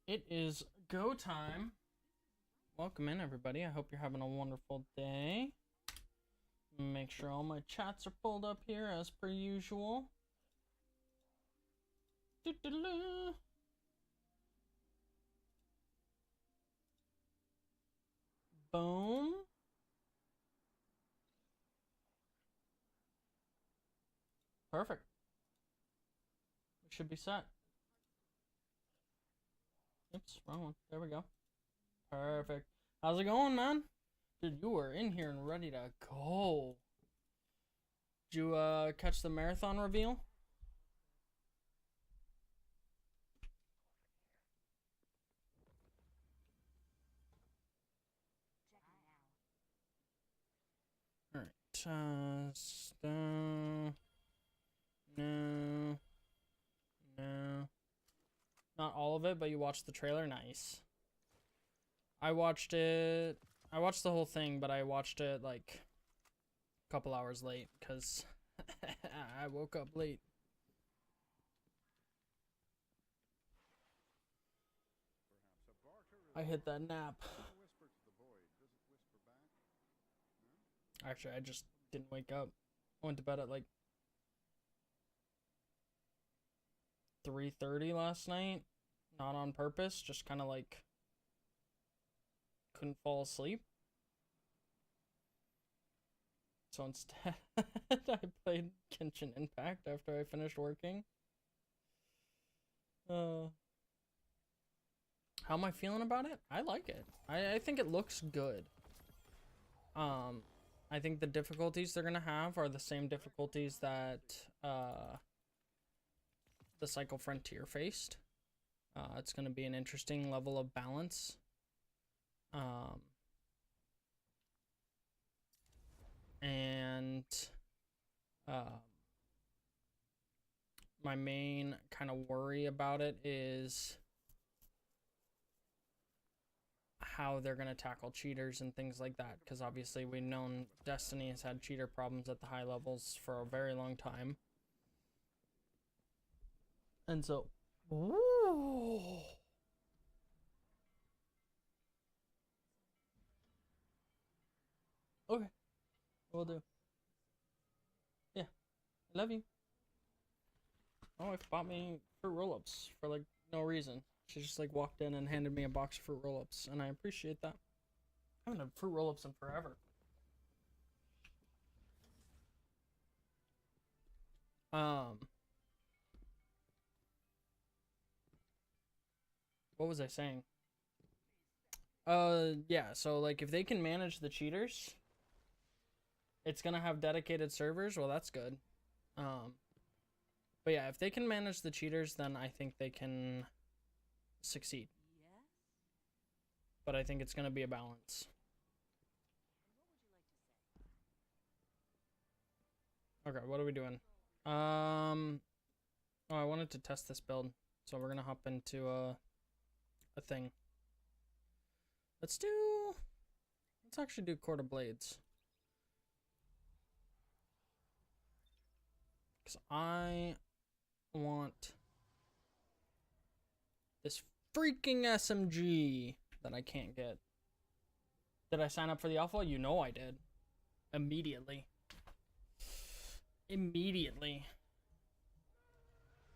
It is go time. Welcome in, everybody. I hope you're having a wonderful day. Make sure all my chats are pulled up here as per usual. Boom. Perfect. We should be set. Oops, wrong one. There we go. Perfect. How's it going, man? Dude, you are in here and ready to go. Did you catch the marathon reveal? Alright, no. Not all of it, but you watched the trailer? Nice. I watched the whole thing, but I watched it like a couple hours late because I woke up late. I hit that nap. Actually, I just didn't wake up. I went to bed at like 3:30 last night. Not on purpose, just kind of like couldn't fall asleep. So instead, I played Genshin Impact after I finished working. How am I feeling about it? I like it. I think it looks good. I think the difficulties they're gonna have are the same difficulties that the Cycle Frontier faced. It's gonna be an interesting level of balance. And my main kind of worry about it is how they're going to tackle cheaters and things like that, because obviously we've known Destiny has had cheater problems at the high levels for a very long time. And so, ooh. Okay, will do. Yeah, love you. My wife bought me fruit roll-ups for like no reason. She just like walked in and handed me a box of fruit roll-ups, and I appreciate that. I haven't had fruit roll-ups in forever. What was I saying? Yeah, so like if they can manage the cheaters, it's gonna have dedicated servers. Well, that's good. But yeah, if they can manage the cheaters, then I think they can succeed. But I think it's gonna be a balance. Okay, what are we doing? Oh, I wanted to test this build, so we're gonna hop into a thing. Let's actually do Court of Blades. Because I want this freaking SMG that I can't get. Did I sign up for the alpha? You know I did. Immediately.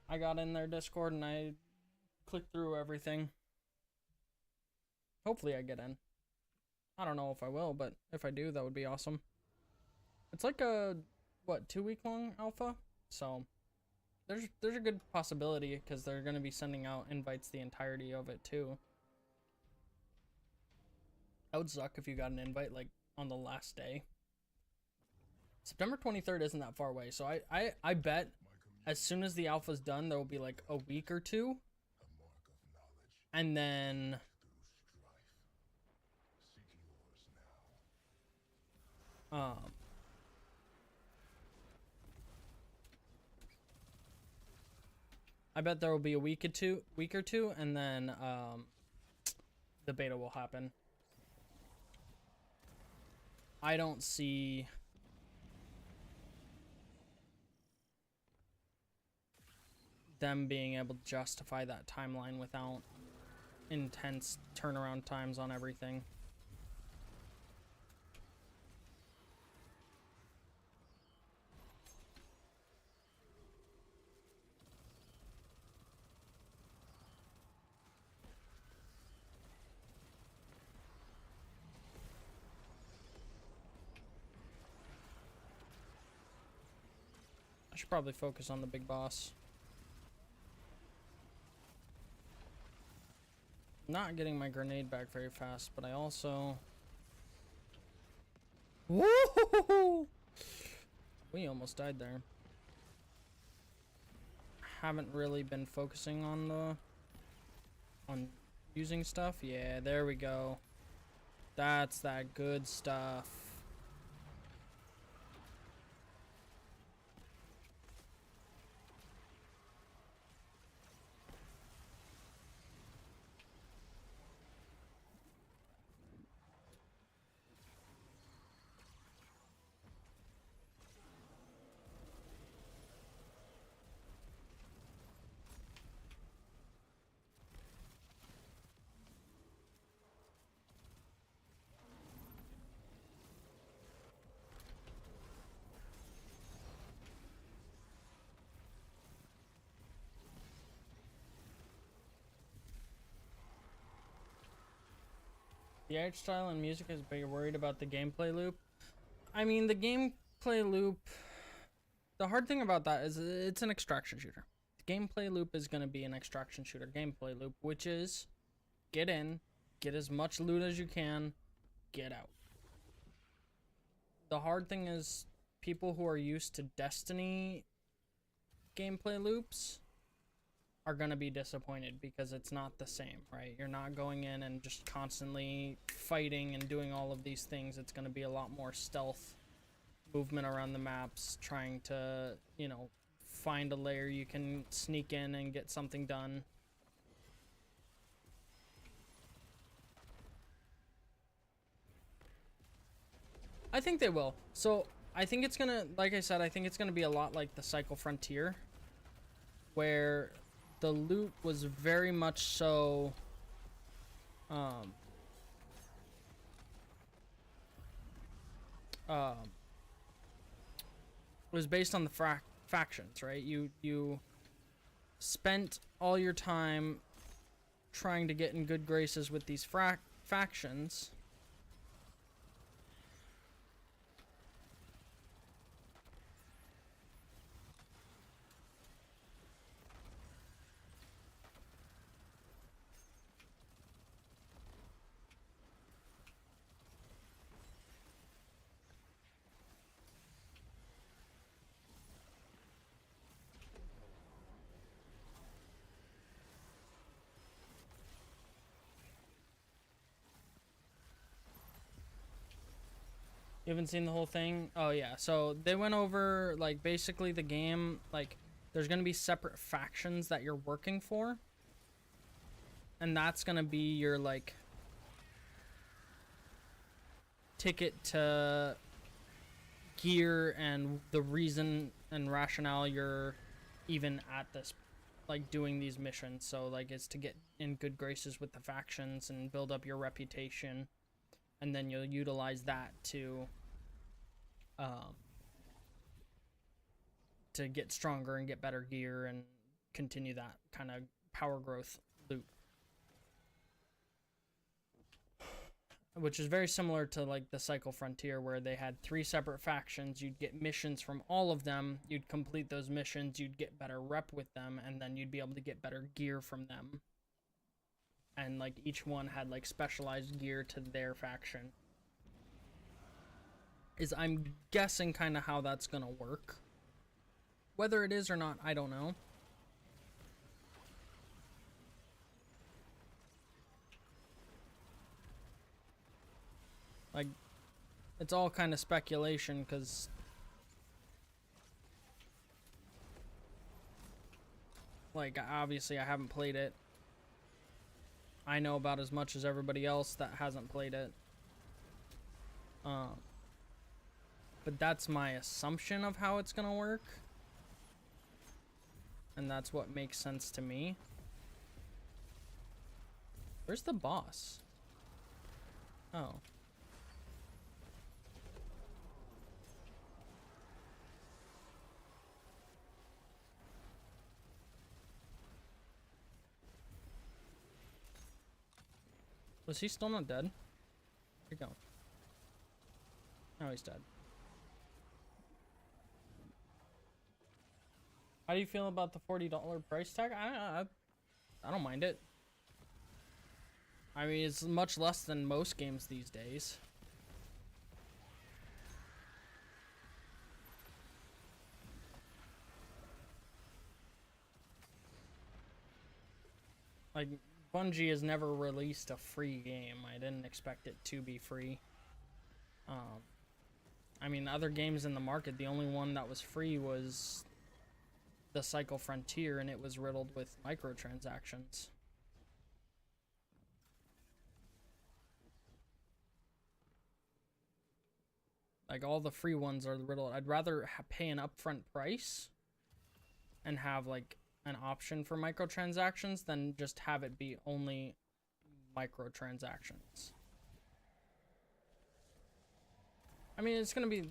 I got in their Discord and I clicked through everything. Hopefully I get in. I don't know if I will, but if I do, that would be awesome. It's like a, what, 2-week long alpha? So there's a good possibility because they're going to be sending out invites the entirety of it too. That would suck if you got an invite like on the last day. September 23rd isn't that far away, so I bet as soon as the alpha's done, there will be like a week or two, and then I bet there will be a week or two, and then the beta will happen. I don't see them being able to justify that timeline without intense turnaround times on everything. I should probably focus on the big boss. Not getting my grenade back very fast, but I also... Woo! We almost died there. Haven't really been focusing on using stuff. Yeah, there we go. That's that good stuff. The art style and music is, but you're worried about the gameplay loop. I mean, the gameplay loop, the hard thing about that is it's an extraction shooter. The gameplay loop is going to be an extraction shooter gameplay loop, which is get in, get as much loot as you can, get out. The hard thing is people who are used to Destiny gameplay loops are going to be disappointed because it's not the same, right? You're not going in and just constantly fighting and doing all of these things. It's going to be a lot more stealth movement around the maps, trying to, you know, find a layer you can sneak in and get something done. I think they will. So I think it's gonna, like I said, I think it's gonna be a lot like the Cycle Frontier, where the loot was very much so was based on the factions, right? You spent all your time trying to get in good graces with these factions. You haven't seen the whole thing? Oh yeah, so they went over, like, basically the game, like, there's gonna be separate factions that you're working for, and that's gonna be your, like, ticket to gear and the reason and rationale you're even at this, like, doing these missions. So, like, it's to get in good graces with the factions and build up your reputation, and then you'll utilize that to get stronger and get better gear and continue that kind of power growth loop, which is very similar to, like, the Cycle Frontier, where they had 3 separate factions. You'd get missions from all of them, you'd complete those missions, you'd get better rep with them, and then you'd be able to get better gear from them. And, like, each one had, like, specialized gear to their faction. Is, I'm guessing, kind of how that's gonna work. Whether it is or not, I don't know. Like, it's all kind of speculation, because like, obviously I haven't played it. I know about as much as everybody else that hasn't played it. But that's my assumption of how it's gonna work. And that's what makes sense to me. Where's the boss? Oh. Was he still not dead? Where'd he go? No, he's dead. How do you feel about the $40 price tag? I don't mind it. I mean, it's much less than most games these days. Like, Bungie has never released a free game. I didn't expect it to be free. I mean, other games in the market, the only one that was free was the Cycle Frontier, and it was riddled with microtransactions. Like, all the free ones are riddled. I'd rather pay an upfront price and have, like, an option for microtransactions than just have it be only microtransactions. I mean, it's going to be...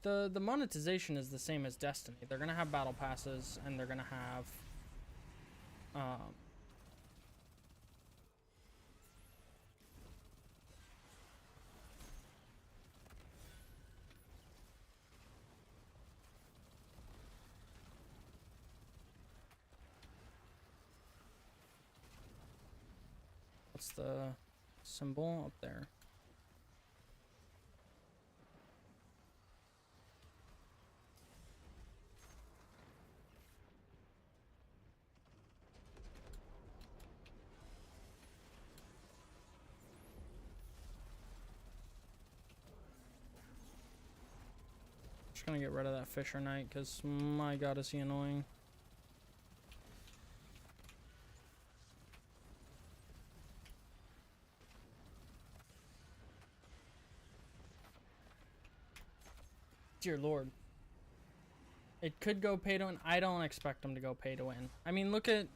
The monetization is the same as Destiny. They're going to have battle passes, and they're going to have... what's the symbol up there? Just gonna get rid of that Fisher Knight because my god is he annoying. Dear Lord. It could go pay to win. I don't expect them to go pay to win. I mean, look at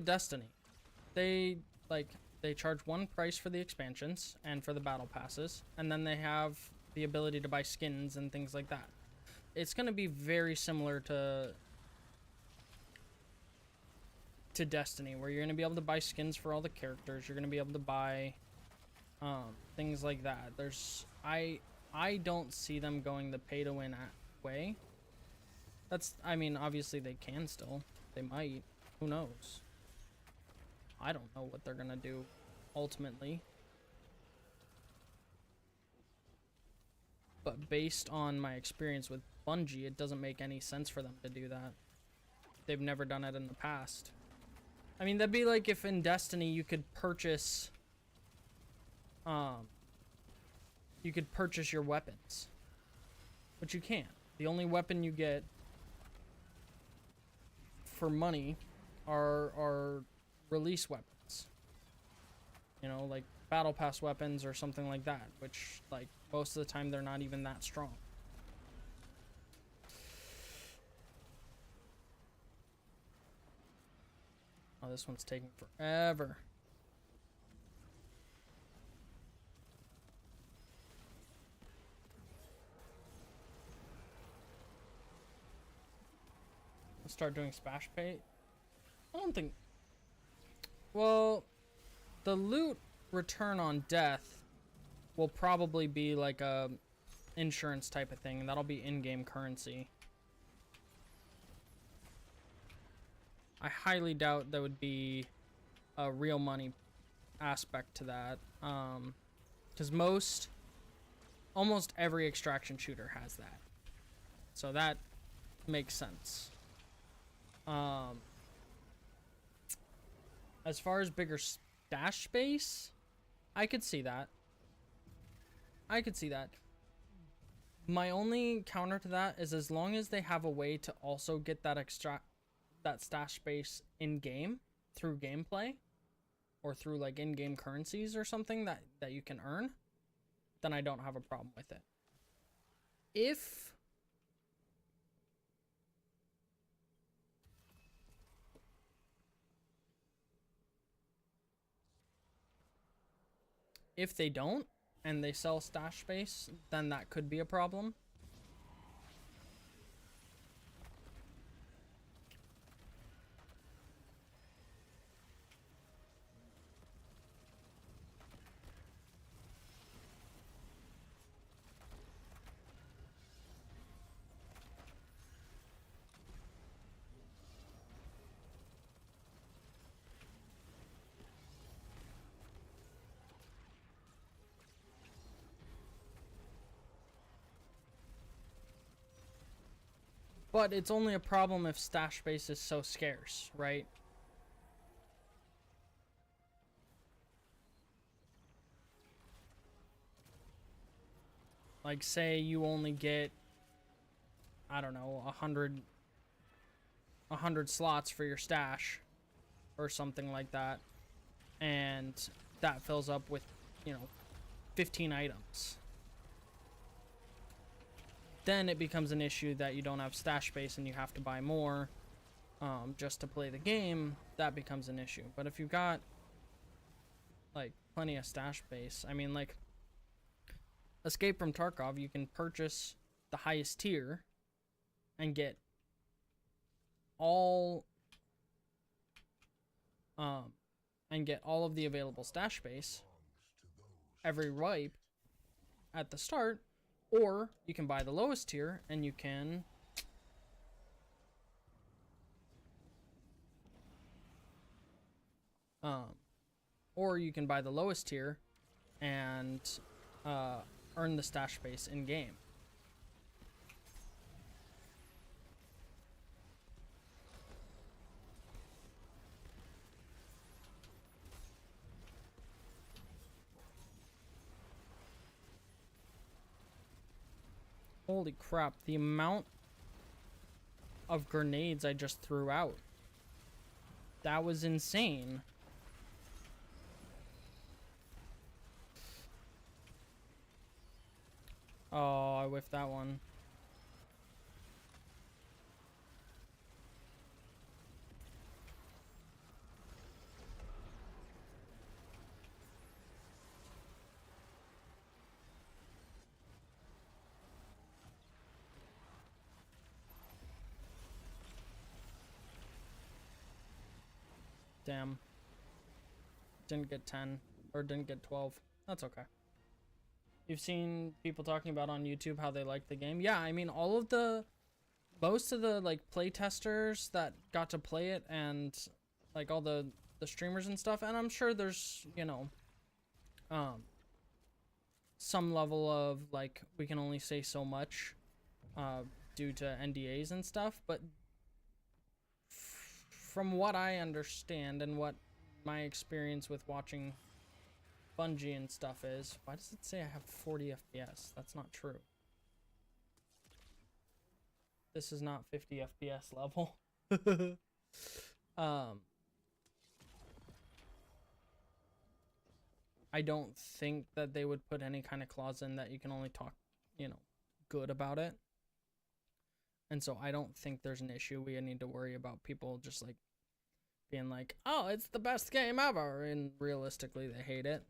Destiny. They charge one price for the expansions and for the battle passes, and then they have the ability to buy skins and things like that. It's going to be very similar to Destiny, where you're going to be able to buy skins for all the characters. You're going to be able to buy things like that. I don't see them going the pay to win way. I mean, obviously they can still. They might. Who knows? I don't know what they're gonna do ultimately. But based on my experience with Bungie, it doesn't make any sense for them to do that. They've never done it in the past. I mean, that'd be like if in Destiny you could purchase your weapons. But you can't. The only weapon you get for money are release weapons. You know, like battle pass weapons or something like that, which, like, most of the time they're not even that strong. Oh, this one's taking forever. Let's start doing splash pay. I don't think... Well, the loot return on death will probably be like a insurance type of thing. That'll be in-game currency. I highly doubt there would be a real money aspect to that. Because almost every extraction shooter has that. So that makes sense. As far as bigger stash space, I could see that. My only counter to that is as long as they have a way to also get that stash space in game through gameplay or through like in-game currencies or something that you can earn, then I don't have a problem with it. If if they don't and they sell stash space, then that could be a problem. But it's only a problem if stash space is so scarce, right? Like, say you only get, I don't know, 100 slots for your stash or something like that, and that fills up with, 15 items. Then it becomes an issue that you don't have stash space and you have to buy more just to play the game. That becomes an issue. But if you've got like plenty of stash space, I mean, like Escape from Tarkov, you can purchase the highest tier and get all of the available stash space every wipe at the start. Or you can buy the lowest tier and you can buy the lowest tier and earn the stash space in game. Holy crap, the amount of grenades I just threw out. That was insane. Oh, I whiffed that one. Damn. Didn't get 10, or didn't get 12. That's okay. You've seen people talking about on YouTube how they like the game. Yeah, I mean, most of the like play testers that got to play it, and like all the streamers and stuff, and I'm sure there's, some level of like, we can only say so much due to NDAs and stuff, but from what I understand and what my experience with watching Bungie and stuff is, why does it say I have 40 FPS? That's not true. This is not 50 FPS level. I don't think that they would put any kind of clause in that you can only talk, good about it. And so I don't think there's an issue. We need to worry about people just like being like, oh, it's the best game ever, and realistically they hate it.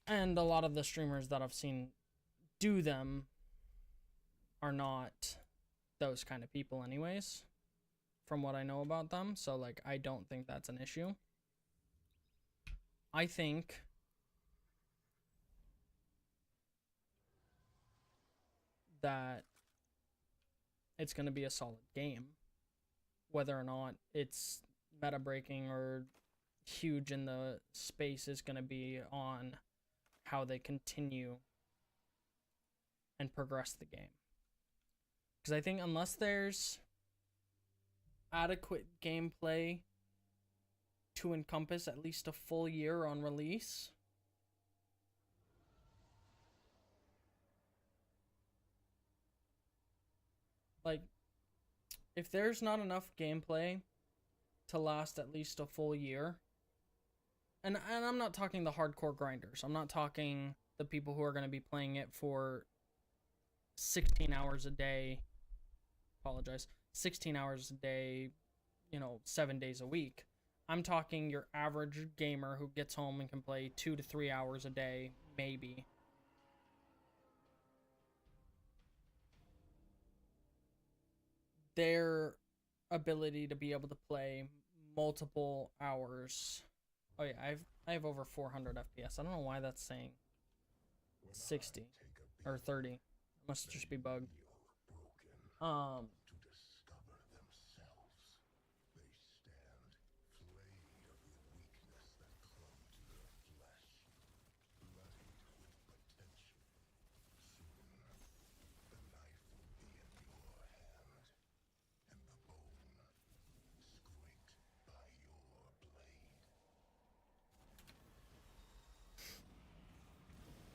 And a lot of the streamers that I've seen do them are not those kind of people anyways, from what I know about them. So like, I don't think that's an issue. I think that it's going to be a solid game. Whether or not it's meta breaking or huge in the space is going to be on how they continue and progress the game. Because I think unless there's adequate gameplay to encompass at least a full year on release, like, if there's not enough gameplay to last at least a full year, and I'm not talking the hardcore grinders, I'm not talking the people who are going to be playing it for 16 hours a day apologize, 16 hours a day, 7 days a week. I'm talking your average gamer who gets home and can play 2 to 3 hours a day, maybe. Their ability to be able to play multiple hours. Oh yeah, I have over 400 FPS. I don't know why that's saying 60 or 30. It must just be bugged.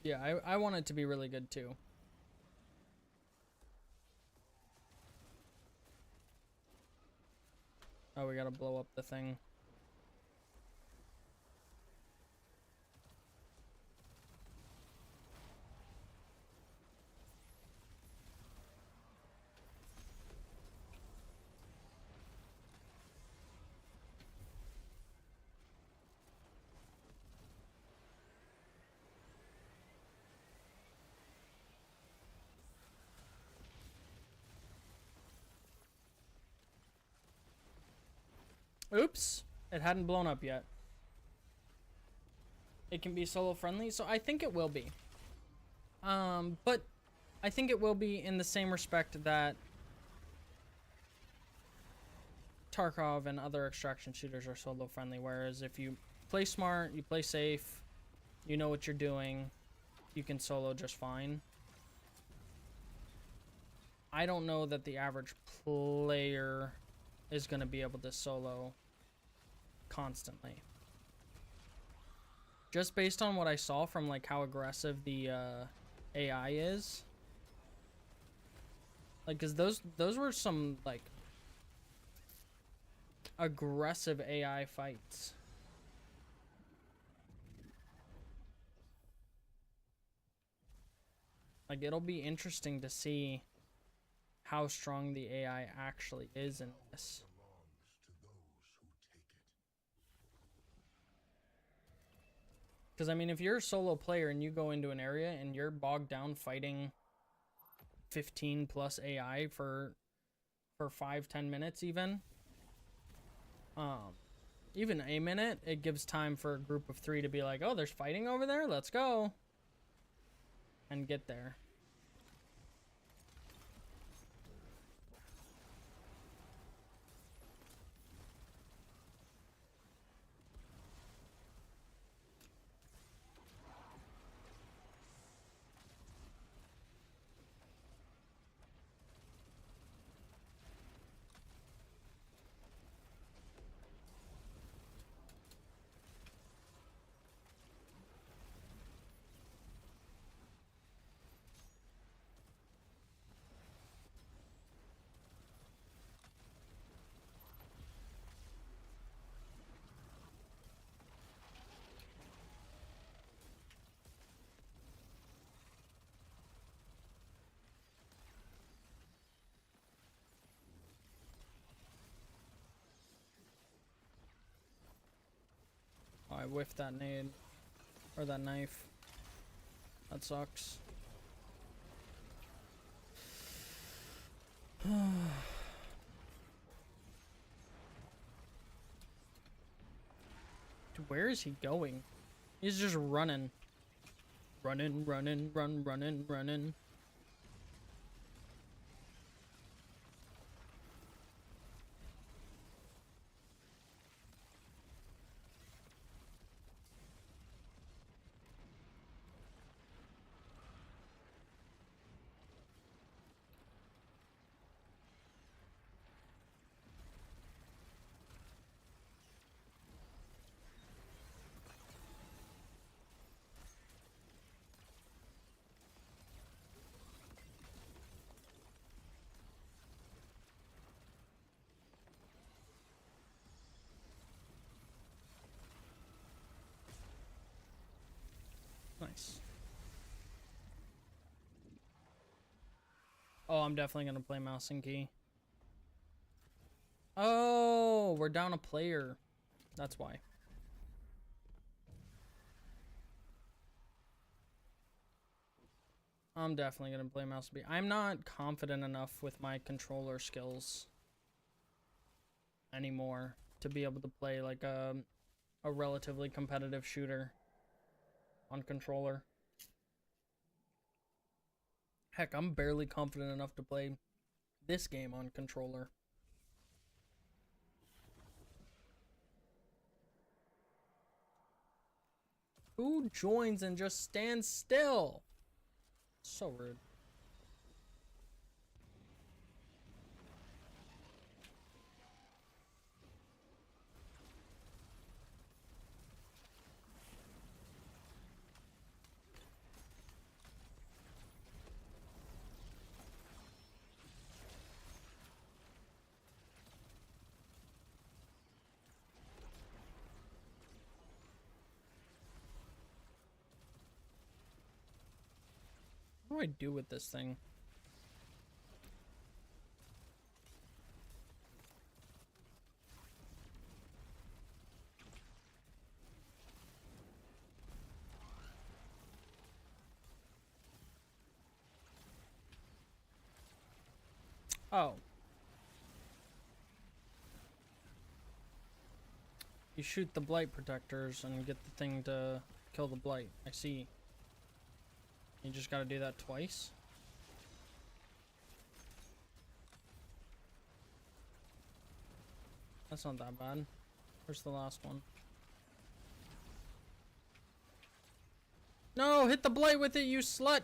Yeah, I want it to be really good too. Oh, we gotta blow up the thing. Oops, it hadn't blown up yet. It can be solo friendly, so I think it will be. But I think it will be in the same respect that Tarkov and other extraction shooters are solo friendly, whereas if you play smart, you play safe, you know what you're doing, you can solo just fine. I don't know that the average player is going to be able to solo constantly. Just based on what I saw from like how aggressive the AI is. Like, cause those were some like aggressive AI fights. Like, it'll be interesting to see how strong the AI actually is in this. Because, I mean, if you're a solo player and you go into an area and you're bogged down fighting 15 plus AI for 5-10 minutes even a minute, it gives time for a group of 3 to be like, oh, there's fighting over there, let's go, and get there. Oh, I whiffed that nade. Or that knife. That sucks. Dude, where is he going? He's just running. Running. Nice. Oh, I'm definitely gonna play mouse and key. Oh, we're down a player. That's why. I'm definitely gonna play mouse B. I'm not confident enough with my controller skills anymore to be able to play like a relatively competitive shooter on controller. Heck, I'm barely confident enough to play this game on controller. Who joins and just stands still? So rude. What do I do with this thing? Oh. You shoot the blight protectors and get the thing to kill the blight. I see. You just gotta do that twice? That's not that bad. Where's the last one? No, hit the blight with it, you slut!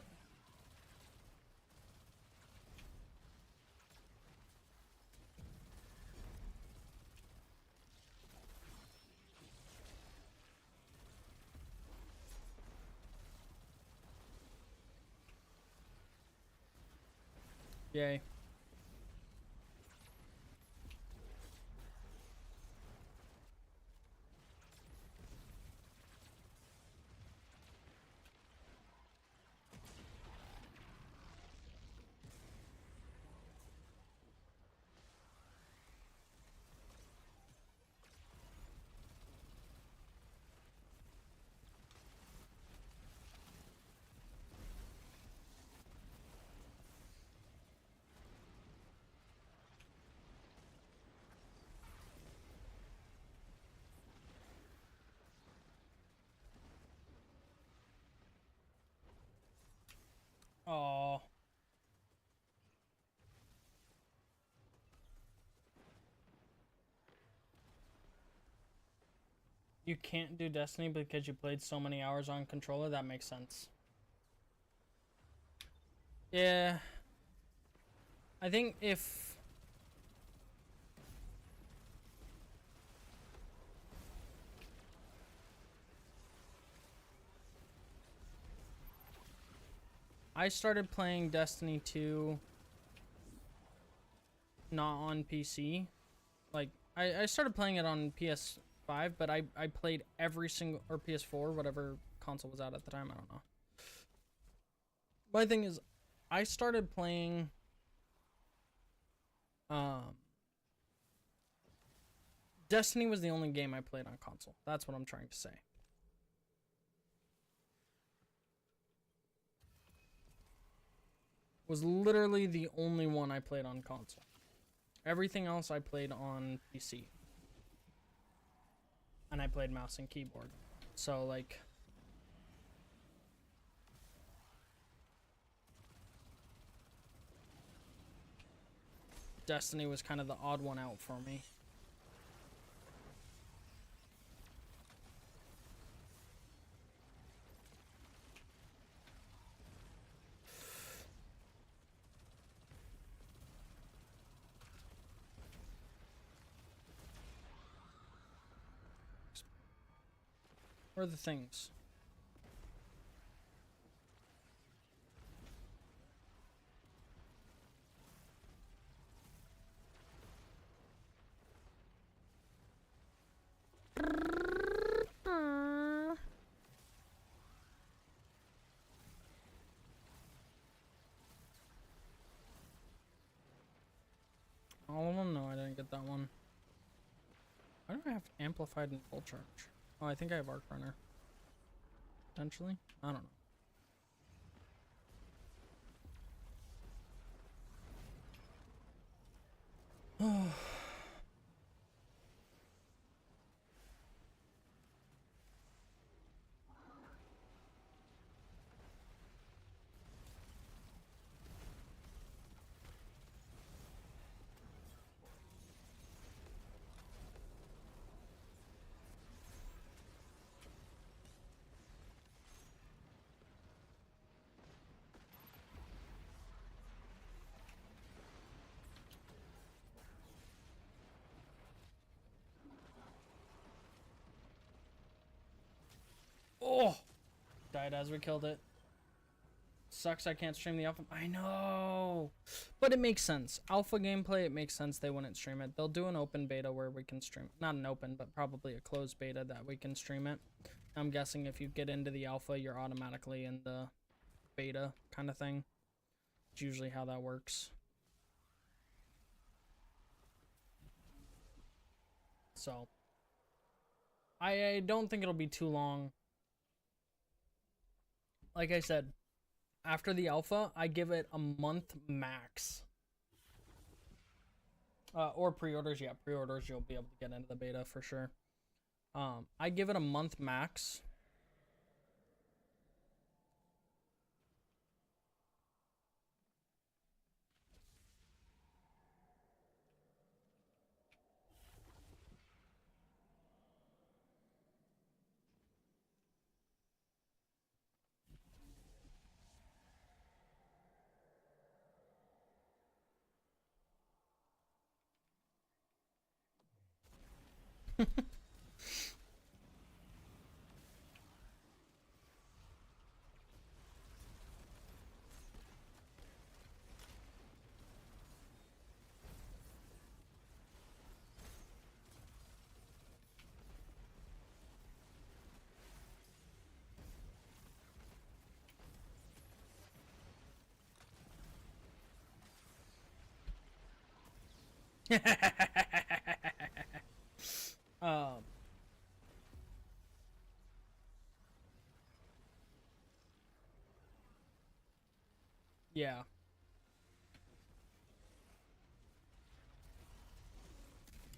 Yay. Oh. You can't do Destiny because you played so many hours on controller? That makes sense. Yeah. I think if... I started playing Destiny 2 not on PC. Like, I started playing it on PS5, but I played every single... or PS4, whatever console was out at the time, I don't know. My thing is, I started playing... Destiny was the only game I played on console. That's what I'm trying to say. Was literally the only one I played on console. Everything else I played on PC. And I played mouse and keyboard. So, like... Destiny was kind of the odd one out for me. Where are the things? All of them? No, I didn't get that one. Why do I have amplified and full charge? Oh, I think I have arc runner. Potentially? I don't know. Oh! Died as we killed it. Sucks I can't stream the alpha. I know! But it makes sense. Alpha gameplay, it makes sense they wouldn't stream it. They'll do an open beta where we can stream. Not an open, but probably a closed beta that we can stream it. I'm guessing if you get into the alpha, you're automatically in the beta kind of thing. It's usually how that works. So, I don't think it'll be too long. Like I said, after the alpha, I give it a month max. Or pre-orders, yeah, pre-orders you'll be able to get into the beta for sure. I give it a month max. um, yeah.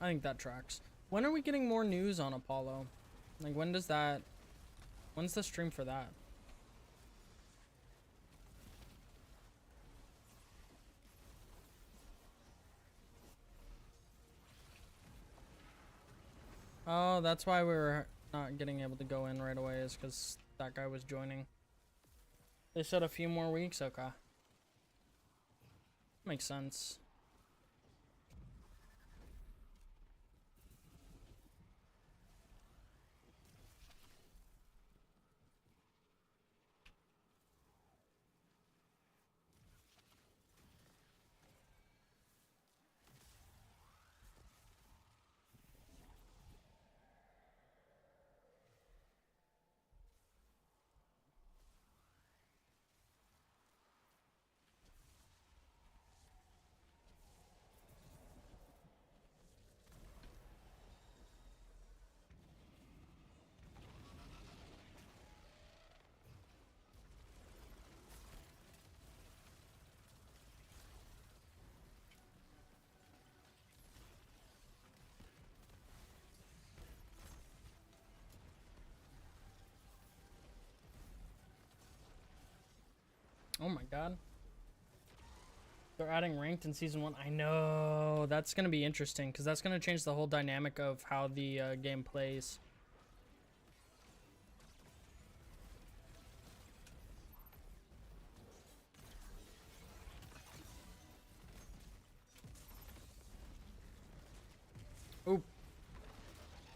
I think that tracks. When are we getting more news on Apollo? Like, when's the stream for that? Oh, that's why we were not getting able to go in right away, is because that guy was joining. They said a few more weeks, okay. Makes sense. Oh my god. They're adding ranked in season 1. I know. That's going to be interesting because that's going to change the whole dynamic of how the game plays. Oop.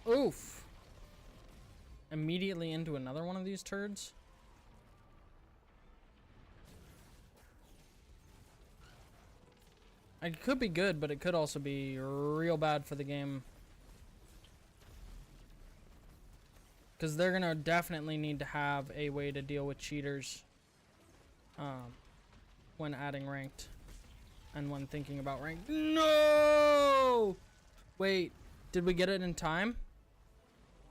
Oof. Immediately into another one of these turds. It could be good, but it could also be real bad for the game. Because they're going to definitely need to have a way to deal with cheaters when adding ranked and when thinking about ranked. No! Wait. Did we get it in time?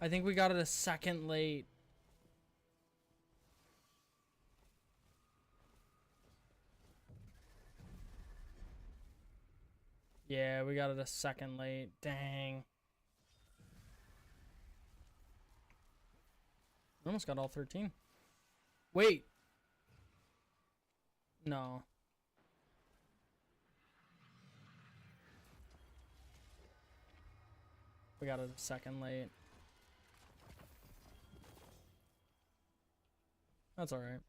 I think we got it a second late. Yeah, we got it a second late. Dang. We almost got all 13. Wait. No. We got it a second late. That's alright.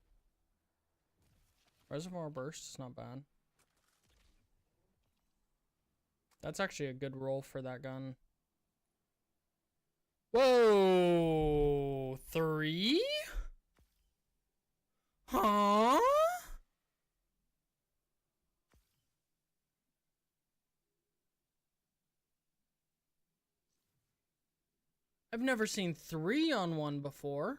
Reservoir Burst is not bad. That's actually a good roll for that gun. Whoa! 3? Huh? I've never seen 3 on one before.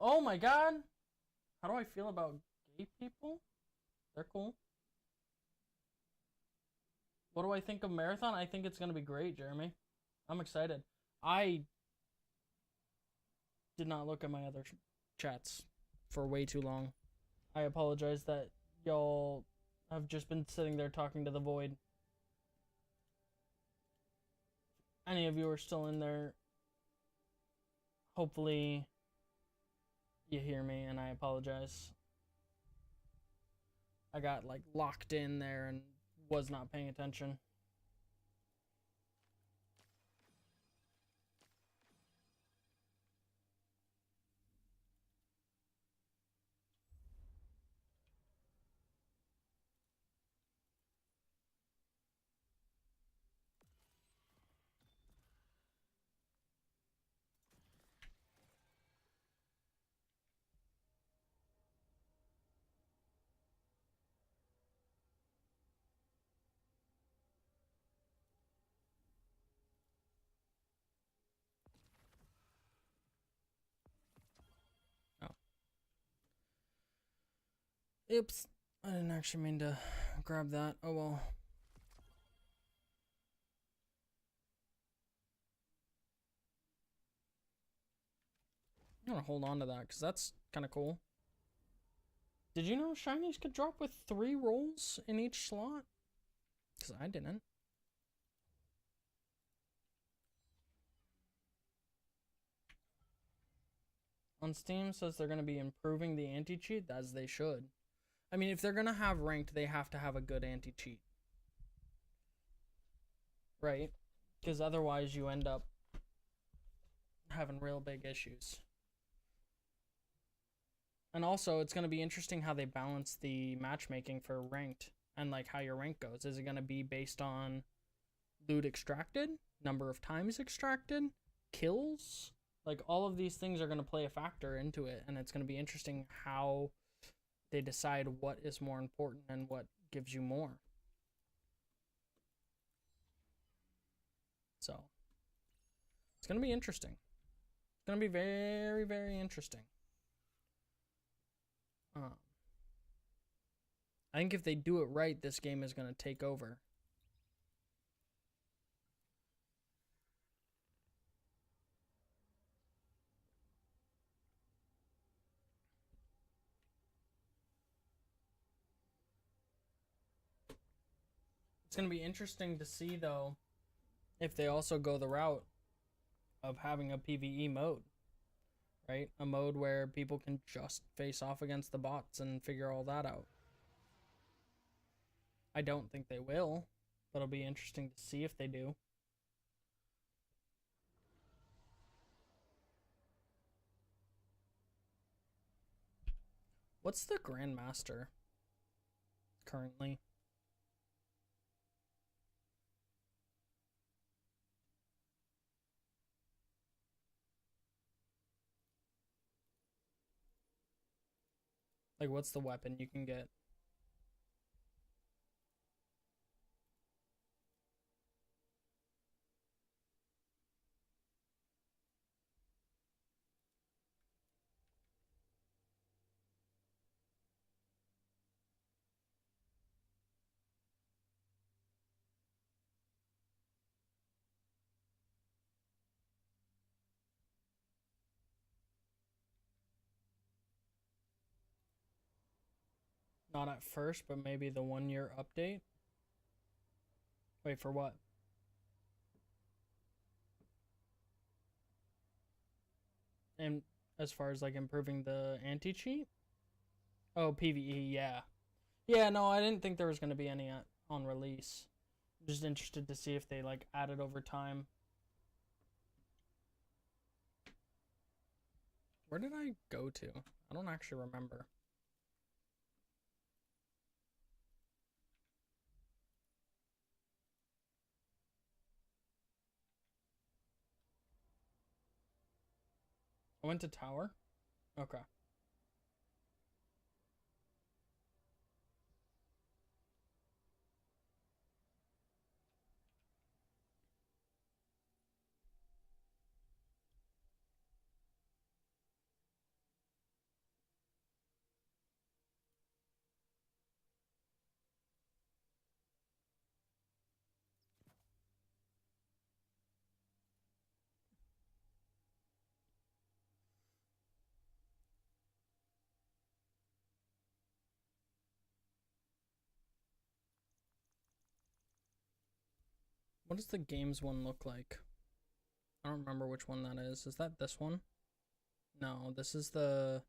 Oh my god! How do I feel about gay people? They're cool. What do I think of Marathon? I think it's gonna be great, Jeremy. I'm excited. I did not look at my other chats for way too long. I apologize that y'all have just been sitting there talking to the void. Any of you are still in there, hopefully you hear me, and I apologize. I got like locked in there and was not paying attention. Oops, I didn't actually mean to grab that. Oh well. I'm gonna hold on to that because that's kind of cool. Did you know shinies could drop with 3 rolls in each slot? Because I didn't. On Steam says they're going to be improving the anti-cheat, as they should. I mean, if they're going to have ranked, they have to have a good anti-cheat. Right? Because otherwise you end up having real big issues. And also, it's going to be interesting how they balance the matchmaking for ranked and like how your rank goes. Is it going to be based on loot extracted, number of times extracted, kills? Like all of these things are going to play a factor into it, and it's going to be interesting how they decide what is more important and what gives you more. So it's going to be interesting. It's going to be very, very interesting. I think if they do it right, this game is going to take over. It's going to be interesting to see, though, if they also go the route of having a PvE mode, right? A mode where people can just face off against the bots and figure all that out. I don't think they will, but it'll be interesting to see if they do. What's the Grandmaster currently? Like, what's the weapon you can get? Not at first, but maybe the 1 year update. Wait, for what? And as far as like improving the anti-cheat? Oh, PvE, yeah. Yeah, no, I didn't think there was going to be any on release. I'm just interested to see if they like added over time. Where did I go to? I don't actually remember. I went to tower? Okay. What does the games one look like? I don't remember which one that is. Is that this one? No, this is the...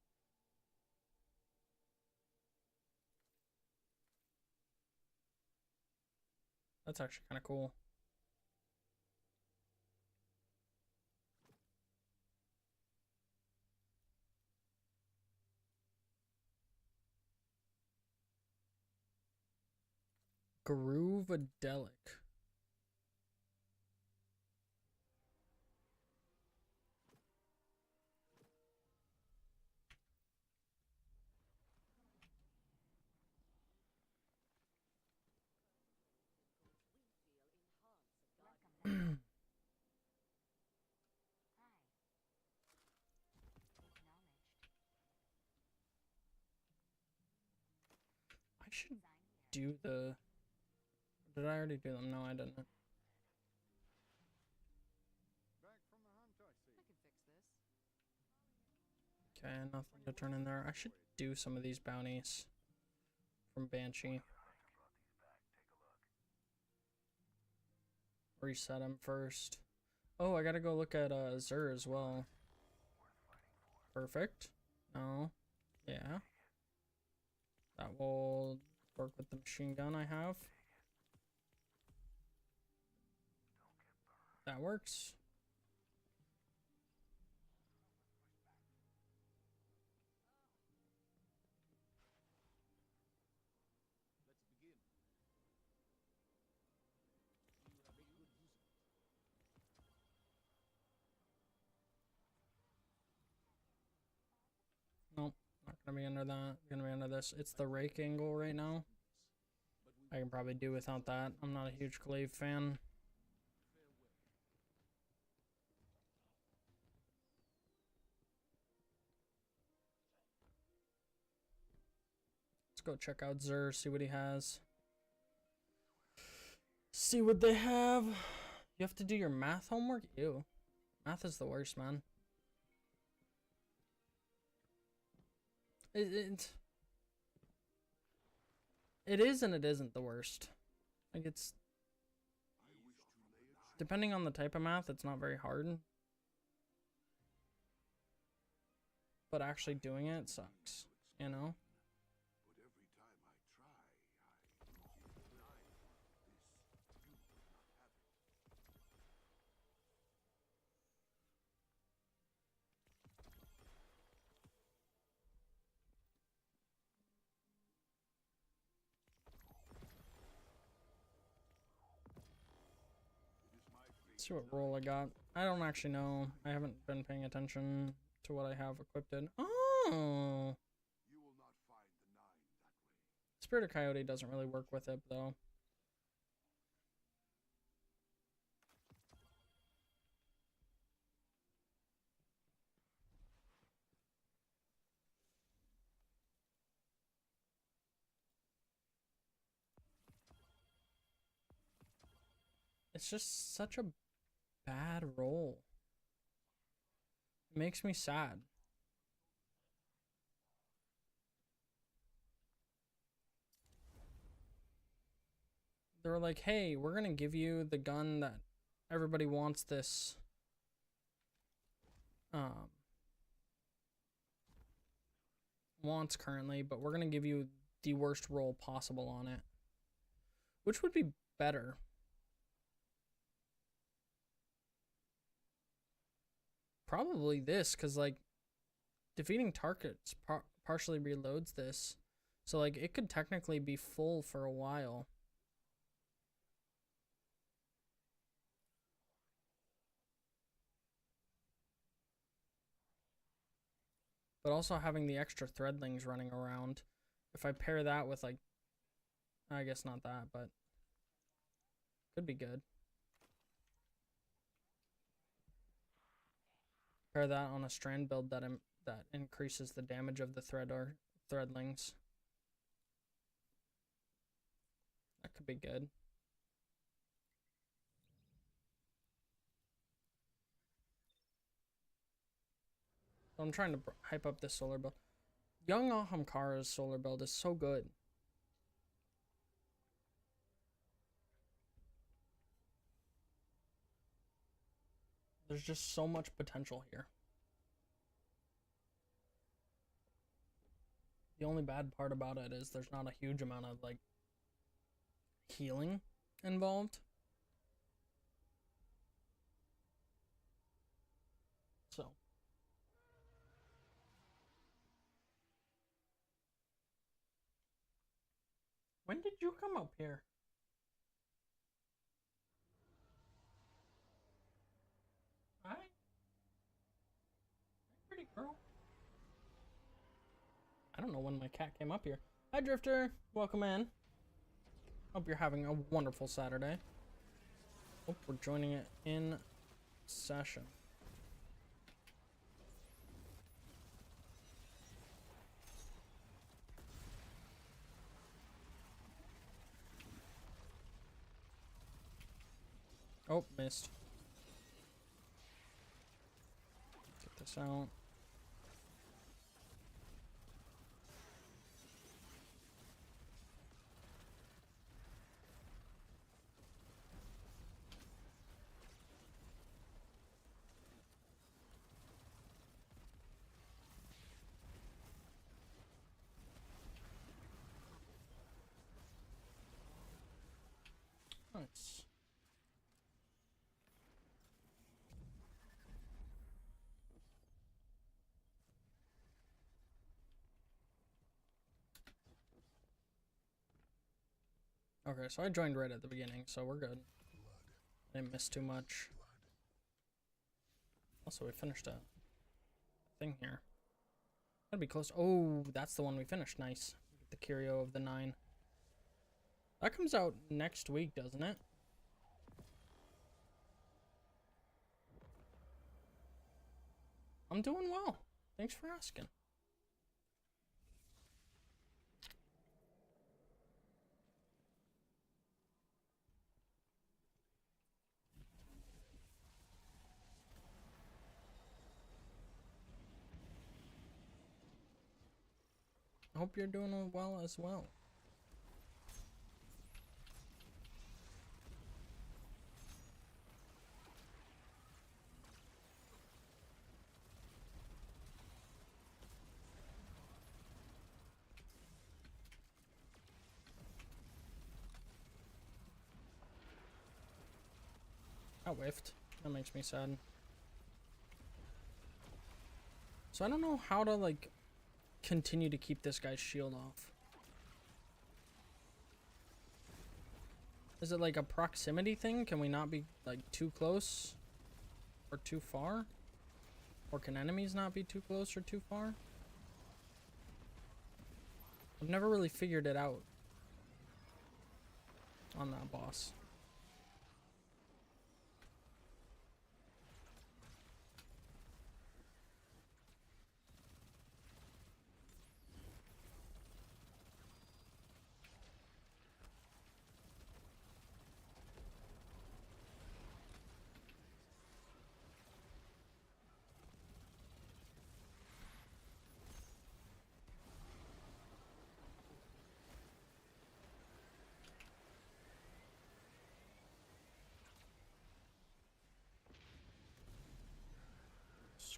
That's actually kind of cool. Groovedelic. I should do the... Did I already do them? No, I didn't. Okay, nothing to turn in there. I should do some of these bounties from Banshee. Reset him first. Oh, I gotta go look at Zur as well. Perfect. No. Yeah. That will work with the machine gun I have. That works. Nope, not gonna be under that. Gonna be under this. It's the rake angle right now. I can probably do without that. I'm not a huge glaive fan. Let's go check out Zur, see what he has. See what they have. You have to do your math homework? Ew. Math is the worst, man. It is and it isn't the worst. Like, it's... Depending on the type of math, it's not very hard. But actually doing it sucks, you know? Let's see what roll I got. I don't actually know. I haven't been paying attention to what I have equipped in. Oh! Spirit of Coyote doesn't really work with it, though. It's just such a bad roll. It makes me sad. they were like, hey, we're gonna give you the gun that everybody wants this wants currently, but we're gonna give you the worst roll possible on it. Which would be better? Probably this, because like defeating targets partially reloads this, so like it could technically be full for a while. But also having the extra threadlings running around, if I pair that with like, I guess not that, but could be good. Pair that on a strand build that increases the damage of the threadlings. That could be good. So I'm trying to hype up this solar build. Young Ahamkara's solar build is so good. There's just so much potential here. The only bad part about it is there's not a huge amount of like healing involved. So when did you come up here? Hi. Pretty girl. I don't know when my cat came up here. Hi, Drifter. Welcome in. Hope you're having a wonderful Saturday. Hope we're joining it in session. Oh, missed. Get this out. Nice. Okay, so I joined right at the beginning, so we're good. I didn't miss too much. Also, we finished a thing here. That'd be close. Oh, that's the one we finished. Nice. The Curio of the 9. That comes out next week, doesn't it? I'm doing well. Thanks for asking. I hope you're doing well as well. I whiffed. That makes me sad. So I don't know how to like continue to keep this guy's shield off. Is it like a proximity thing? Can we not be like too close or too far? Or can enemies not be too close or too far? I've never really figured it out on that boss.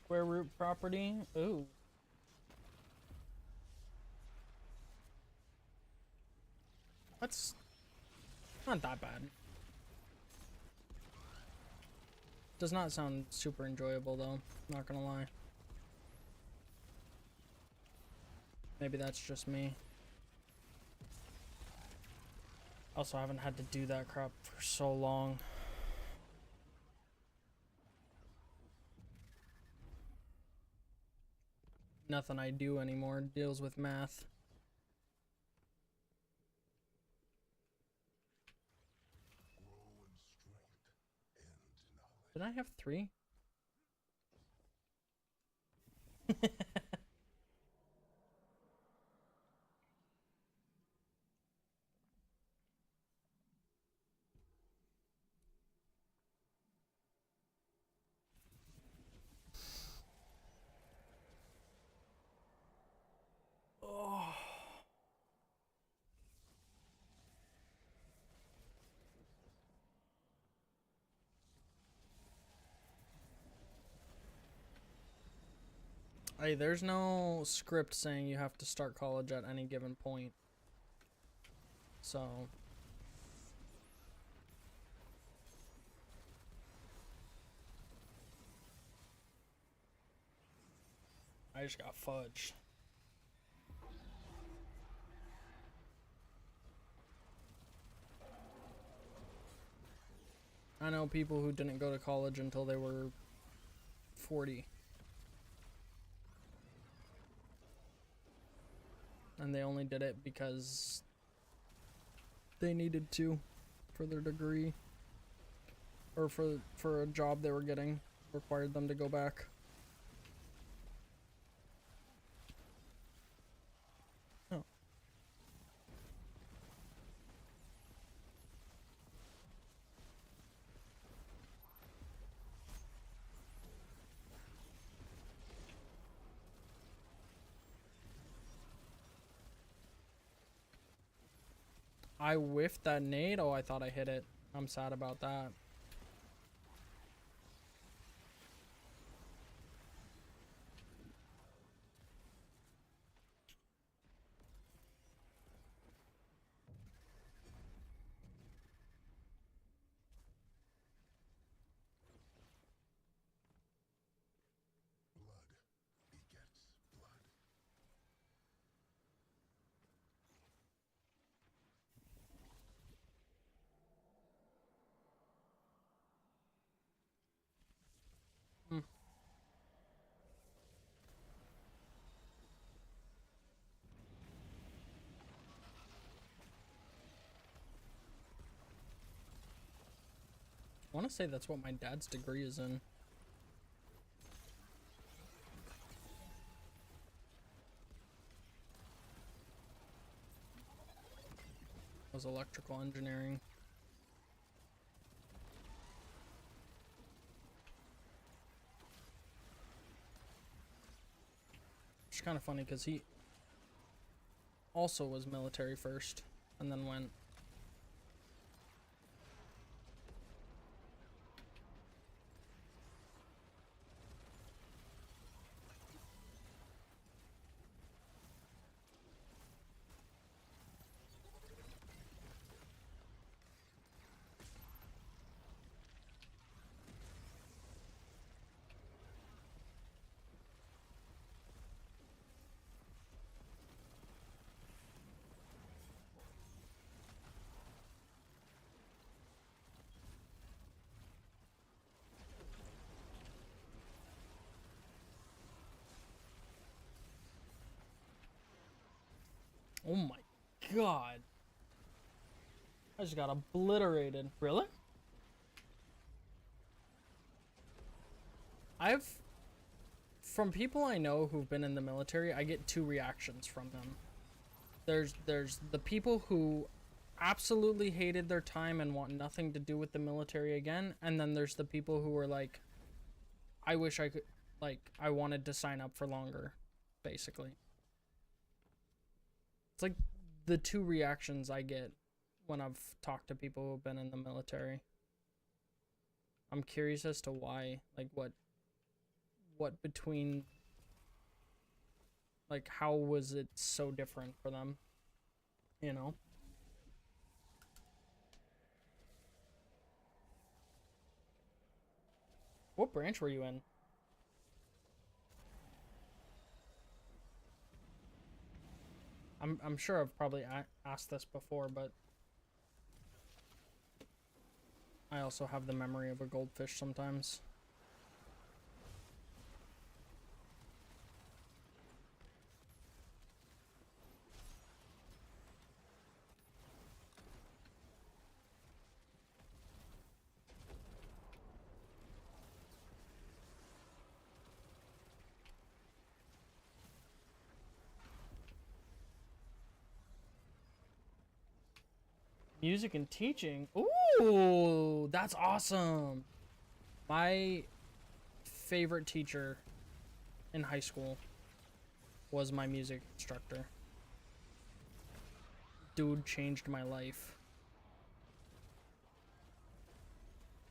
Square root property. Ooh. That's not that bad. Does not sound super enjoyable though, not gonna lie. Maybe that's just me. Also, I haven't had to do that crap for so long. Nothing I do anymore deals with math. Did I have 3? Oh. Hey, there's no script saying you have to start college at any given point. So I just got fudged. I know people who didn't go to college until they were 40. And they only did it because they needed to for their degree. Or for a job they were getting. Required them to go back. Oh. I whiffed that nade? Oh, I thought I hit it. I'm sad about that. Hmm. I want to say that's what my dad's degree is in. It was electrical engineering. It's kind of funny because he also was military first and then went. Oh my god. I just got obliterated. Really? From people I know who've been in the military, I get 2 reactions from them. There's the people who absolutely hated their time and want nothing to do with the military again, and then there's the people who are like, I wish I could, like, I wanted to sign up for longer, basically. It's like the 2 reactions I get when I've talked to people who've been in the military. I'm curious as to why, like what what between, like, how was it so different for them, you know? What branch were you in? I'm sure I've probably asked this before, but I also have the memory of a goldfish sometimes. Music and teaching. Ooh, that's awesome. My favorite teacher in high school was my music instructor. Dude changed my life.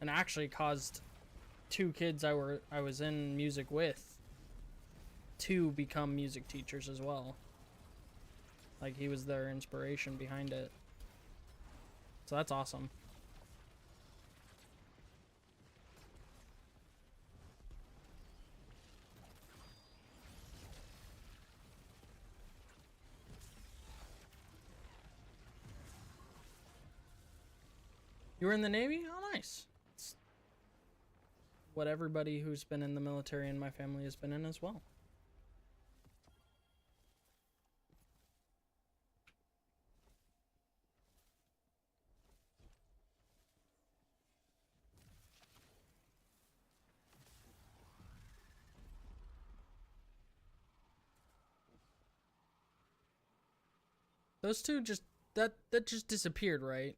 And actually caused two kids I was in music with to become music teachers as well. Like, he was their inspiration behind it. So that's awesome. You were in the Navy? Oh, nice. It's what everybody who's been in the military in my family has been in as well. Those two just that just disappeared, right?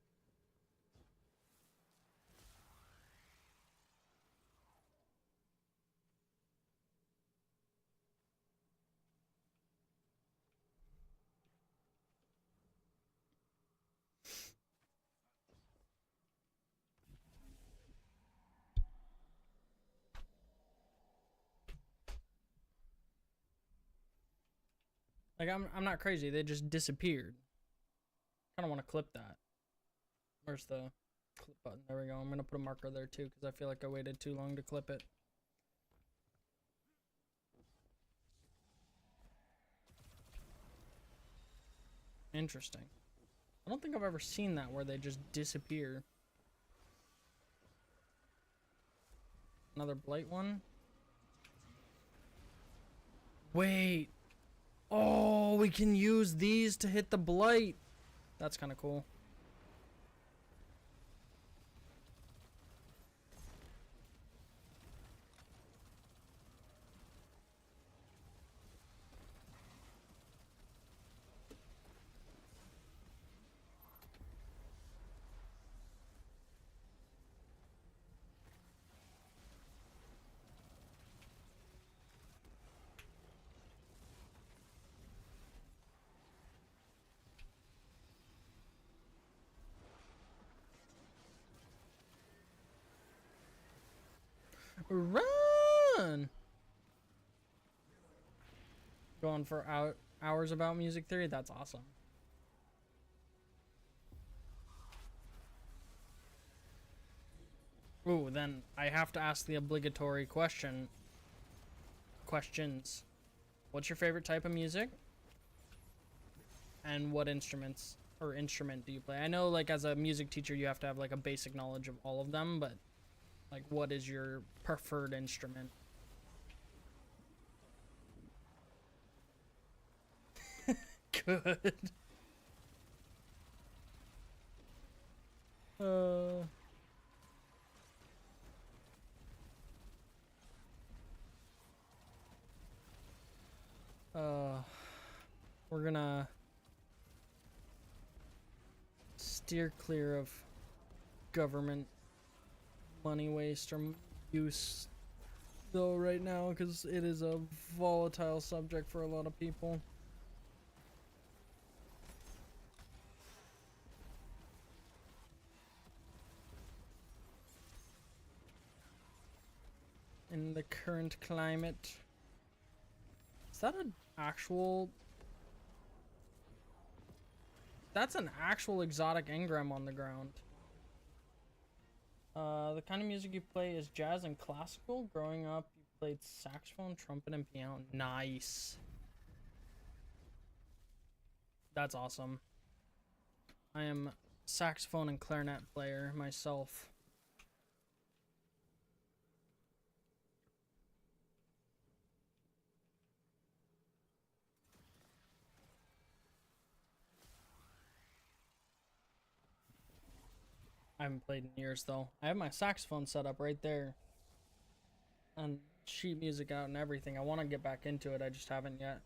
Like, I'm not crazy. They just disappeared. Kind of want to clip that. Where's the clip button? There we go. I'm gonna put a marker there too because I feel like I waited too long to clip it. Interesting. I don't think I've ever seen that where they just disappear. Another blight one. Wait. Oh, we can use these to hit the blight. That's kind of cool. Run! Going for hours about music theory? That's awesome. Ooh, then I have to ask the obligatory questions. What's your favorite type of music? And what instrument do you play? I know, like, as a music teacher, you have to have, like, a basic knowledge of all of them, but, like, what is your preferred instrument? Good. We're gonna steer clear of government money waste or use though right now because it is a volatile subject for a lot of people. in the current climate. Is that an actual... That's an actual exotic engram on the ground. The kind of music you play is jazz and classical. Growing up, you played saxophone, trumpet, and piano. Nice. That's awesome. I am saxophone and clarinet player myself. I haven't played in years though. I have my saxophone set up right there. And sheet music out and everything. I want to get back into it. I just haven't yet.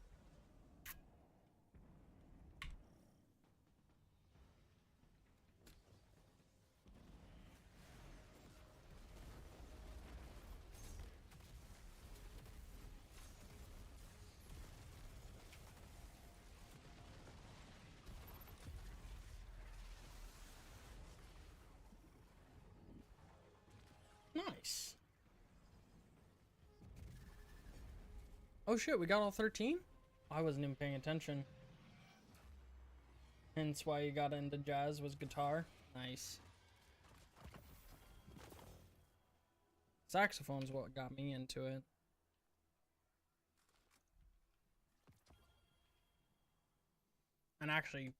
Nice. Oh shit, we got all 13? I wasn't even paying attention. Hence why you got into jazz was guitar. Nice. Saxophone's what got me into it. And actually,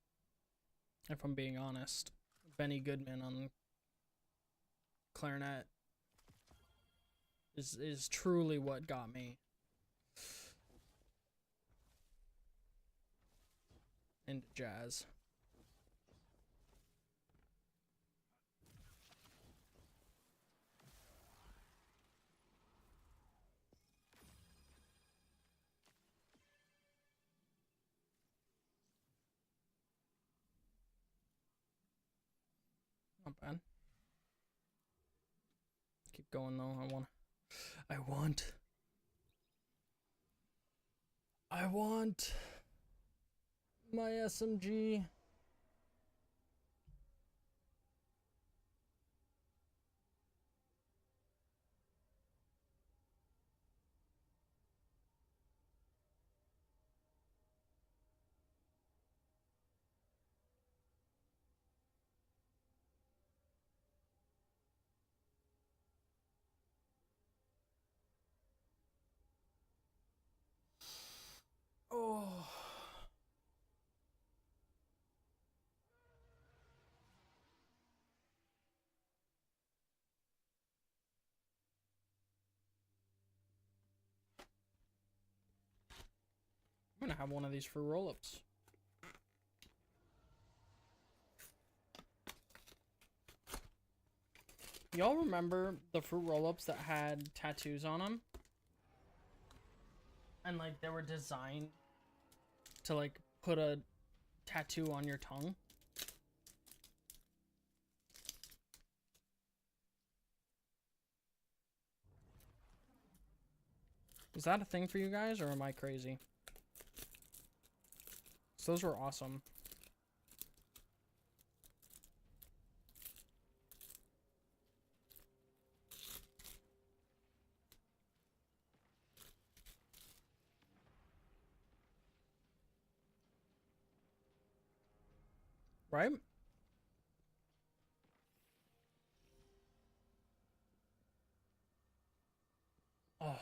if I'm being honest, Benny Goodman on clarinet is truly what got me into jazz. Not bad. Keep going though. I want my SMG. Oh. I'm gonna have one of these for roll-ups. Y'all remember the fruit roll-ups that had tattoos on them? And like they were designed to like put a tattoo on your tongue? Is that a thing for you guys or am I crazy? So those were awesome. Right? Oh.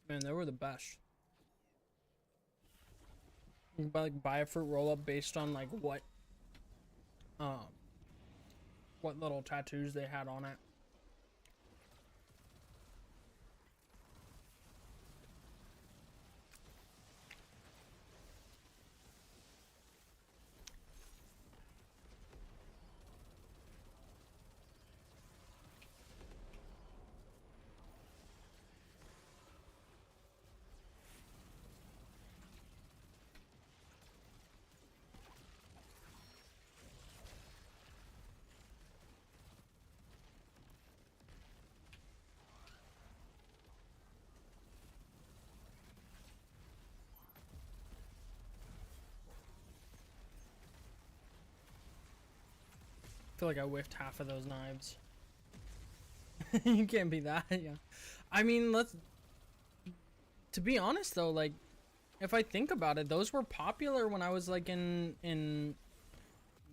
Man, they were the best. You can buy a fruit roll-up based on like what little tattoos they had on it. feel like I whiffed half of those knives. You can't be that, yeah. I mean, to be honest though, like, if I think about it, those were popular when I was like in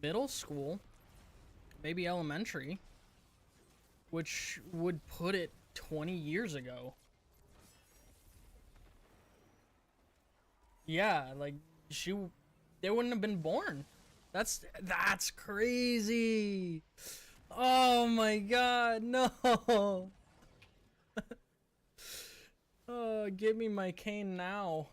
middle school, maybe elementary, which would put it 20 years ago. Yeah, like they wouldn't have been born. That's crazy. Oh my god, no. Oh, give me my cane now.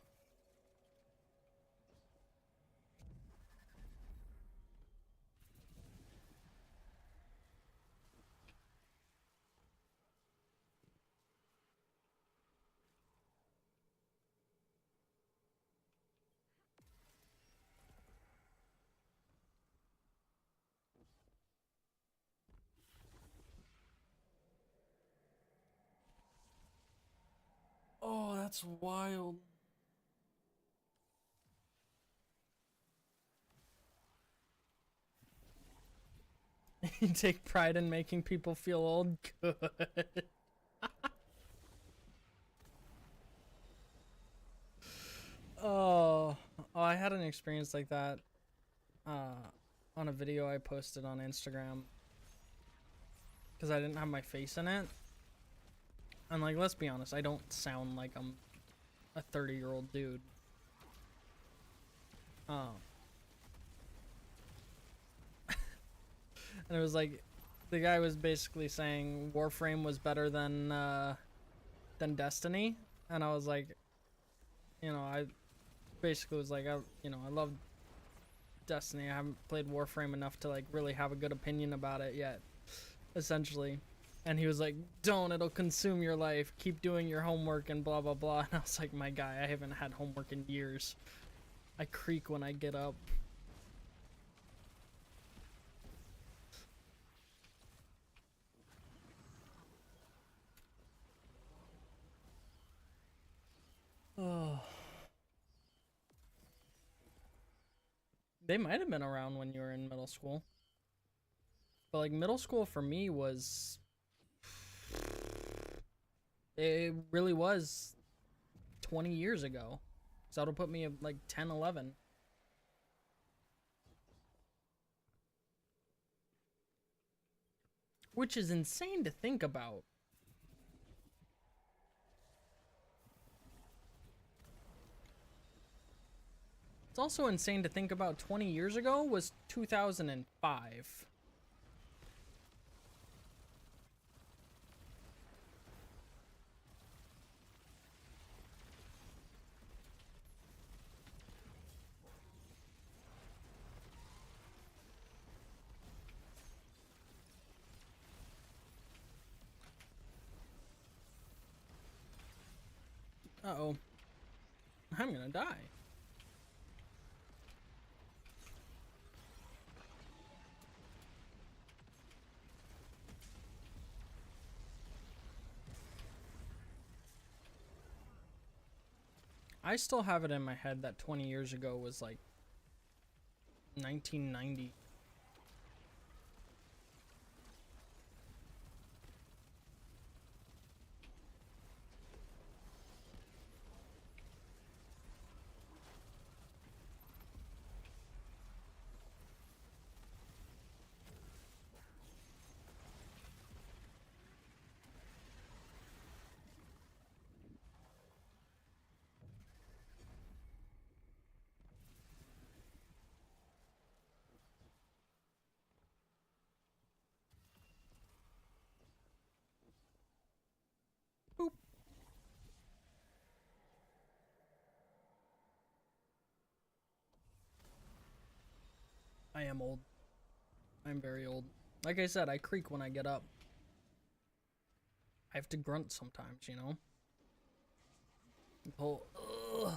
Oh, that's wild. You take pride in making people feel old? Good. Oh, I had an experience like that on a video I posted on Instagram because I didn't have my face in it. And like, let's be honest, I don't sound like I'm a 30-year-old dude. And it was like, the guy was basically saying Warframe was better than Destiny, and I was like, I basically was like, I love Destiny. I haven't played Warframe enough to like really have a good opinion about it yet, essentially. And he was like, don't, it'll consume your life. Keep doing your homework and blah, blah, blah. And I was like, my guy, I haven't had homework in years. I creak when I get up. Oh. They might have been around when you were in middle school. But like middle school for me was... It really was 20 years ago. So that'll put me at like 10, 11. Which is insane to think about. It's also insane to think about 20 years ago was 2005. Uh-oh. I'm gonna die. I still have it in my head that 20 years ago was like 1990. Boop. I am old. I'm very old. Like I said, I creak when I get up. I have to grunt sometimes, you know? The whole, ugh.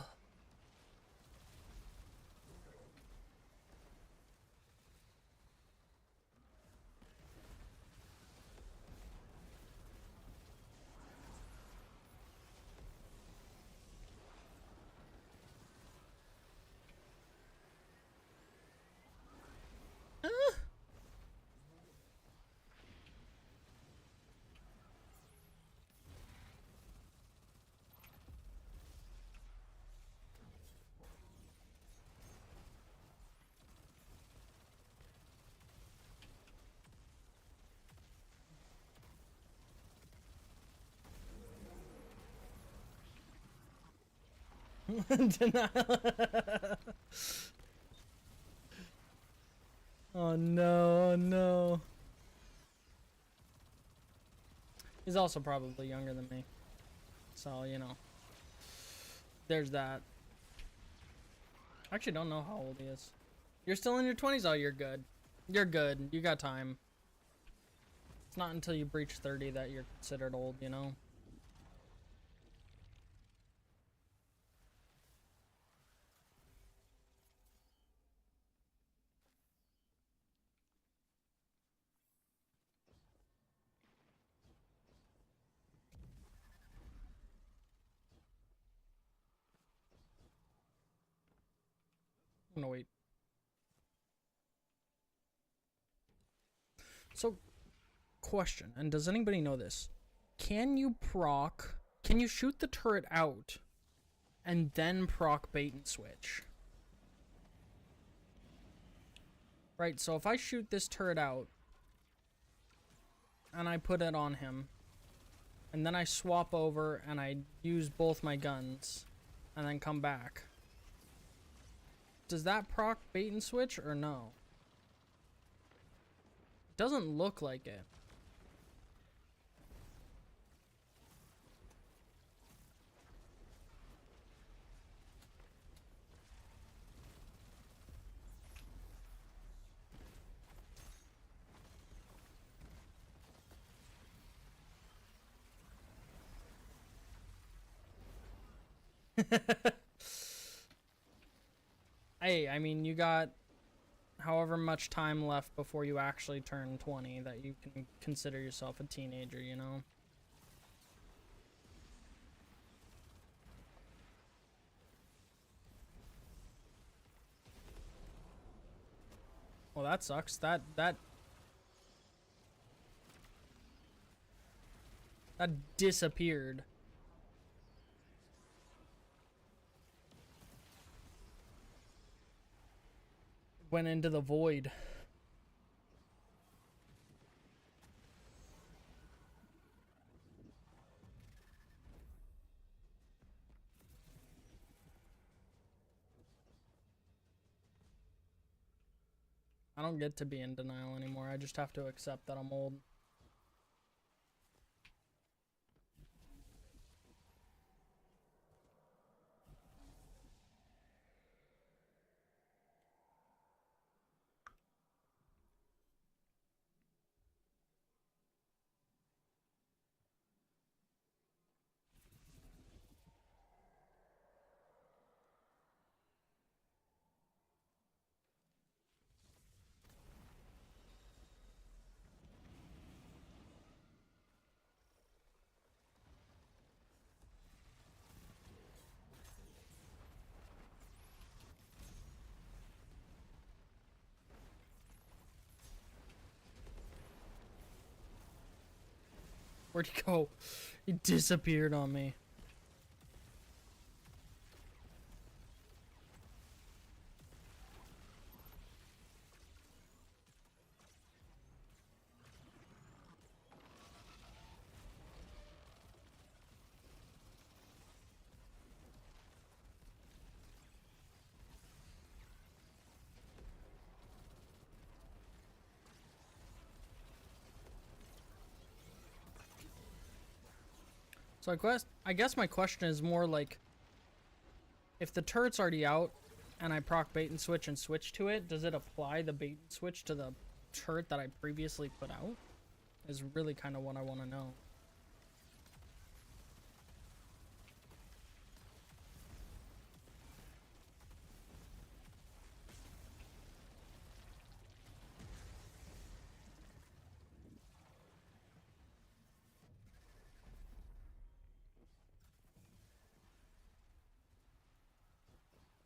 Denial. Oh no, oh no. He's also probably younger than me. So, you know. There's that. I actually don't know how old he is. You're still in your 20s? Oh, you're good. You're good. You got time. It's not until you breach 30 that you're considered old, you know? I'm gonna wait. So, question, and does anybody know this? Can you shoot the turret out and then proc bait and switch? Right, so if I shoot this turret out and I put it on him, and then I swap over and I use both my guns and then come back, does that proc bait and switch or no? It doesn't look like it. Hey, I mean, you got however much time left before you actually turn 20 that you can consider yourself a teenager, you know? Well, that sucks. That disappeared. Went into the void. I don't get to be in denial anymore. I just have to accept that I'm old. Where'd he go? He disappeared on me. So I guess my question is more like, if the turret's already out and I proc bait and switch to it, does it apply the bait and switch to the turret that I previously put out? Is really kind of what I want to know.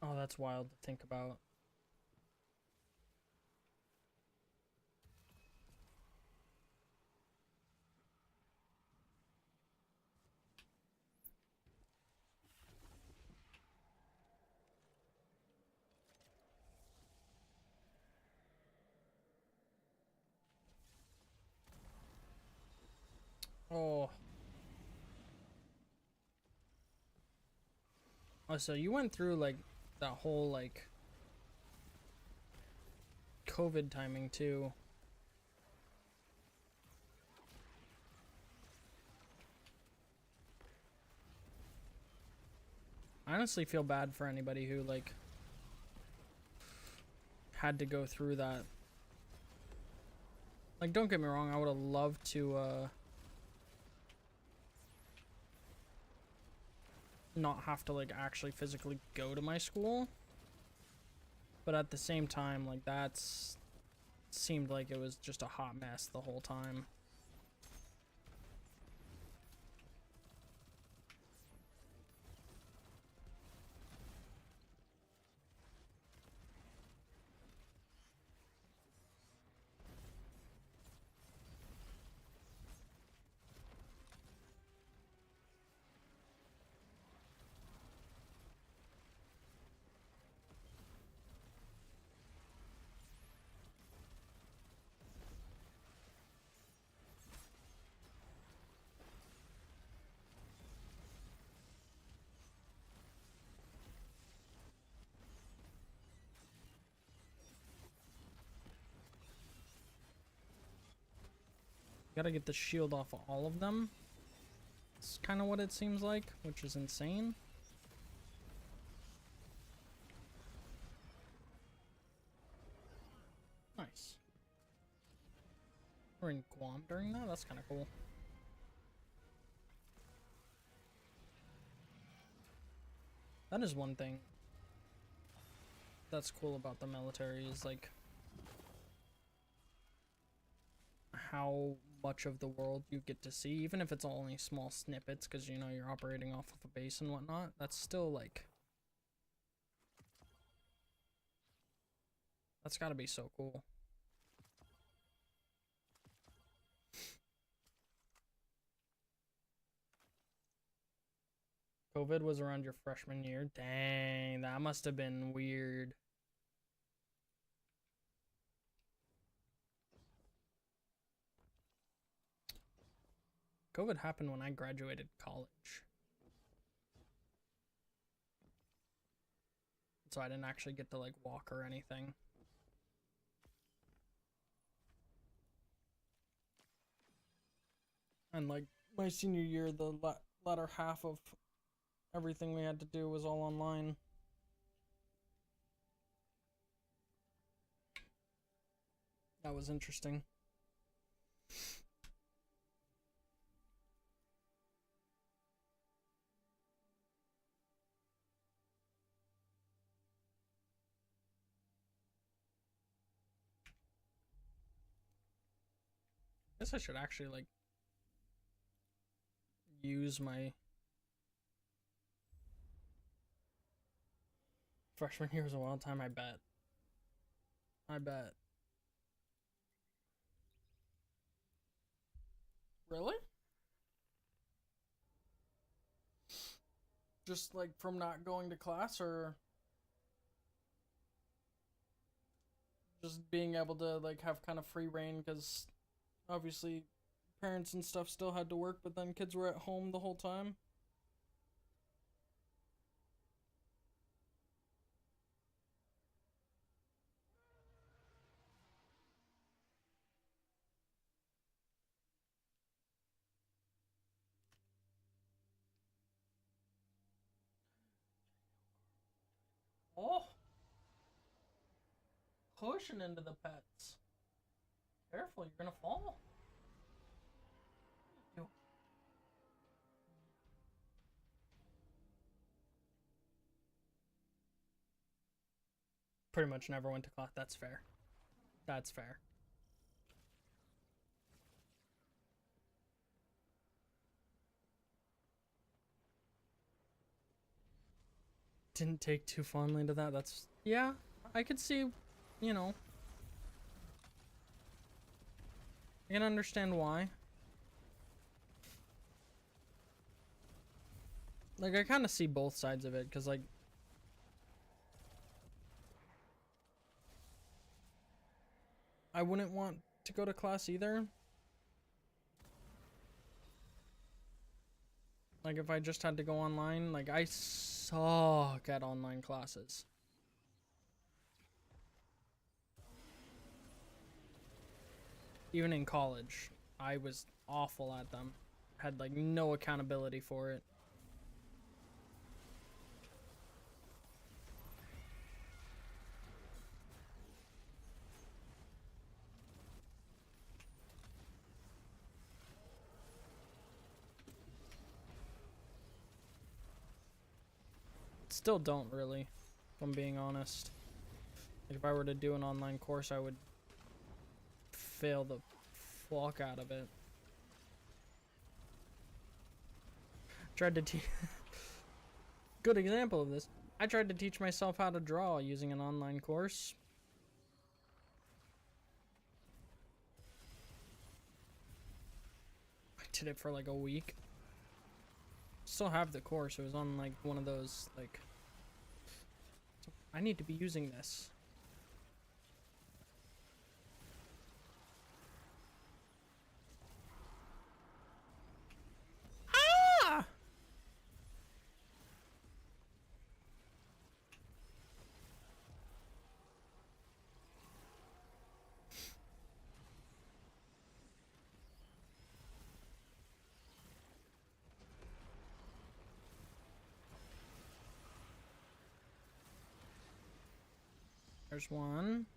Oh, that's wild to think about. Oh. Oh, so you went through like that whole like COVID timing too. I honestly feel bad for anybody who like had to go through that. Like, don't get me wrong, I would have loved to not have to like actually physically go to my school, but at the same time, like, that's seemed like it was just a hot mess the whole time. Gotta get the shield off of all of them. It's kind of what it seems like, which is insane. Nice. We're in Guam during that? That's kind of cool. That is one thing that's cool about the military, is like how much of the world you get to see, even if it's only small snippets, because you know you're operating off of a base and whatnot. That's still like, that's gotta be so cool. COVID was around your freshman year? Dang, that must have been weird. COVID happened when I graduated college. So I didn't actually get to like walk or anything. And like my senior year, the latter half of everything we had to do was all online. That was interesting. I guess I should actually like use my freshman year was a wild time. I bet. Really? Just like from not going to class, or just being able to like have kind of free reign, because obviously parents and stuff still had to work, but then kids were at home the whole time. Oh, pushing into the pets. Careful, you're gonna fall. You pretty much never went to class. That's fair. That's fair. Didn't take too fondly to that. That's, yeah, I could see, you know, I can understand why. Like, I kind of see both sides of it, because like I wouldn't want to go to class either. Like, if I just had to go online, like, I suck at online classes. Even in college, I was awful at them. Had, like, no accountability for it. Still don't really, if I'm being honest. Like, if I were to do an online course, I would fail the fuck out of it. Tried to teach. Good example of this. I tried to teach myself how to draw using an online course. I did it for like a week. Still have the course. It was on like one of those like, I need to be using this. Ah! There's one.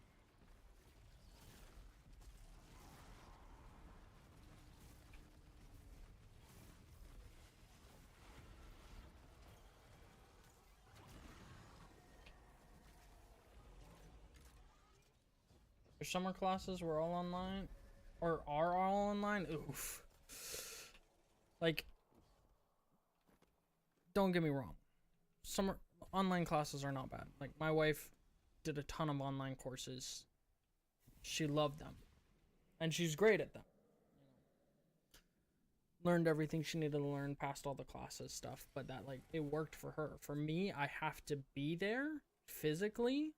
Your summer classes were all online? Or are all online? Oof. Like, don't get me wrong. Summer online classes are not bad. Like, my wife did a ton of online courses. She loved them. And she's great at them. Learned everything she needed to learn, passed all the classes stuff, but that, like, it worked for her. For me, I have to be there physically.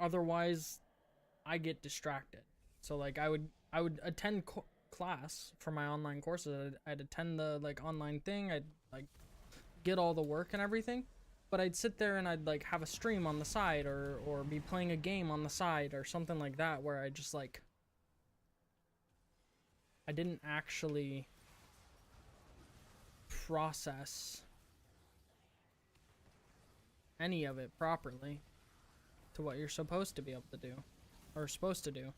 Otherwise, I get distracted. So, like, I would attend class for my online courses. I'd attend the, like, online thing. I'd, like, get all the work and everything. But I'd sit there and I'd, like, have a stream on the side or be playing a game on the side or something like that where I just, like, I didn't actually process any of it properly to what you're supposed to be able to do or supposed to do.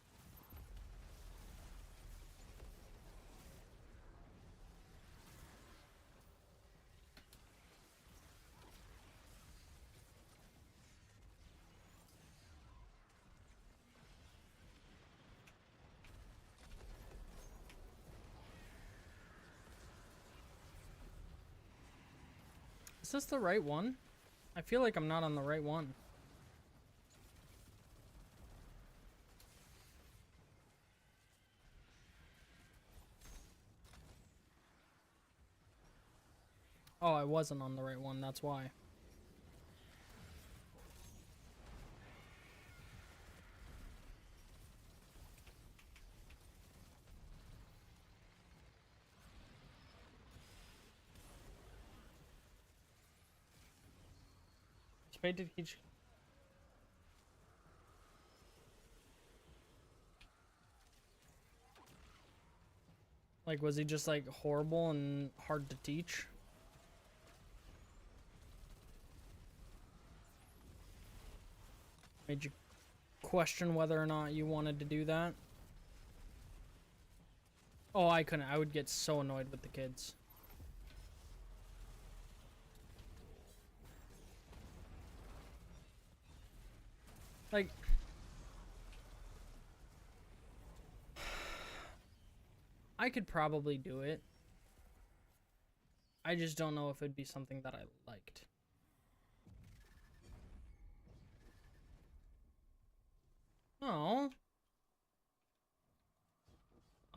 Is this the right one? I feel like I'm not on the right one. Oh, I wasn't on the right one, that's why. It's paid to teach. Like, was he just, like, horrible and hard to teach? Made you question whether or not you wanted to do that? Oh, I couldn't. I would get so annoyed with the kids. Like, I could probably do it. I just don't know if it'd be something that I liked. Oh.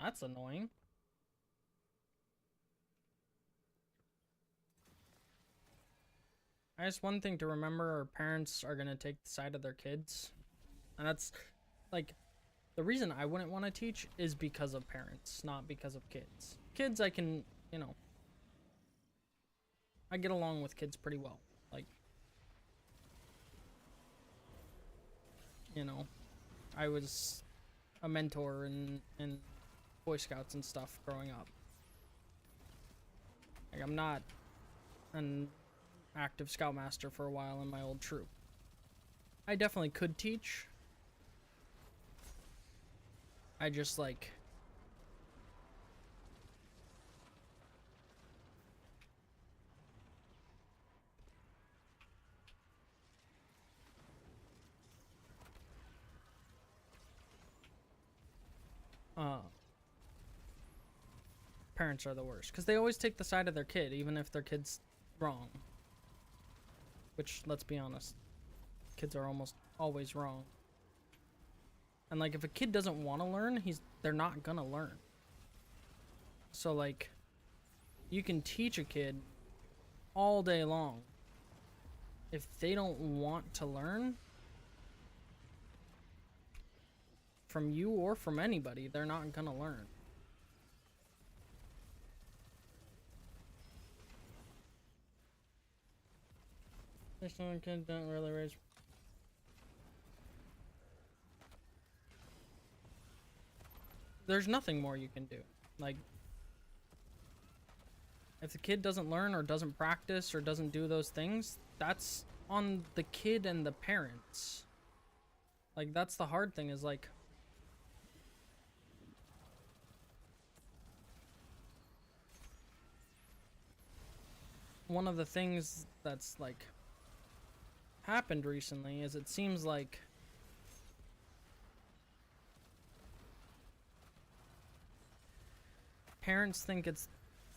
That's annoying. I guess one thing to remember, our parents are going to take the side of their kids. And that's, like, the reason I wouldn't want to teach is because of parents, not because of kids. Kids, I can, you know, I get along with kids pretty well. Like, you know, I was a mentor in Boy Scouts and stuff growing up. Like, I'm not an active Scoutmaster for a while in my old troop. I definitely could teach. I just, like, parents are the worst, because they always take the side of their kid, even if their kid's wrong. Which, let's be honest, kids are almost always wrong. And, like, if a kid doesn't want to learn, they're not gonna learn. So, like, you can teach a kid all day long. If they don't want to learn from you or from anybody, they're not gonna learn. Some kids don't really raise. There's nothing more you can do. Like, if the kid doesn't learn or doesn't practice or doesn't do those things, that's on the kid and the parents. Like, that's the hard thing, is like, one of the things that's like happened recently is it seems like parents think it's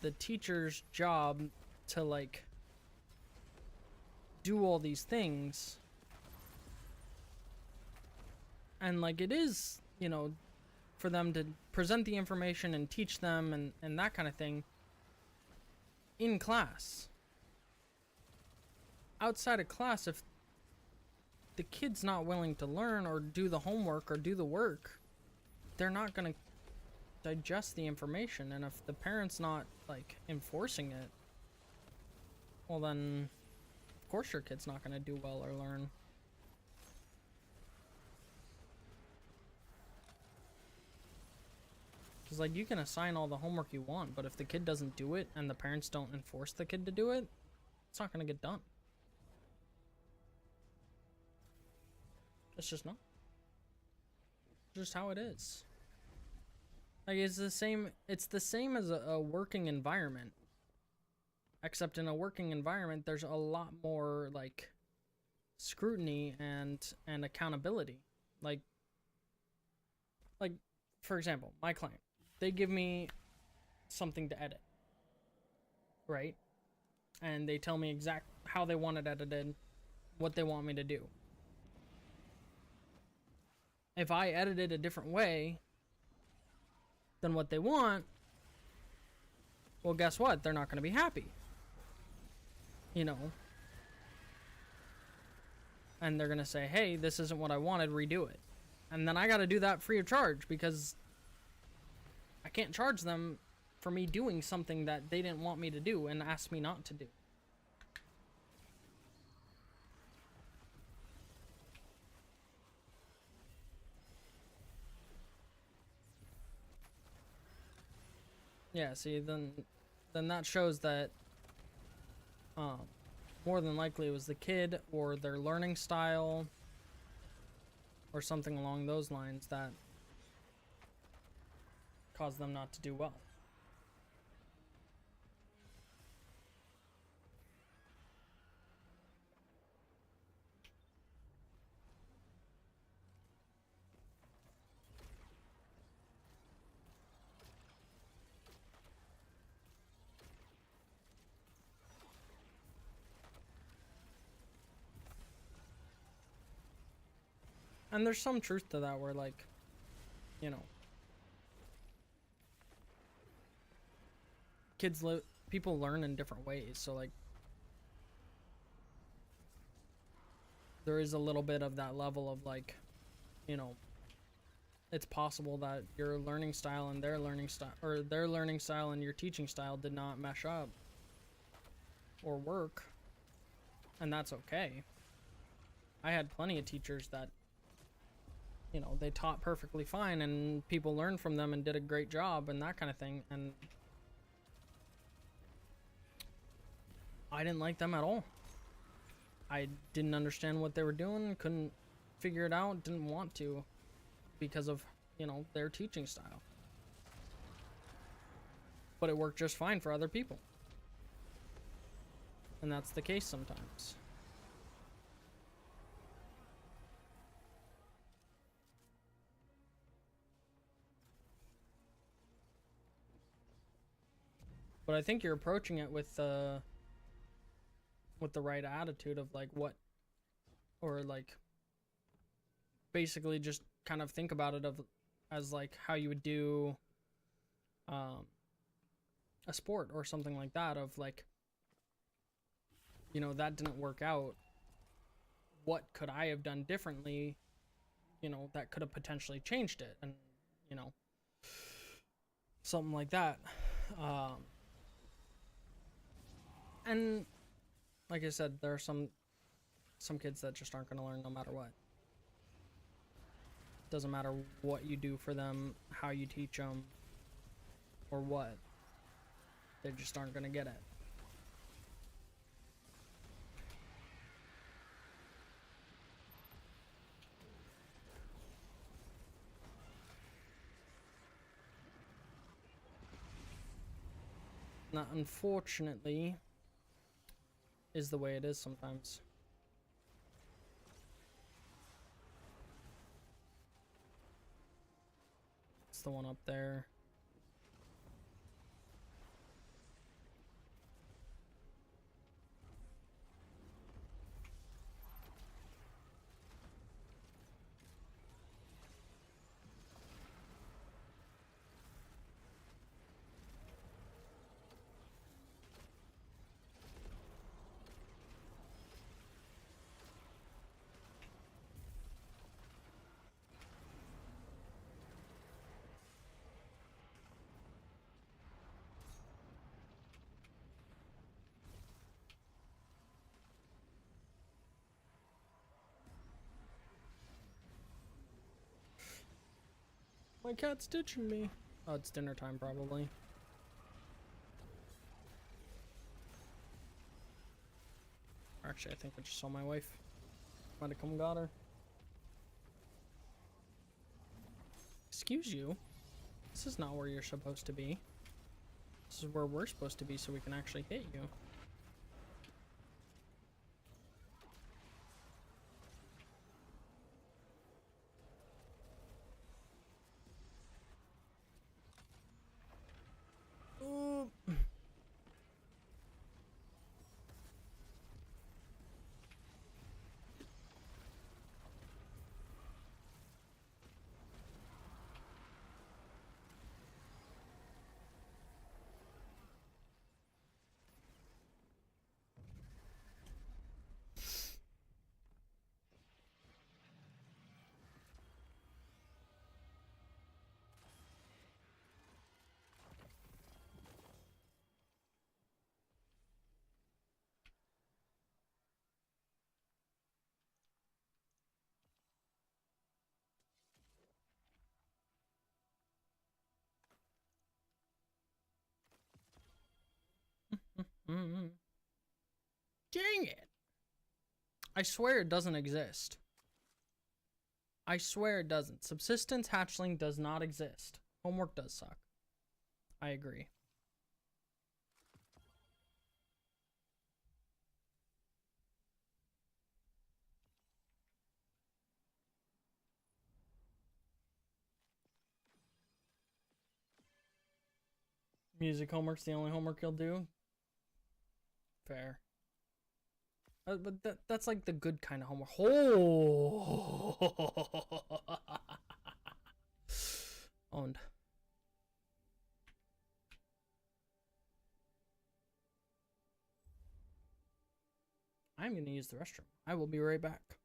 the teacher's job to, like, do all these things, and, like, it is, you know, for them to present the information and teach them and that kind of thing in class. Outside of class, if the kid's not willing to learn or do the homework or do the work, they're not going to digest the information. And if the parent's not, like, enforcing it, well, then of course your kid's not going to do well or learn. Because, like, you can assign all the homework you want, but if the kid doesn't do it and the parents don't enforce the kid to do it, it's not going to get done. It's just not. It's just how it is. Like, it's the same as a working environment. Except in a working environment, there's a lot more, like, scrutiny and accountability. Like, for example, my client, they give me something to edit, right? And they tell me exact how they want it edited, what they want me to do. If I edit it a different way than what they want, well, guess what? They're not going to be happy. You know? And they're going to say, hey, this isn't what I wanted, redo it. And then I got to do that free of charge, because I can't charge them for me doing something that they didn't want me to do and asked me not to do. Yeah, see, then that shows that more than likely it was the kid or their learning style or something along those lines that caused them not to do well. And there's some truth to that, where, like, you know, people learn in different ways, so, like, there is a little bit of that level of, like, you know, it's possible that your learning style and their learning style, or their learning style and your teaching style did not mesh up. or work, and that's okay. I had plenty of teachers that, you know, they taught perfectly fine and people learned from them and did a great job and that kind of thing, and I didn't like them at all. I didn't understand what they were doing, couldn't figure it out, didn't want to, because of, you know, their teaching style. But it worked just fine for other people. And that's the case sometimes. But I think you're approaching it with the right attitude of like what, or like basically just kind of think about it as like how you would do a sport or something like that, of like, you know, that didn't work out, what could I have done differently, you know, that could have potentially changed it, and, you know, something like that. And like I said, there are some kids that just aren't going to learn no matter what. Doesn't matter what you do for them, how you teach them, or what. They just aren't going to get it. That, unfortunately, is the way it is sometimes. It's the one up there. My cat's ditching me. Oh, it's dinner time probably. Actually, I think I just saw my wife. Might have come and got her. Excuse you. This is not where you're supposed to be. This is where we're supposed to be so we can actually hit you. Ooh. Mm-hmm. Dang it. I swear it doesn't exist. I swear it doesn't. Subsistence hatchling does not exist. Homework does suck. I agree. Music homework's the only homework you'll do? Fair. But that's like the good kind of homework. Oh! Owned. I'm going to use the restroom. I will be right back.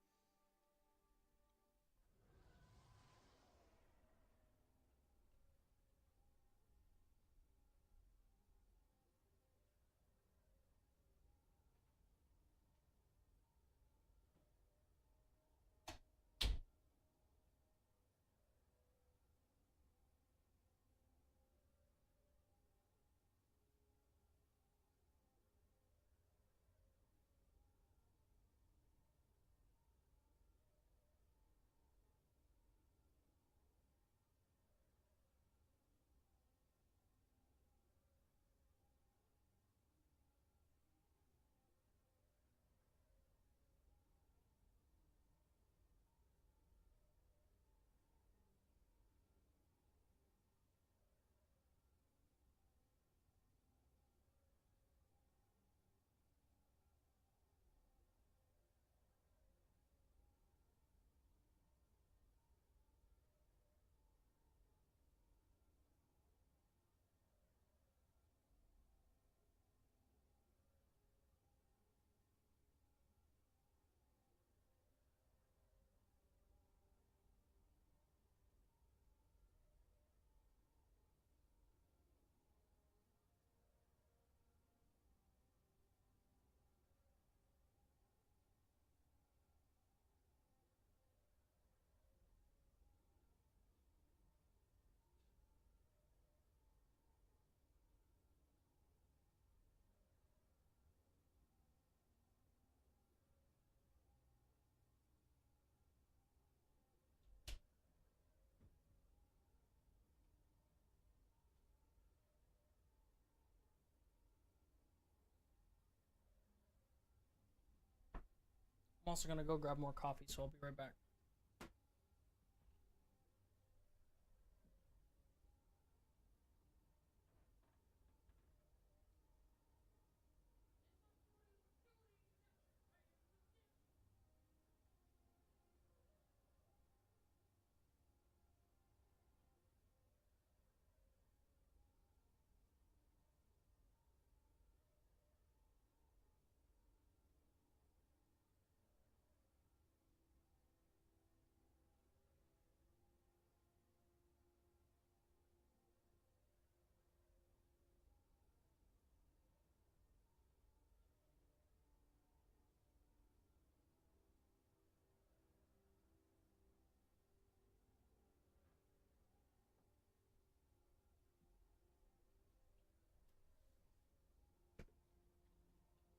I'm also gonna go grab more coffee, so I'll be right back.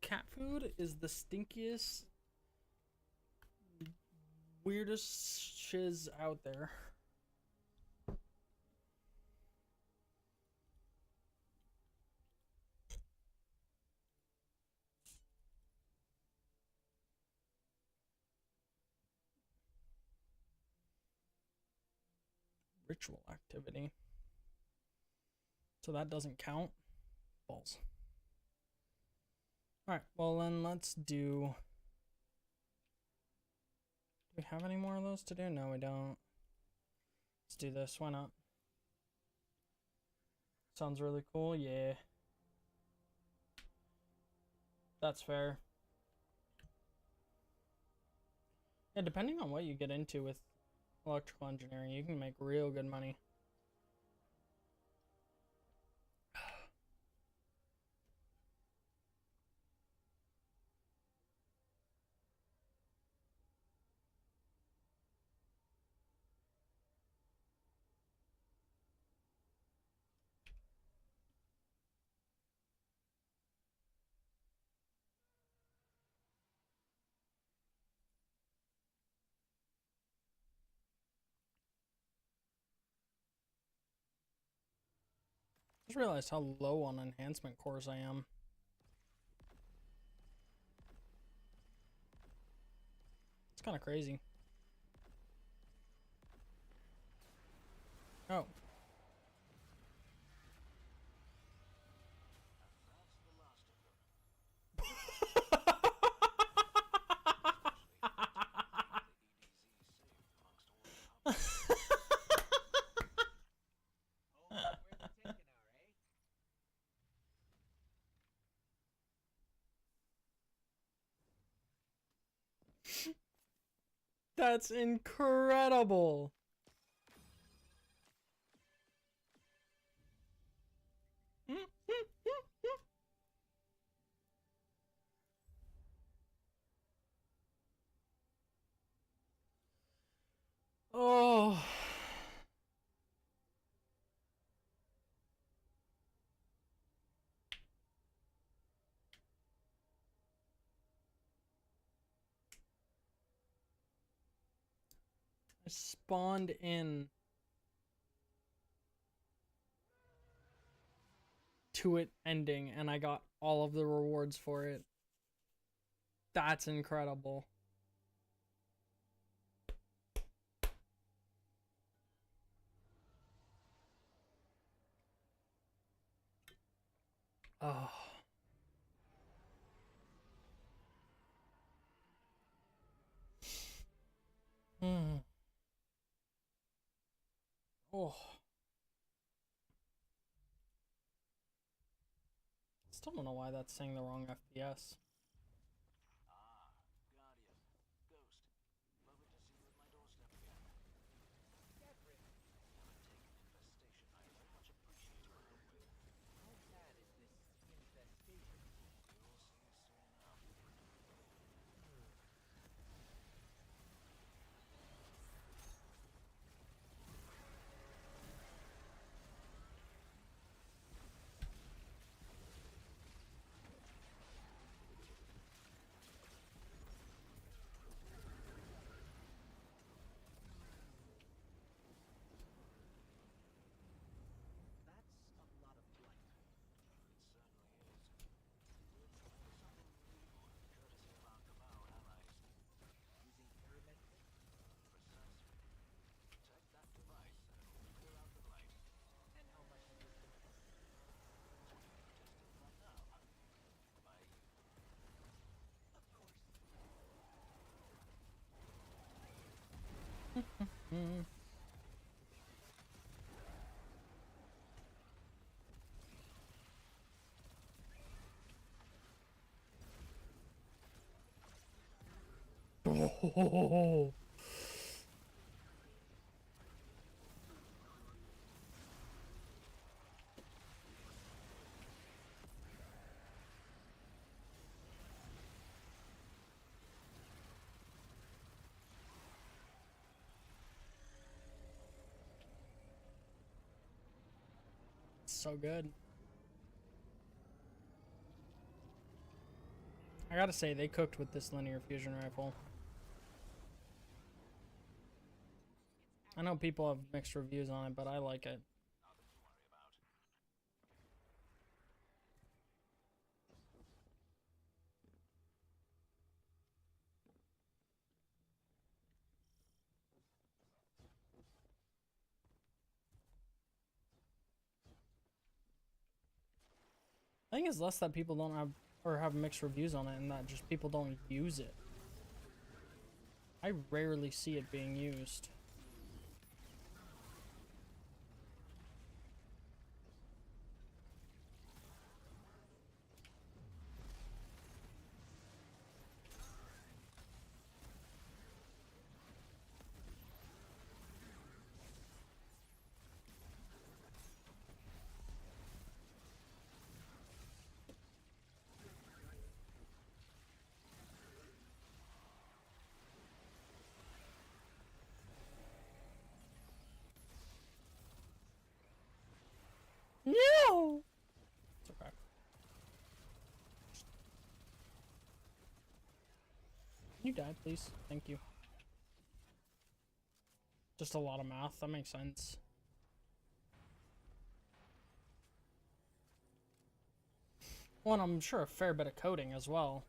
Cat food is the stinkiest, weirdest shiz out there. Ritual activity. So that doesn't count. Balls. Alright, well then let's do... Do we have any more of those to do? No, we don't. Let's do this. Why not? Sounds really cool. Yeah. That's fair. Yeah, depending on what you get into with electrical engineering, you can make real good money. Just realized how low on enhancement cores I am. It's kind of crazy. Oh. That's incredible. Oh. I spawned in to it ending and I got all of the rewards for it. That's incredible. Oh. Hmm. Oh. Still don't know why that's saying the wrong FPS. Oh. So good. I gotta say, they cooked with this linear fusion rifle. I know people have mixed reviews on it, but I like it. I think it's less that people don't have or have mixed reviews on it and that just people don't use it. I rarely see it being used. No! It's okay. Can you die, please? Thank you. Just a lot of math. That makes sense. Well, and I'm sure a fair bit of coding as well.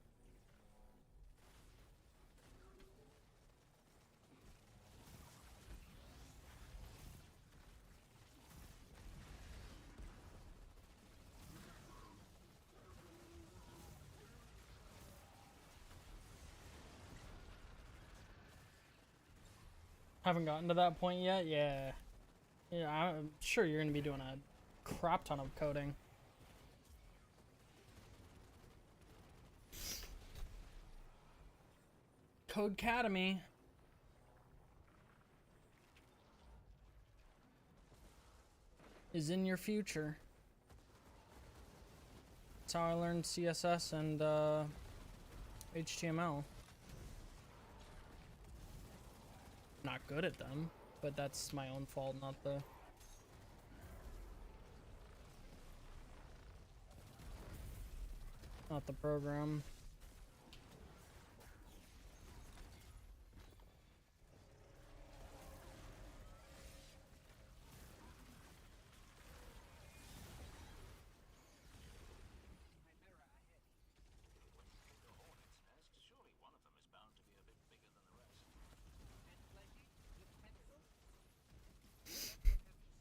Haven't gotten to that point yet? Yeah. Yeah, I'm sure you're going to be doing a crap ton of coding. Codecademy. Is in your future. That's how I learned CSS and HTML. Not good at them, but that's my own fault, not the program.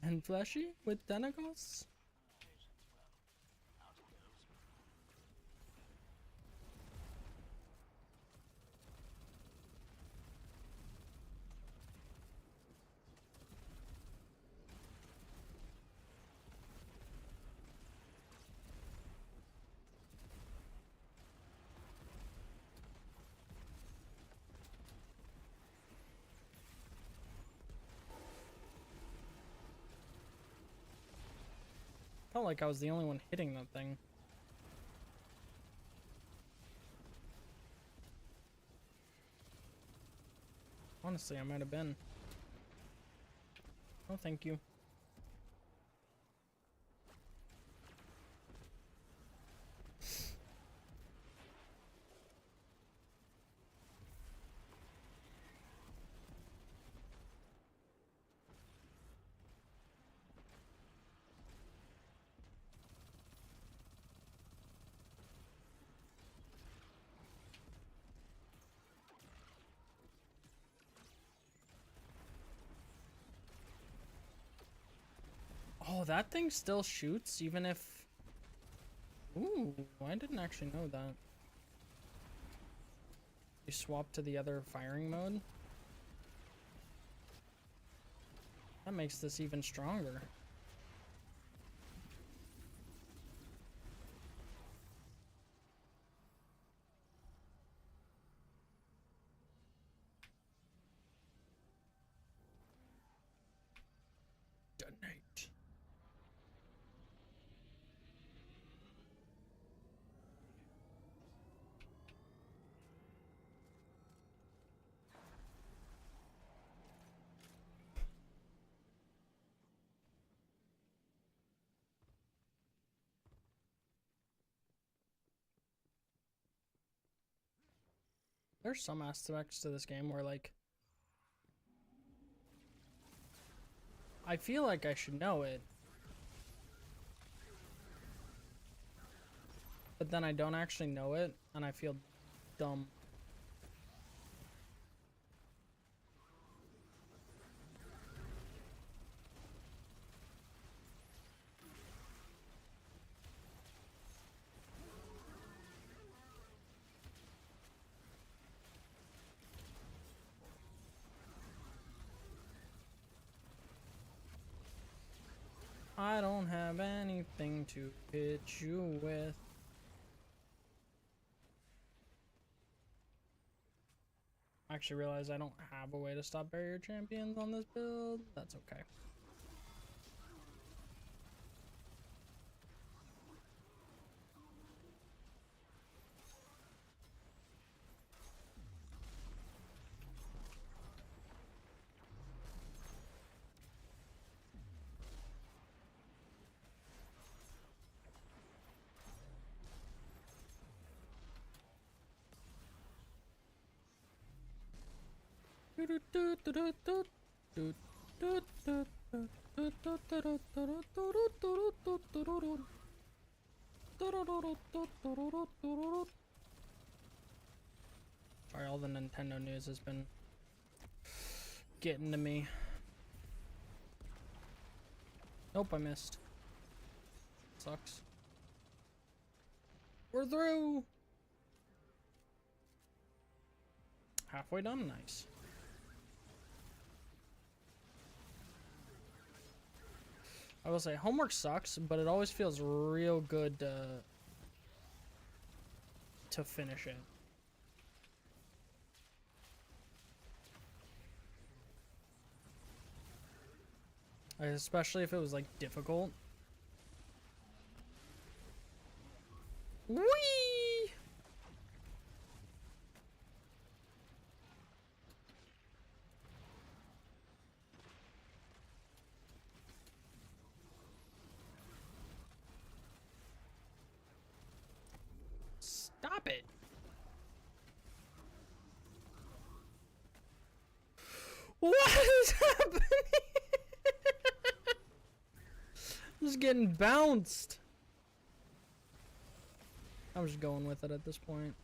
And fleshy with tentacles? Felt like I was the only one hitting that thing. Honestly, I might have been. Oh, thank you. Oh, that thing still shoots even if... Ooh, I didn't actually know that. You swap to the other firing mode? That makes this even stronger. There's some aspects to this game where, like, I feel like I should know it, but then I don't actually know it, and I feel dumb. I don't have anything to hit you with. I actually realize I don't have a way to stop barrier champions on this build. That's okay. Sorry, all the Nintendo news has been getting to me. Nope, I missed. Sucks. We're through! Halfway done, nice. I will say, homework sucks, but it always feels real good to finish it. Especially if it was, like, difficult. Whee! Stop it! What is happening? I'm just getting bounced. I'm just going with it at this point.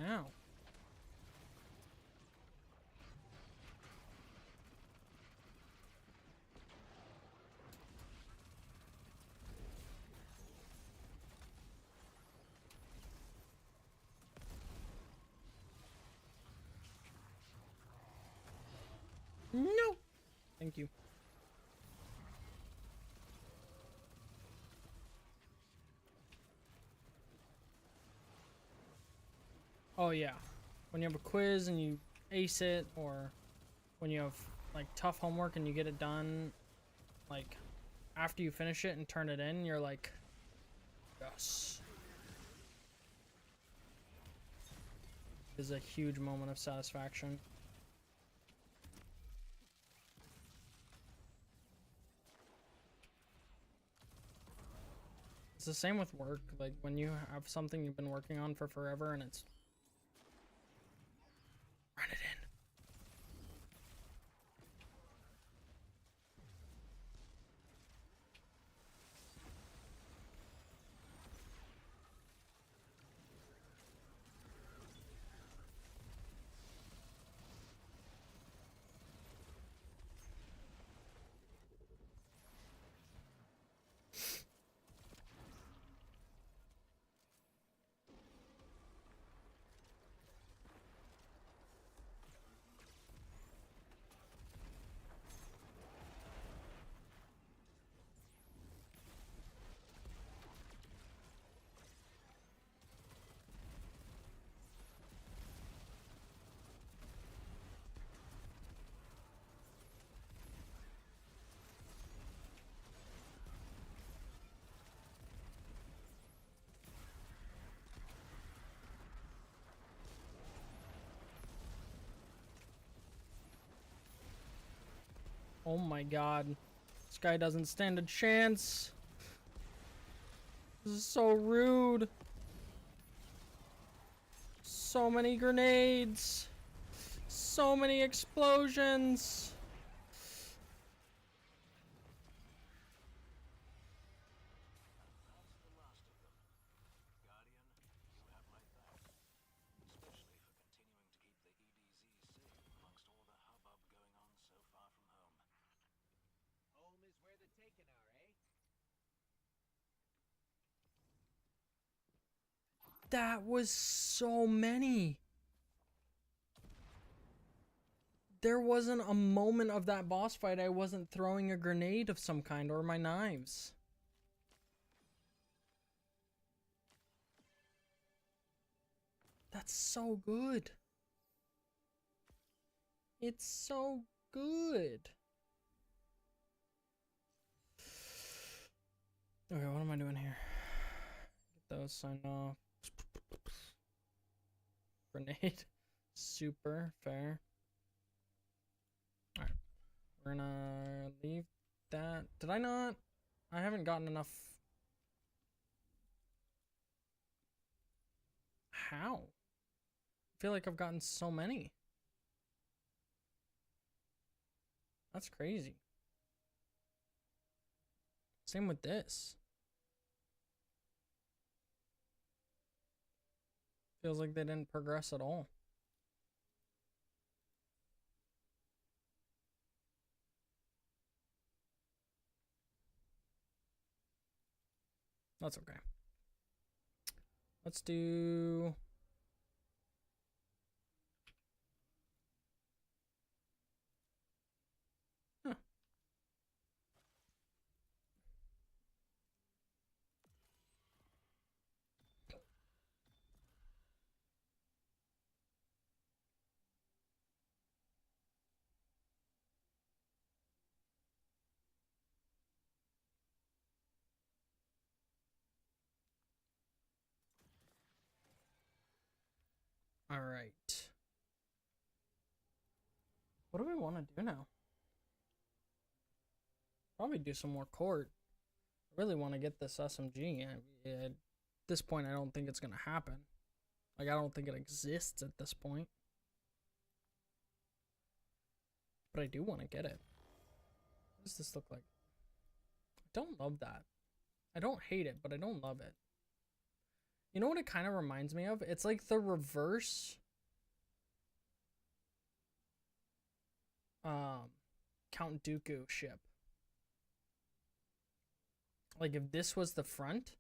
Ow. No! Thank you. Oh yeah. When you have a quiz and you ace it, or when you have like tough homework and you get it done, like after you finish it and turn it in, you're like, yes. Is a huge moment of satisfaction. It's the same with work, like when you have something you've been working on for forever and it's run it in. Oh my god. This guy doesn't stand a chance. This is so rude. So many grenades. So many explosions. That was so many. There wasn't a moment of that boss fight I wasn't throwing a grenade of some kind or my knives. That's so good. It's so good. Okay, what am I doing here? Get those signed off. Grenade. Super fair. Alright. We're gonna leave that. Did I not? I haven't gotten enough. How? I feel like I've gotten so many. That's crazy. Same with this. Feels like they didn't progress at all. That's okay. Let's do... Huh. All right. What do we want to do now? Probably do some more court. I really want to get this SMG. At this point, I don't think it's going to happen. Like, I don't think it exists at this point. But I do want to get it. What does this look like? I don't love that. I don't hate it, but I don't love it. You know what it kind of reminds me of? It's like the reverse Count Dooku ship. Like if this was the front,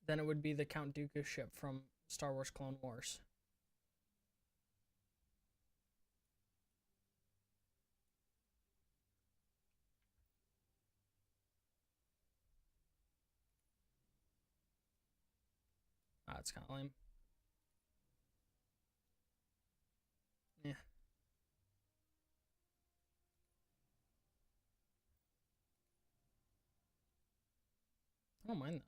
then it would be the Count Dooku ship from Star Wars Clone Wars. Ah, it's kind of lame. Yeah. I don't mind that.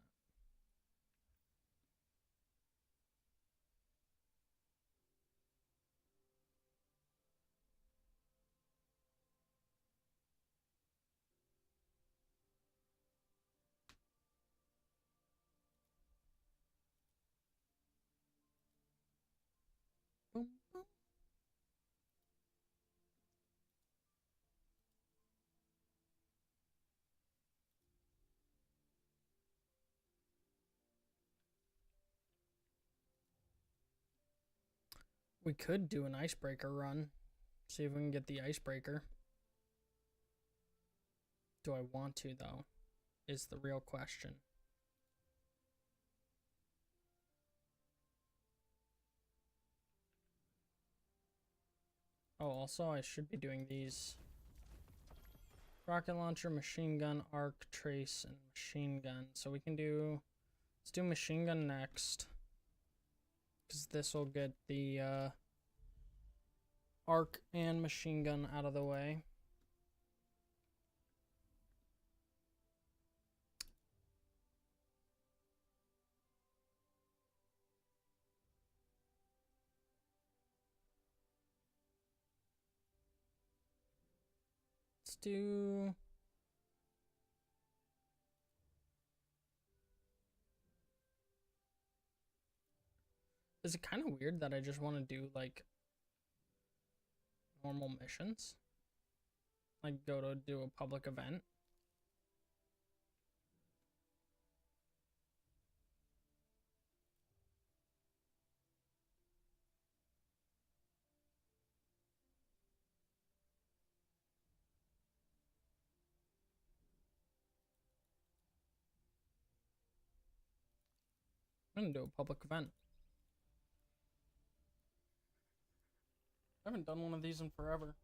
Boom, boom. We could do an icebreaker run. See if we can get the icebreaker. Do I want to, though? Is the real question. Oh, also, I should be doing these. Rocket launcher, machine gun, arc, trace, and machine gun. So we can do... Let's do machine gun next. Because this will get the arc and machine gun out of the way. do... Is it kind of weird that I just want to do, like, normal missions? Like, go to do a public event? I'm gonna do a public event. I haven't done one of these in forever.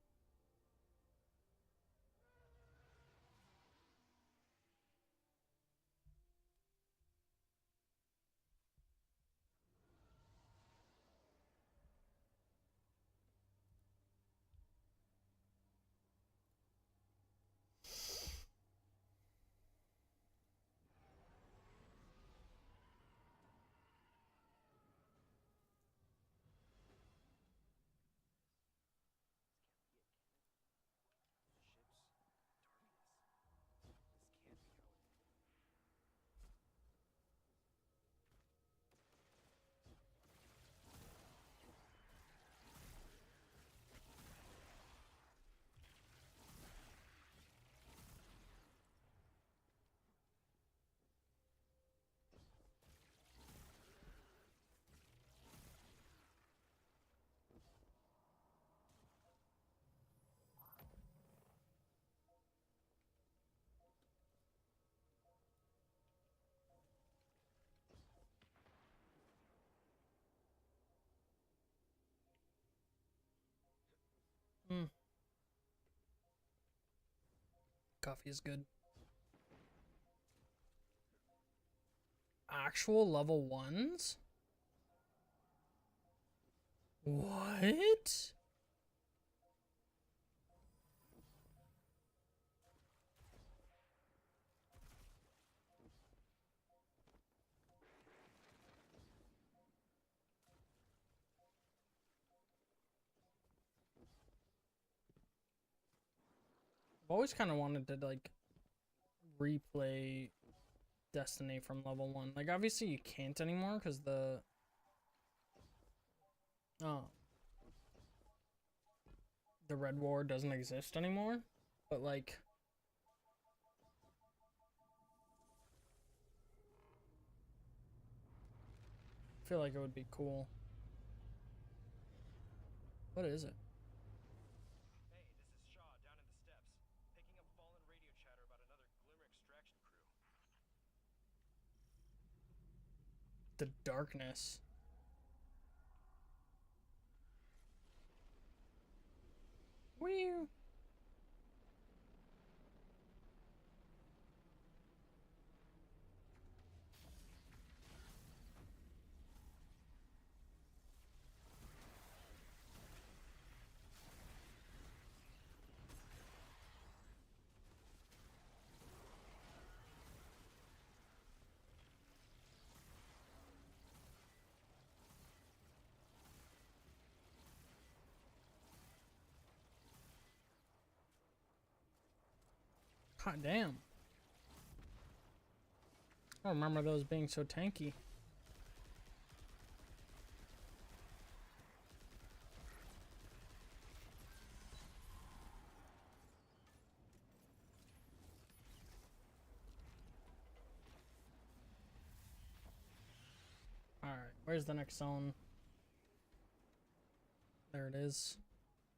Hmm. Coffee is good. Actual level 1s? What? I've always kind of wanted to, like, replay Destiny from level 1. Like, obviously you can't anymore because oh, the Red War doesn't exist anymore. But, like, I feel like it would be cool. What is it? Hey, this is Shaw down in the steps, picking up fallen radio chatter about another Glimmer extraction crew. The darkness. Wee. Hot damn. I don't remember those being so tanky. Alright, where's the next zone? There it is.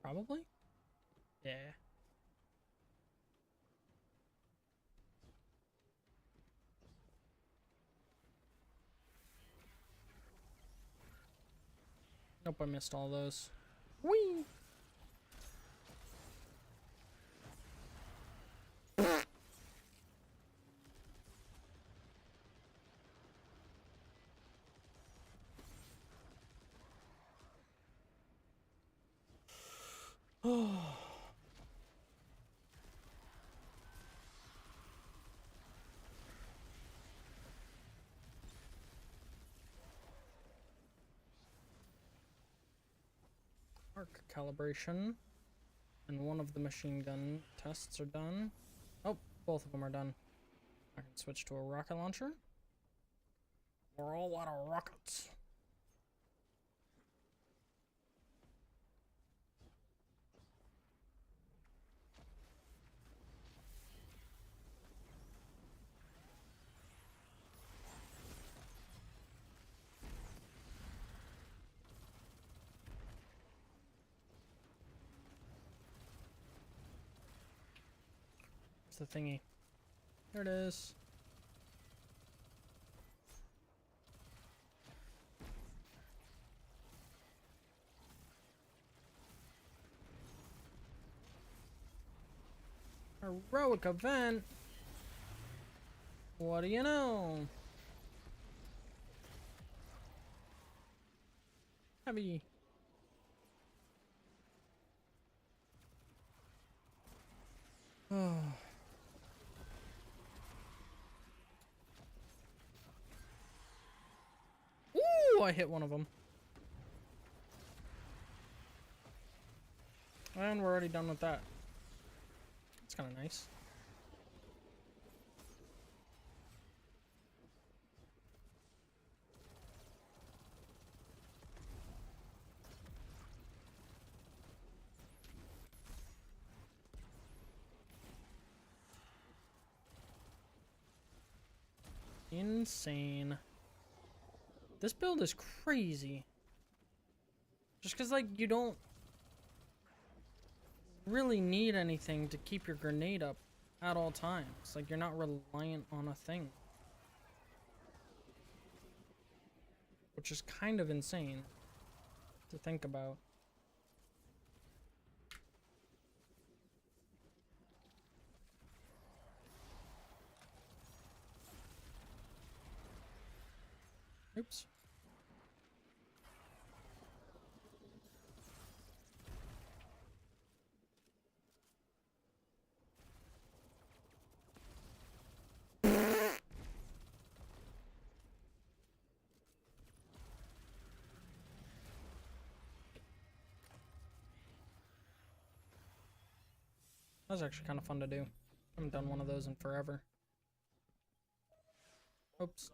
Probably? Yeah. Nope, I missed all those. Whee! Arc calibration. And one of the machine gun tests are done. Oh, both of them are done. I can switch to a rocket launcher. We're all out of rockets. Where's the thingy? There it is. Heroic event. What do you know? Heavy. Oh. Ooh, I hit one of them. And we're already done with that. That's kind of nice. Insane. This build is crazy. Just because, like, you don't really need anything to keep your grenade up at all times. Like, you're not reliant on a thing. Which is kind of insane to think about. Oops. That was actually kind of fun to do. I haven't done one of those in forever. Oops.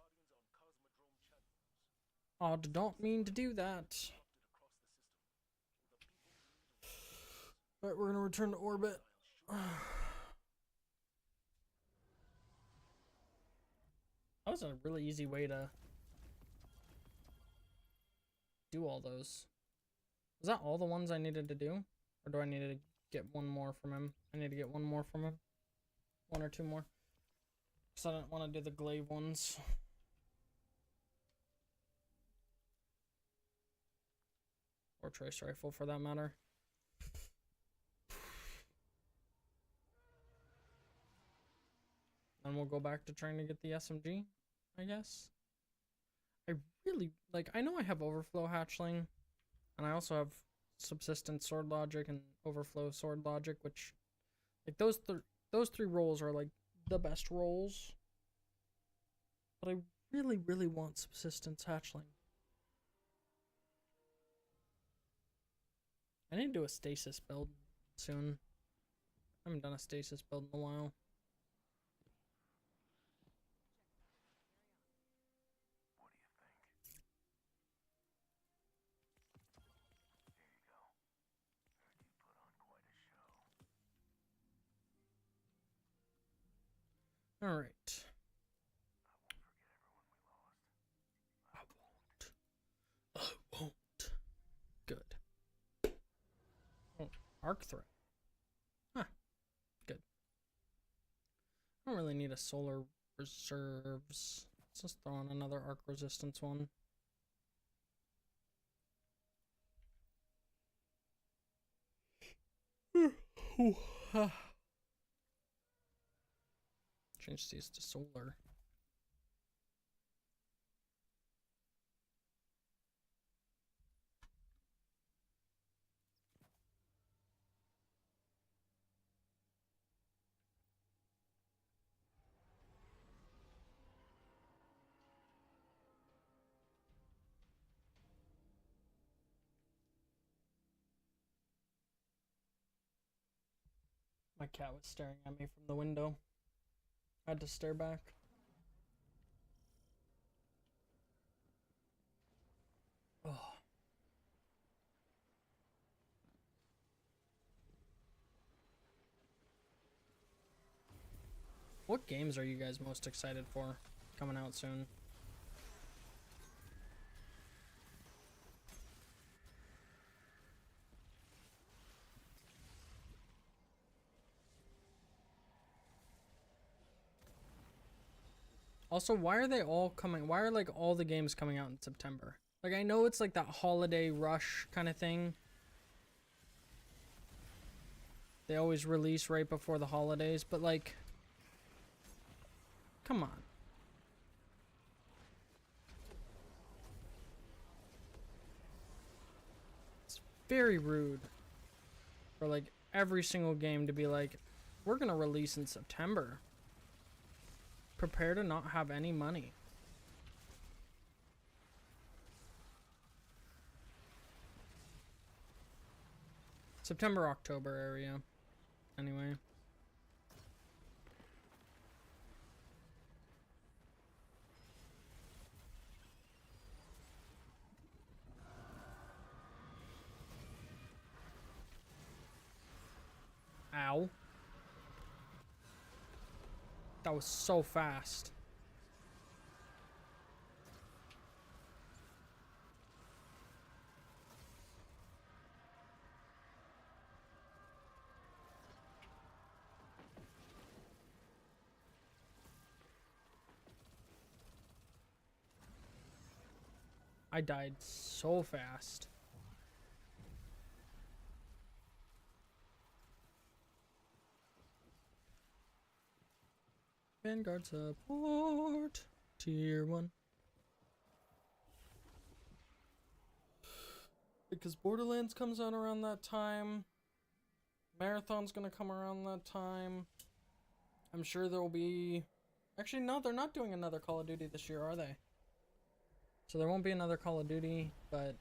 Oh, don't mean to do that. Alright, we're gonna return to orbit. That was a really easy way to do all those. Was that all the ones I needed to do? Or do I need to get one more from him? I need to get one more from him. One or two more. Because I didn't want to do the glaive ones. Or trace rifle for that matter. And we'll go back to trying to get the SMG, I guess. I really, like, I know I have overflow hatchling. And I also have subsistence sword logic and overflow sword logic, which, like, those three rolls are like the best rolls. But I really, really want subsistence hatchling. I need to do a stasis build soon. I haven't done a stasis build in a while. All right. I won't. Good. Oh, arc threat. Huh. Good. I don't really need a solar reserves. Let's just throw in another arc resistance one. Change these to solar. My cat was staring at me from the window. I had to stare back. Oh. What games are you guys most excited for coming out soon? Also, why are they all coming? Why are like all the games coming out in September? Like, I know it's like that holiday rush kind of thing. They always release right before the holidays, but like, come on. It's very rude for like every single game to be like, we're gonna release in September. Prepare to not have any money. September, October area. Anyway. Ow. That was so fast. I died so fast. Vanguard support. Tier 1. Because Borderlands comes out around that time. Marathon's gonna come around that time. I'm sure there will be... Actually, no, they're not doing another Call of Duty this year, are they? So there won't be another Call of Duty, but...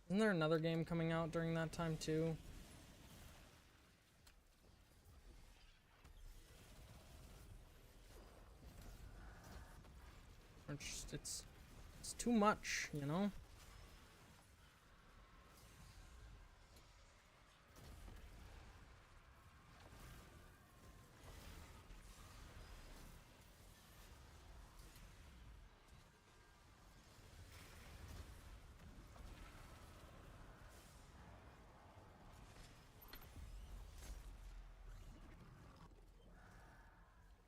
Isn't there another game coming out during that time, too? It's too much, you know?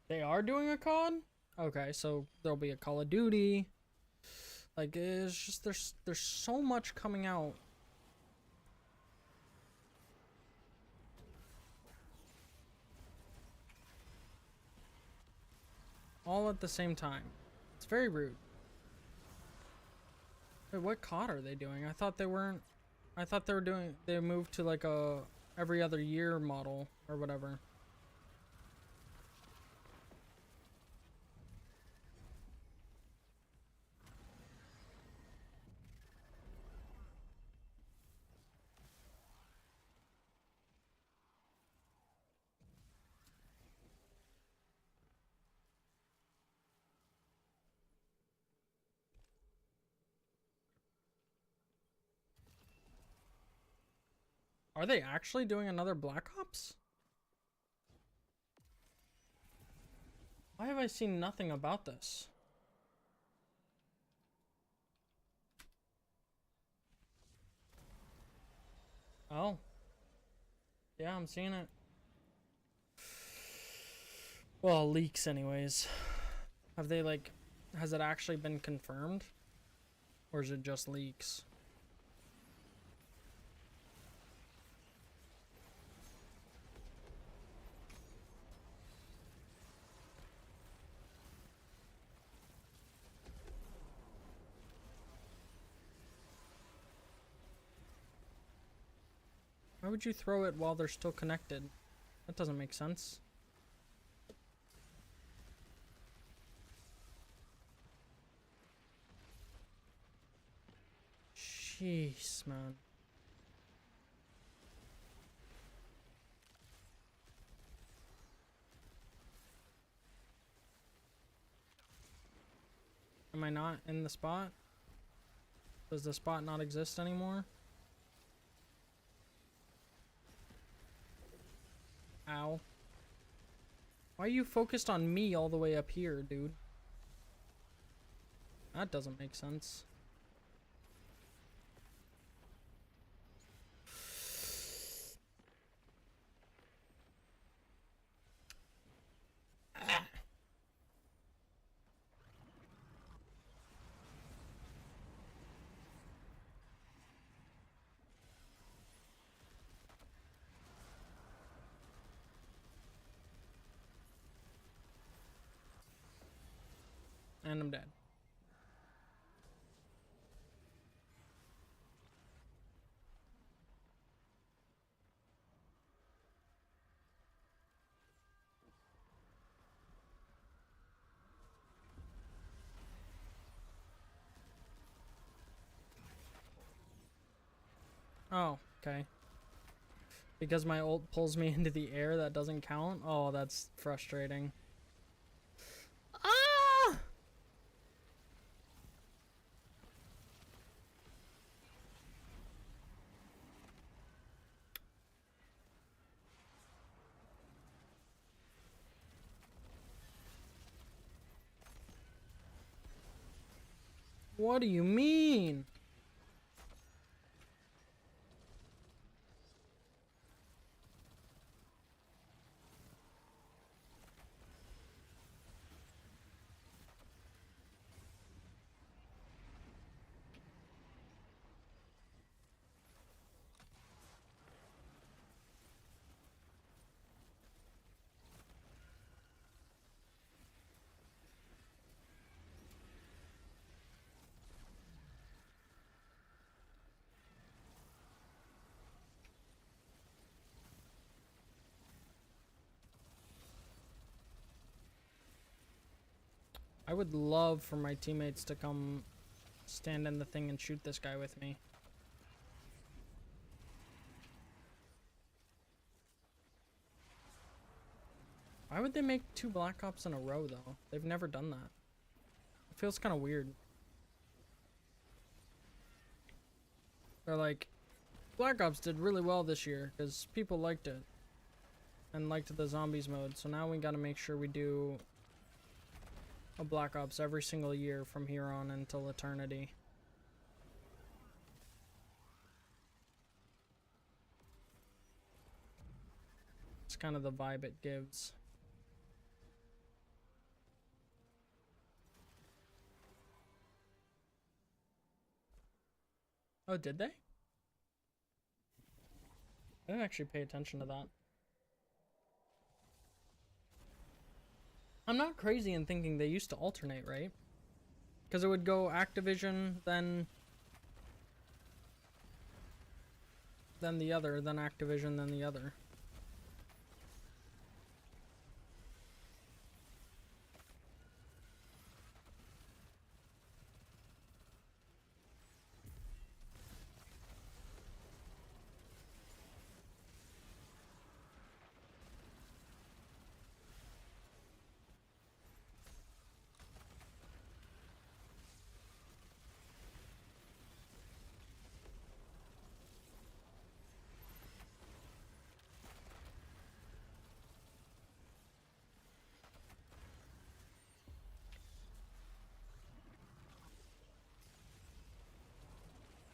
They are doing a COD? Okay, so there'll be a Call of Duty. Like, it's just, there's so much coming out. All at the same time. It's very rude. Wait, what COD are they doing? I thought they weren't... I thought they were doing... They moved to like a every other year model or whatever. Are they actually doing another Black Ops? Why have I seen nothing about this? Oh. Yeah, I'm seeing it. Well, leaks anyways. Have they like... Has it actually been confirmed? Or is it just leaks? Why would you throw it while they're still connected? That doesn't make sense. Jeez, man. Am I not in the spot? Does the spot not exist anymore? Ow. Why are you focused on me all the way up here, dude? That doesn't make sense. And I'm dead. Oh, okay. Because my ult pulls me into the air, that doesn't count? Oh, that's frustrating. Ah! What do you mean? I would love for my teammates to come stand in the thing and shoot this guy with me. Why would they make 2 Black Ops in a row, though? They've never done that. It feels kind of weird. They're like, Black Ops did really well this year because people liked it. And liked the zombies mode. So now we gotta make sure we do a Black Ops every single year from here on until eternity. It's kind of the vibe it gives. Oh, did they? I didn't actually pay attention to that. I'm not crazy in thinking they used to alternate, right? Because it would go Activision, then the other, then Activision, then the other.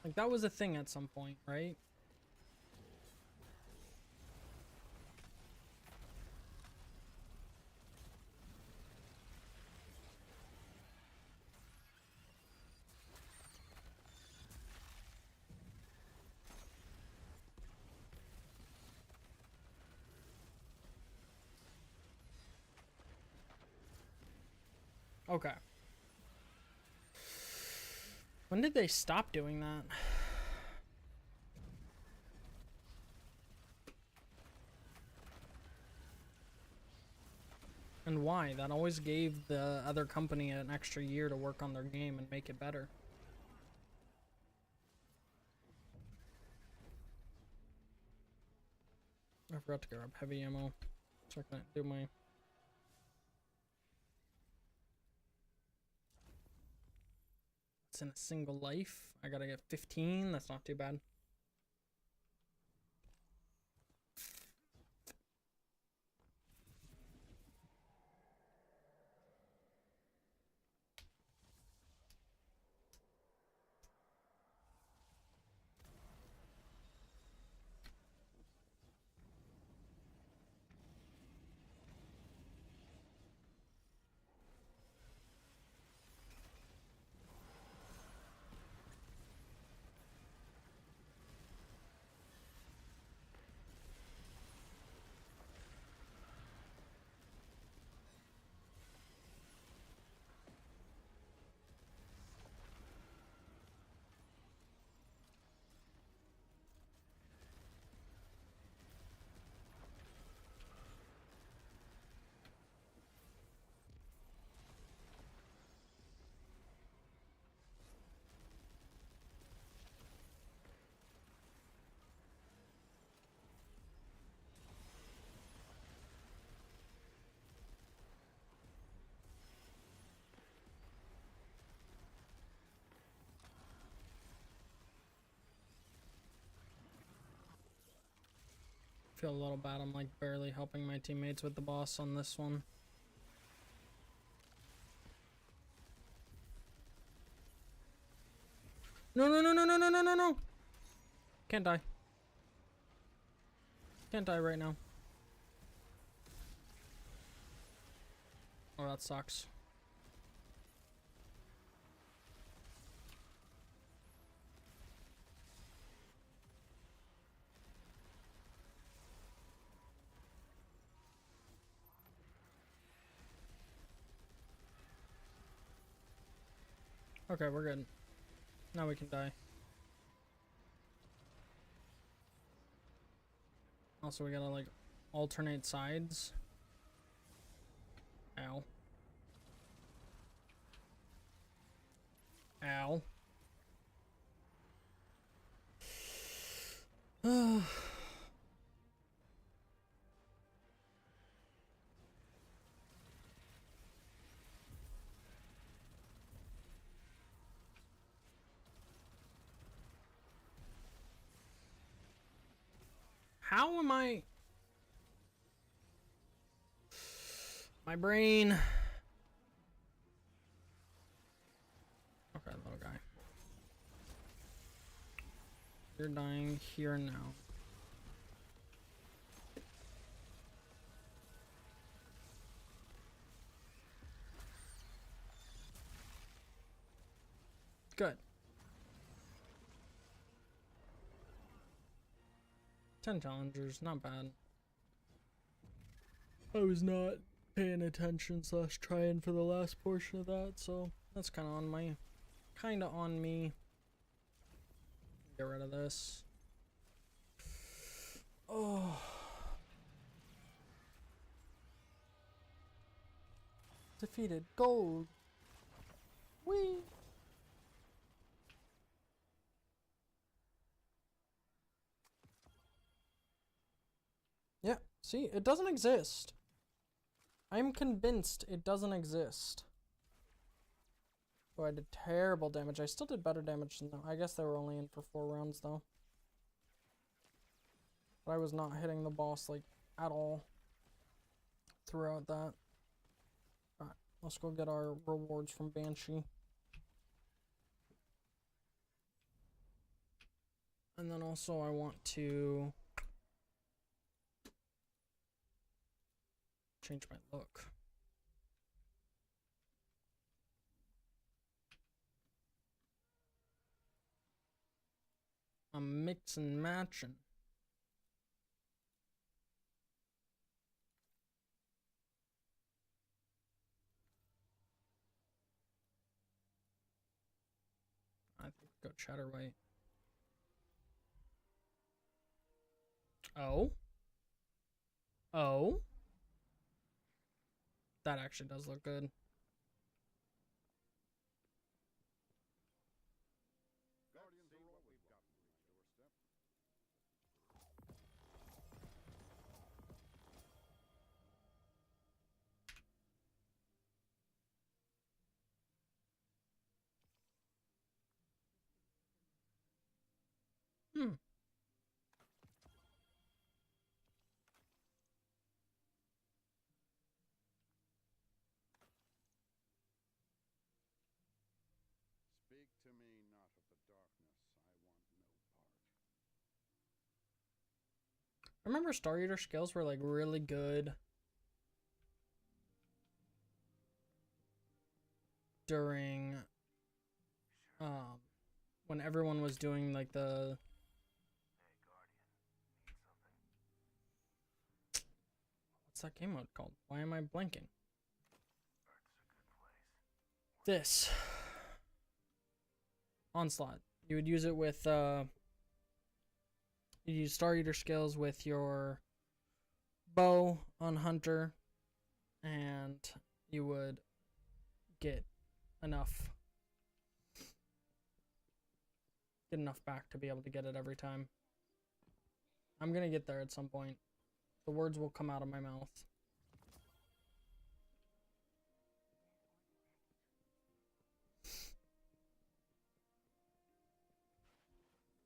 Like, that was a thing at some point, right? Okay. When did they stop doing that? And why? That always gave the other company an extra year to work on their game and make it better. I forgot to grab heavy ammo, so I can do my hits in a single life. I gotta get 15. That's not too bad. Feel a little bad. I'm like barely helping my teammates with the boss on this one. No, no, no, no, no, no, no, no, no. Can't die. Can't die right now. Oh, that sucks. Okay, we're good. Now we can die. Also, we gotta like alternate sides. Ow. Ow. How am I? My brain. Okay, little guy. You're dying here and now. Good. 10 challengers, not bad. I was not paying attention / trying for the last portion of that, so that's kind of on me. Get rid of this. Oh. Defeated. Gold. Whee. Yeah, see, it doesn't exist. I'm convinced it doesn't exist. Oh, I did terrible damage. I still did better damage than them. I guess they were only in for 4 rounds, though. But I was not hitting the boss, like, at all throughout that. Alright, let's go get our rewards from Banshee. And then also I want to change my look. I'm mix and matching. I think go Chatterwhite. Oh. Oh. That actually does look good. I remember Star Eater skills were like really good during when everyone was doing like the what's that game mode called? Why am I blanking? This Onslaught. You would use it with you use Star Eater skills with your bow on Hunter, and you would get enough back to be able to get it every time. I'm gonna get there at some point. The words will come out of my mouth.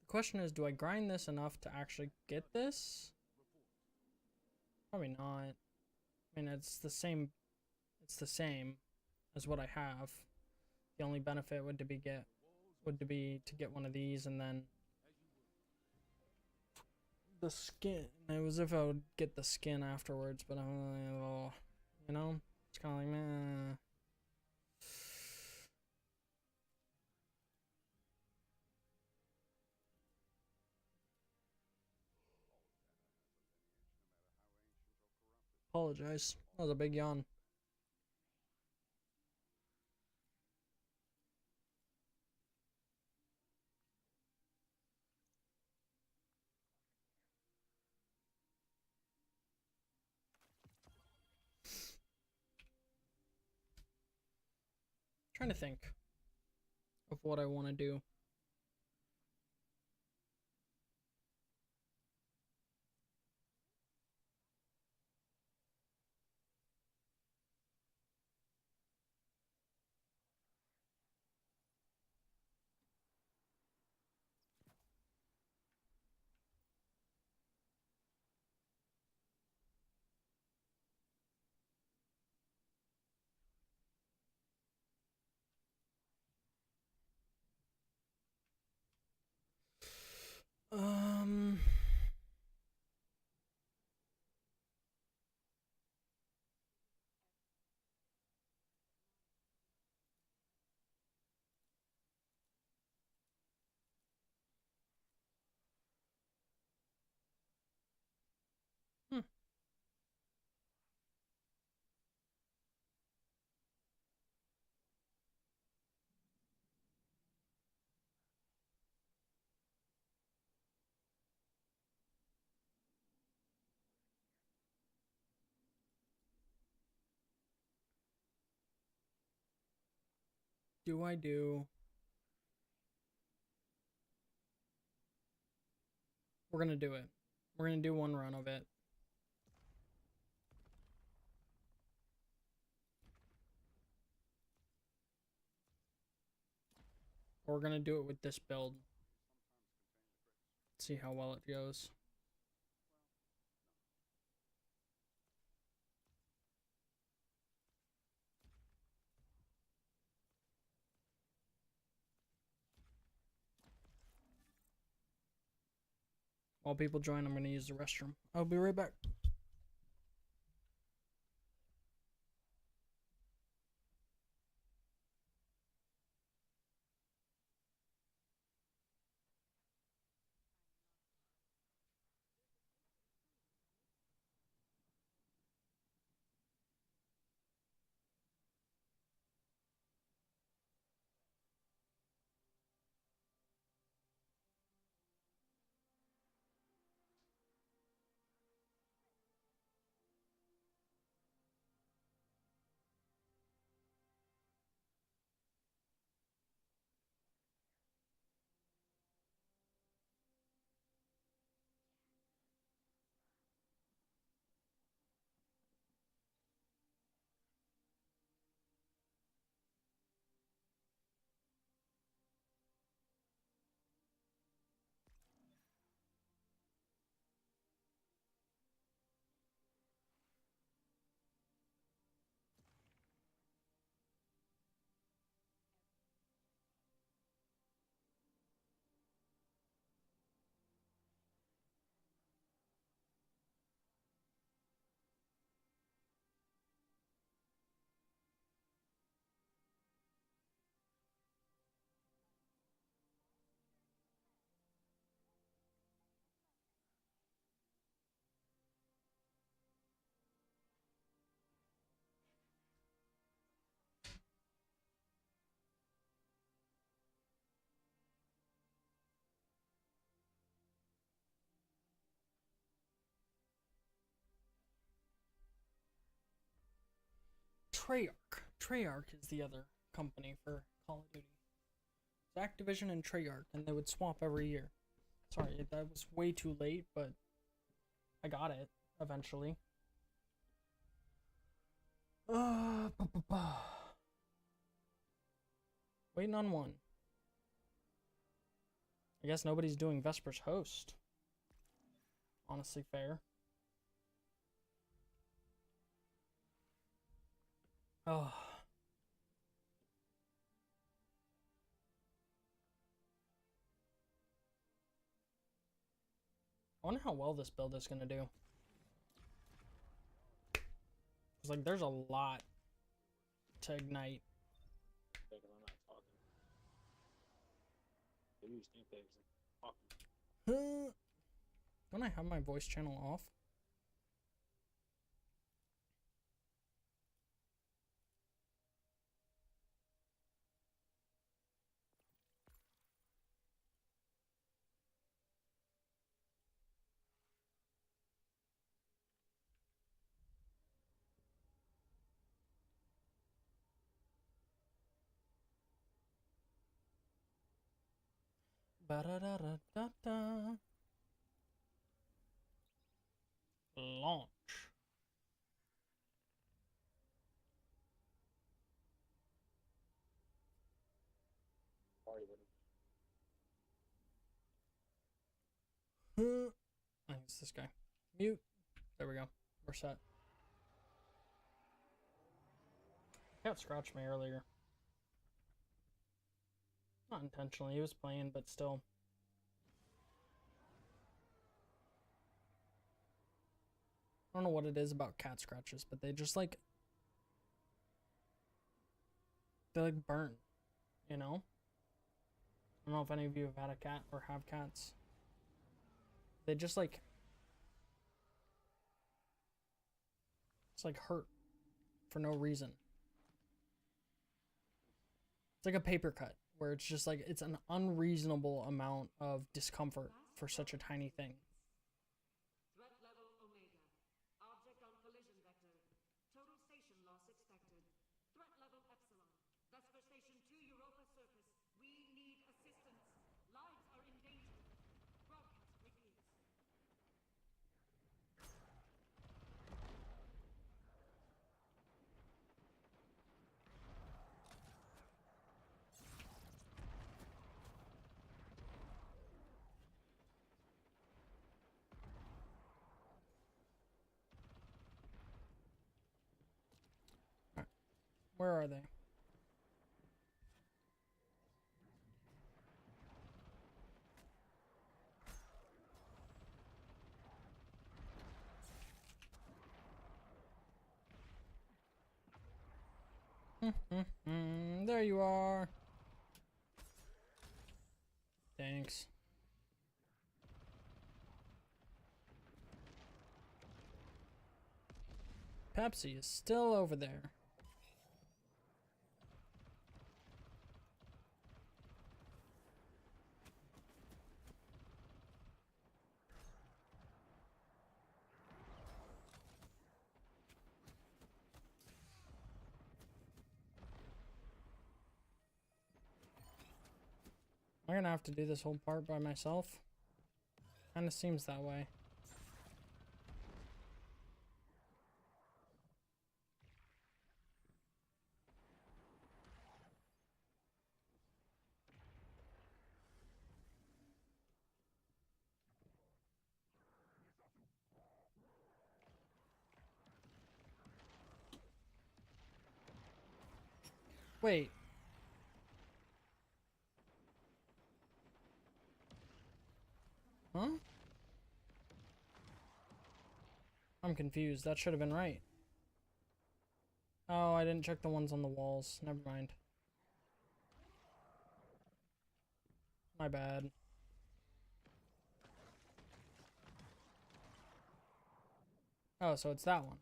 The question is, do I grind this enough to actually get this? Probably not. I mean, it's the same as what I have. The only benefit would be to get one of these, and then the skin. It was if I would get the skin afterwards, but I'm you know, it's kind of like meh. Apologize. That was a big yawn. Trying to think of what I want to do. Um. Hmm. Do I do? We're gonna do it. We're gonna do one run of it. We're gonna do it with this build. See how well it goes. While people join, I'm gonna use the restroom. I'll be right back. Treyarch. Treyarch is the other company for Call of Duty. It's Activision and Treyarch, and they would swap every year. Sorry, that was way too late, but I got it eventually. Waiting on one. I guess nobody's doing Vesper's host. Honestly, fair. Oh. I wonder how well this build is gonna do. It's like there's a lot to ignite. I'm not talking. Maybe you think things talking. When I have my voice channel off. Ba-da-da-da-da-da. Launch. Party with him. I think it's this guy. Mute. There we go. We're set. Cat scratched me earlier. Not intentionally, he was playing, but still. I don't know what it is about cat scratches, but they just like... They like burn, you know? I don't know if any of you have had a cat or have cats. They just like... It's like hurt for no reason. It's like a paper cut, where it's just like, it's an unreasonable amount of discomfort for such a tiny thing. Threat level Omega. Object on collision vector. Total station loss expected. Threat level Epsilon. Vesper Station 2 Europa surface. We need assistance. Lives are in danger. Broadcast repeats. Where are they? There you are. Thanks. Pepsi is still over there. Am I gonna have to do this whole part by myself? Kinda seems that way. Wait. Huh? I'm confused. That should have been right. Oh, I didn't check the ones on the walls. Never mind. My bad. Oh, so it's that one.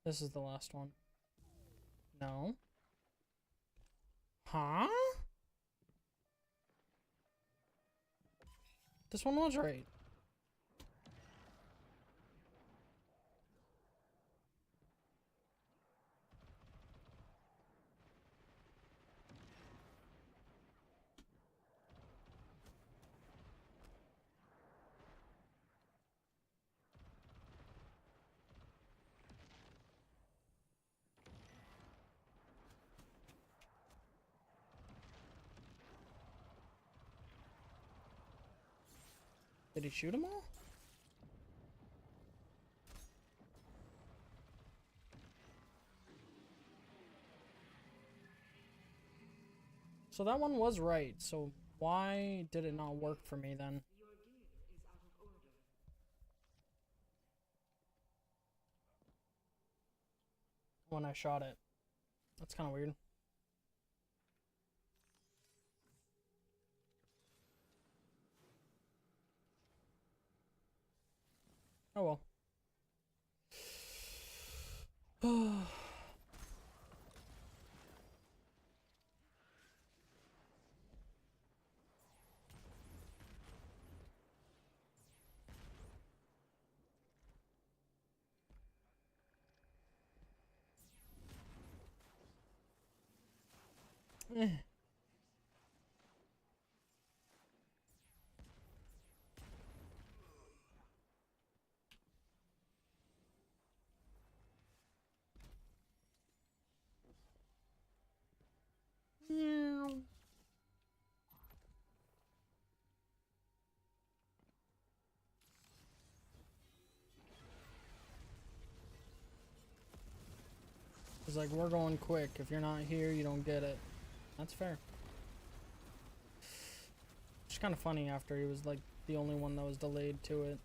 This is the last one. No. Huh? This one was right. Did he shoot them all? So that one was right. So why did it not work for me then? Your gear is out of order. When I shot it. That's kind of weird. Oh well. Eh. Meow. It's like, we're going quick. If you're not here, you don't get it. That's fair. It's kind of funny after he was like the only one that was delayed to it.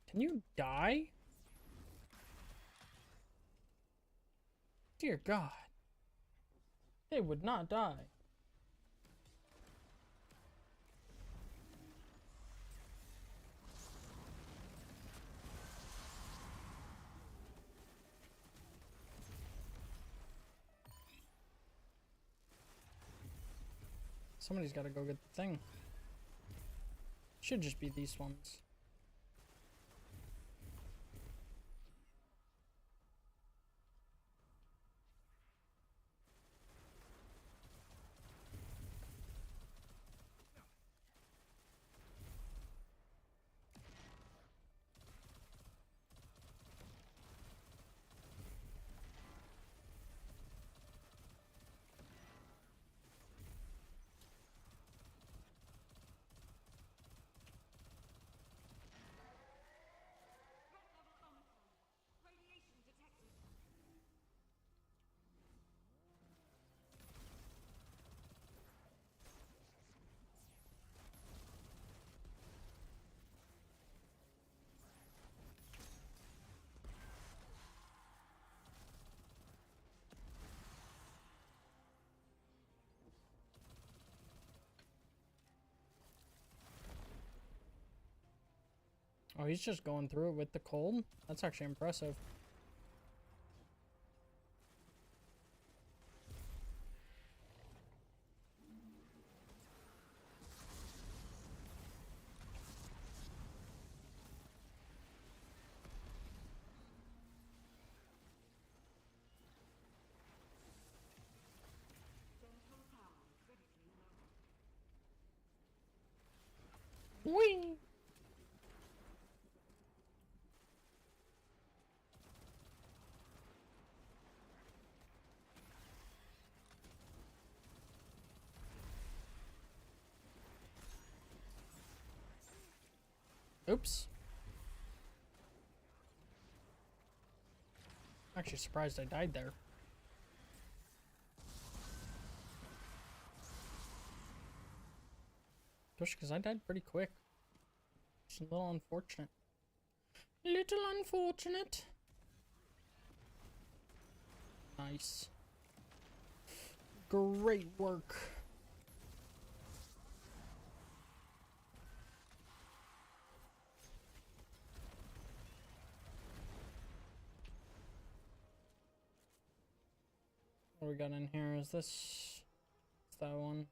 Can you die? Dear God. They would not die. Somebody's got to go get the thing. Should just be these ones. Radiation detected. Oh, he's just going through it with the cold? That's actually impressive. Central power critically low. Whee! Oops. Actually surprised I died there. Just because I died pretty quick. It's a little unfortunate. Little unfortunate. Nice. Great work. What we got in here? Is this? It's that one.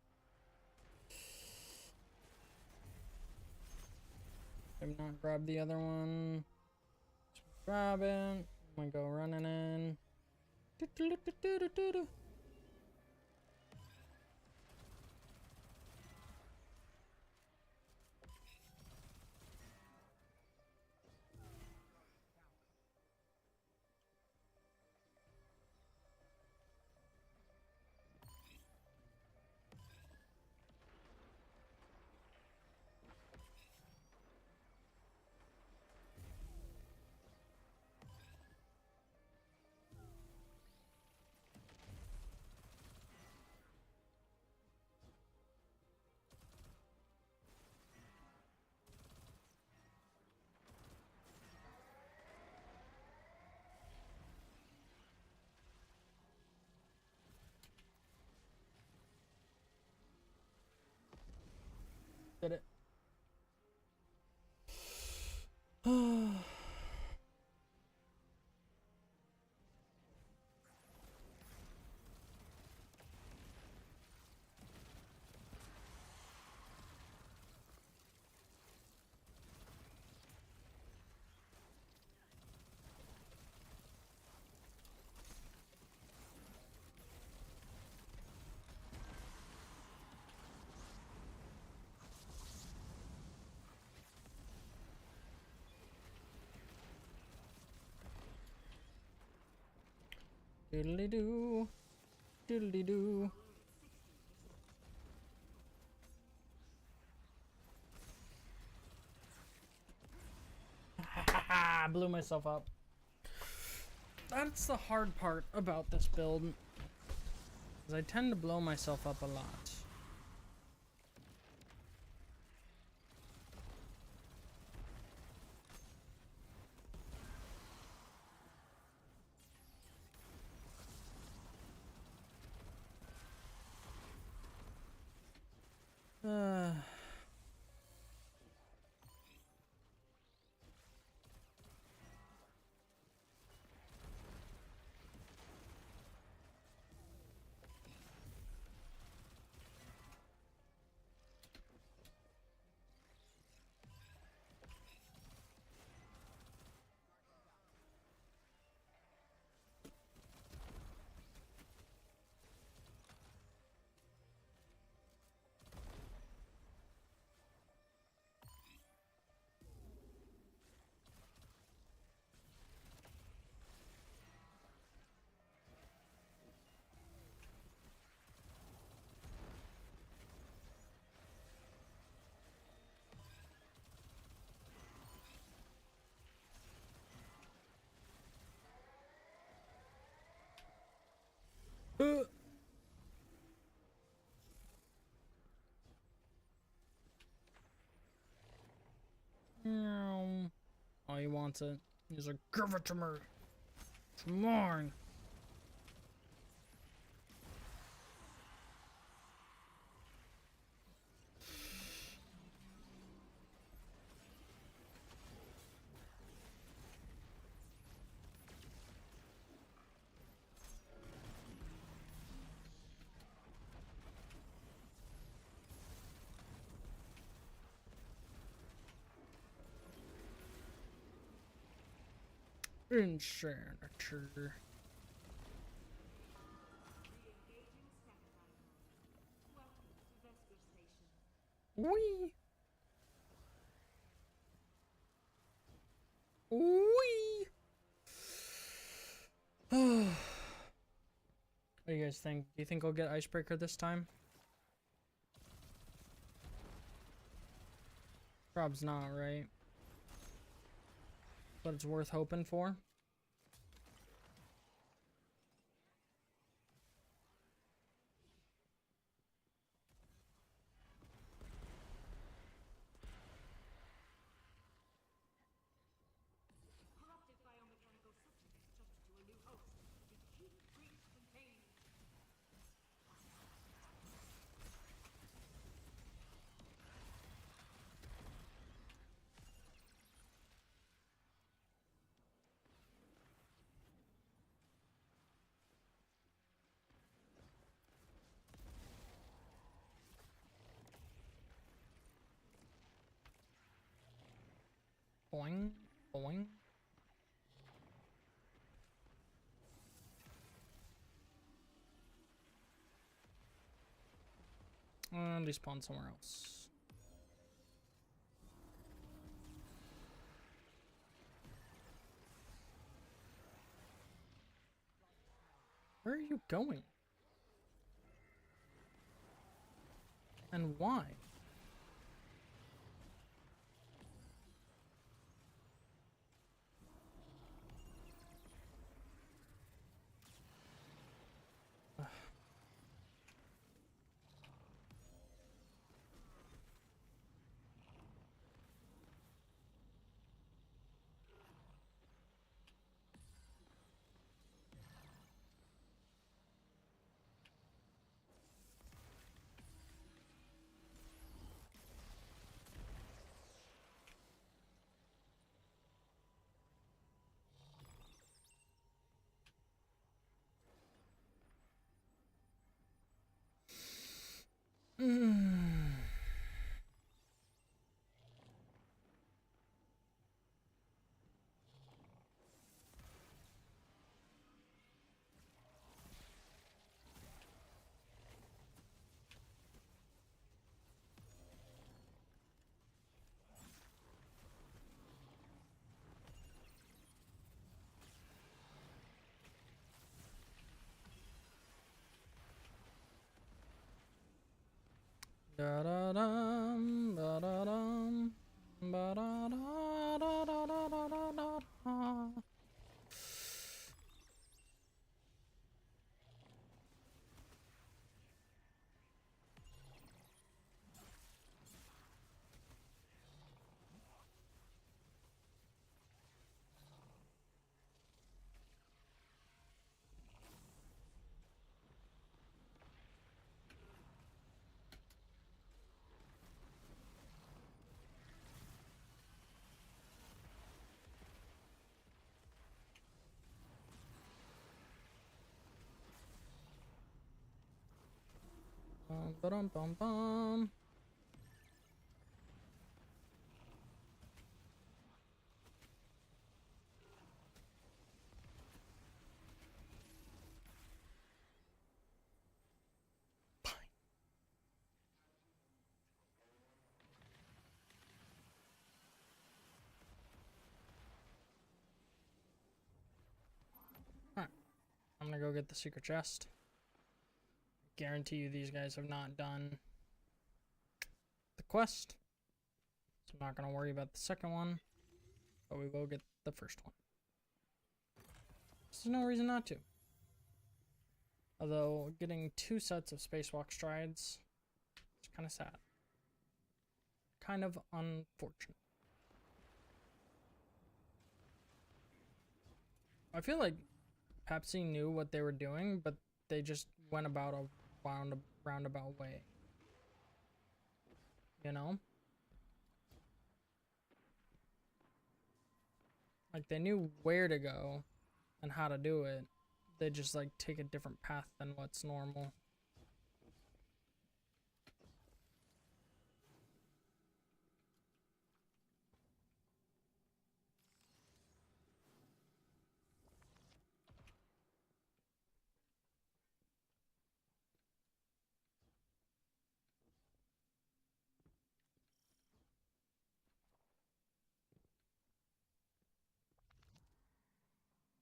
Maybe not grab the other one. Just grab it. I'm gonna go running in. Do-do-do-do-do-do-do. Did it. Doodly doo. Doodly doo. Blew myself up. That's the hard part about this build. Is I tend to blow myself up a lot. Oh, he wants it. He's like, give it to me. It's mine. Insanity. Wee. Wee. What do you guys think? Do you think I'll get Icebreaker this time? Prob's not, right? But it's worth hoping for. Corrupted biomechanical substance adjusted to a new host. Keep breach contained. Boing, boing. And they spawn somewhere else. Where are you going? And why? Da da dum, da da dum, ba da da da da da da da da da. Bum, bum, bum. Alright, I'm gonna go get the secret chest. Guarantee you these guys have not done the quest. So I'm not gonna worry about the second one. But we will get the first one. There's no reason not to. Although getting 2 sets of spacewalk strides is kind of sad. Kind of unfortunate. I feel like Pepsi knew what they were doing, but they just went about a roundabout way. You know? Like they knew where to go and how to do it. They just like take a different path than what's normal.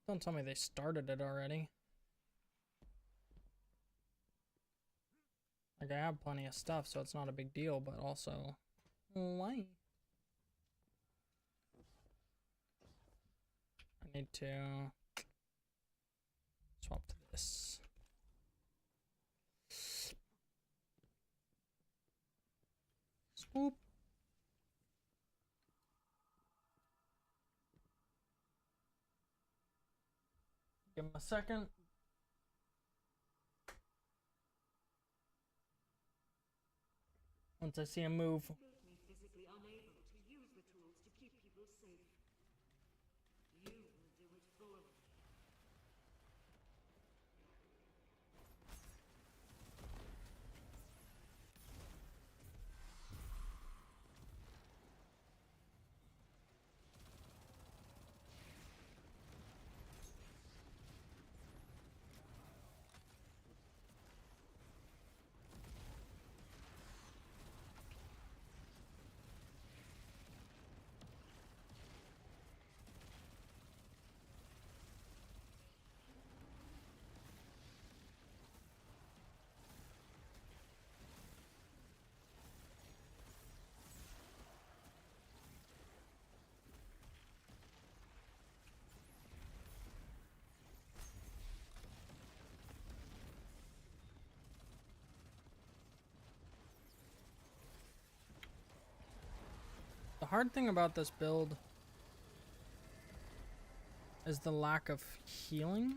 Don't tell me they started it already. Like I have plenty of stuff, so it's not a big deal, but also why? I need to swap to this. Swoop. Give him a second. Once I see him move. Me physically unable to use the tools to keep people safe. You will do it for me. hard thing about this build is the lack of healing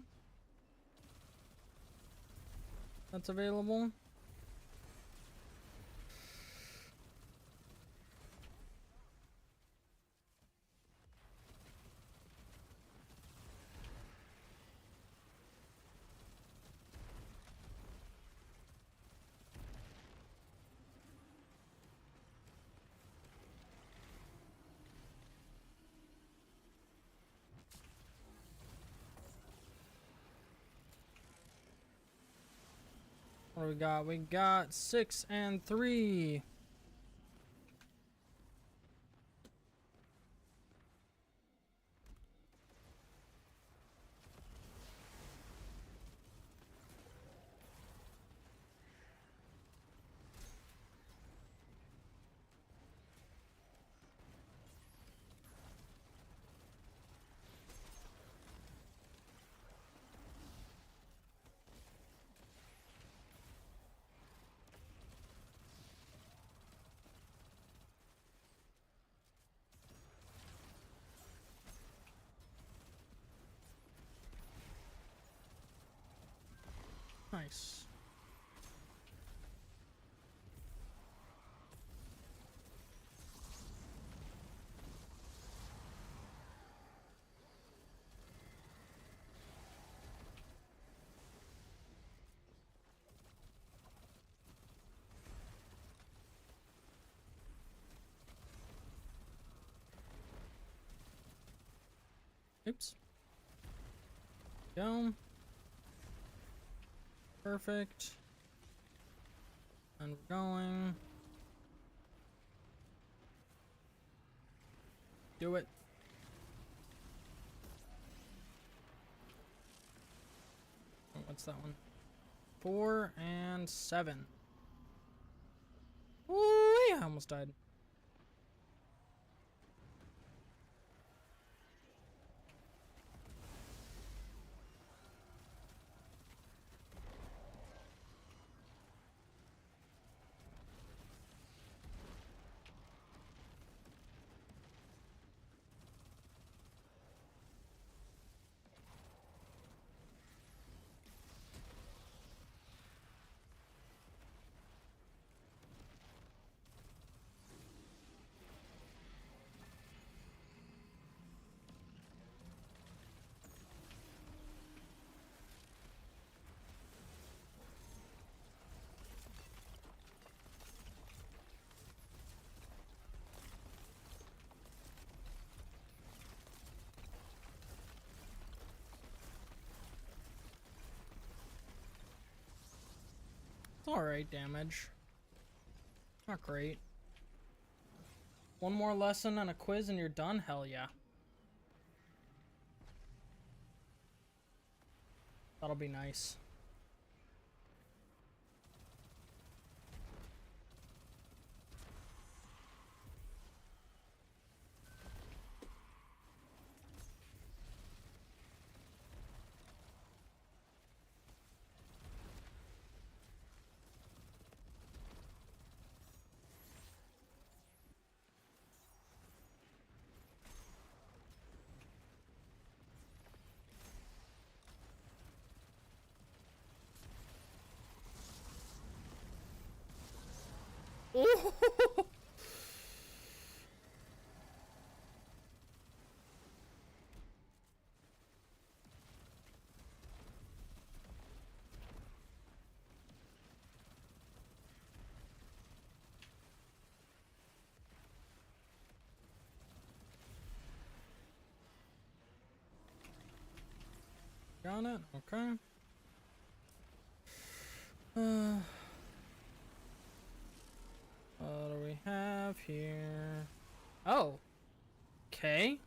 that's available. What do we got? We got 6 and 3. Nice. Oops. Go. Perfect. And we're going. Do it. Oh, what's that one? 4 and 7. Ooh, I almost died. Alright, damage. Not great. One more lesson and a quiz and you're done? Hell yeah. That'll be nice. Got it? Okay. What do we have here? Oh. Okay.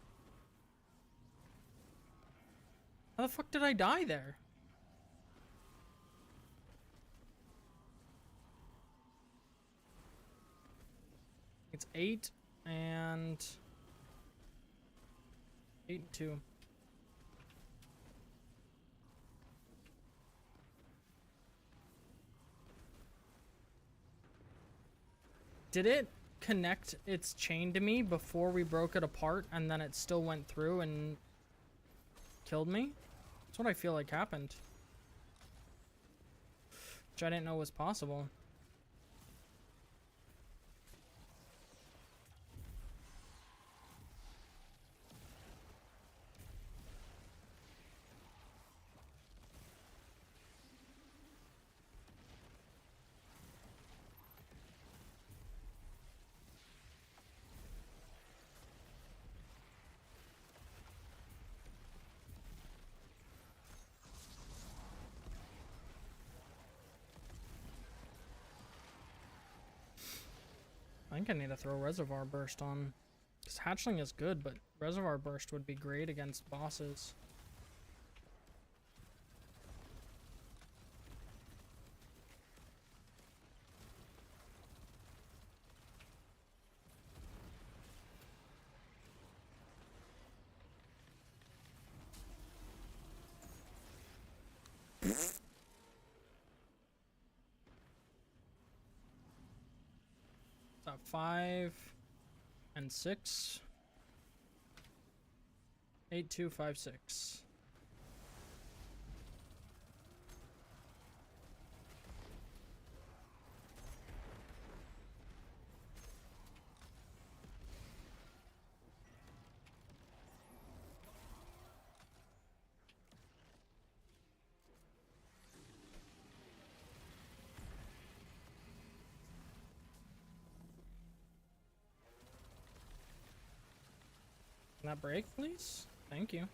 How the fuck did I die there? It's 8 and 2. Did it connect its chain to me before we broke it apart, and then it still went through and killed me? That's what I feel like happened. Which I didn't know was possible. I think I need to throw Reservoir Burst on. Because Hatchling is good, but Reservoir Burst would be great against bosses. Top 5 and 6. 8, 2, 5, 6. Can that break, please? Thank you.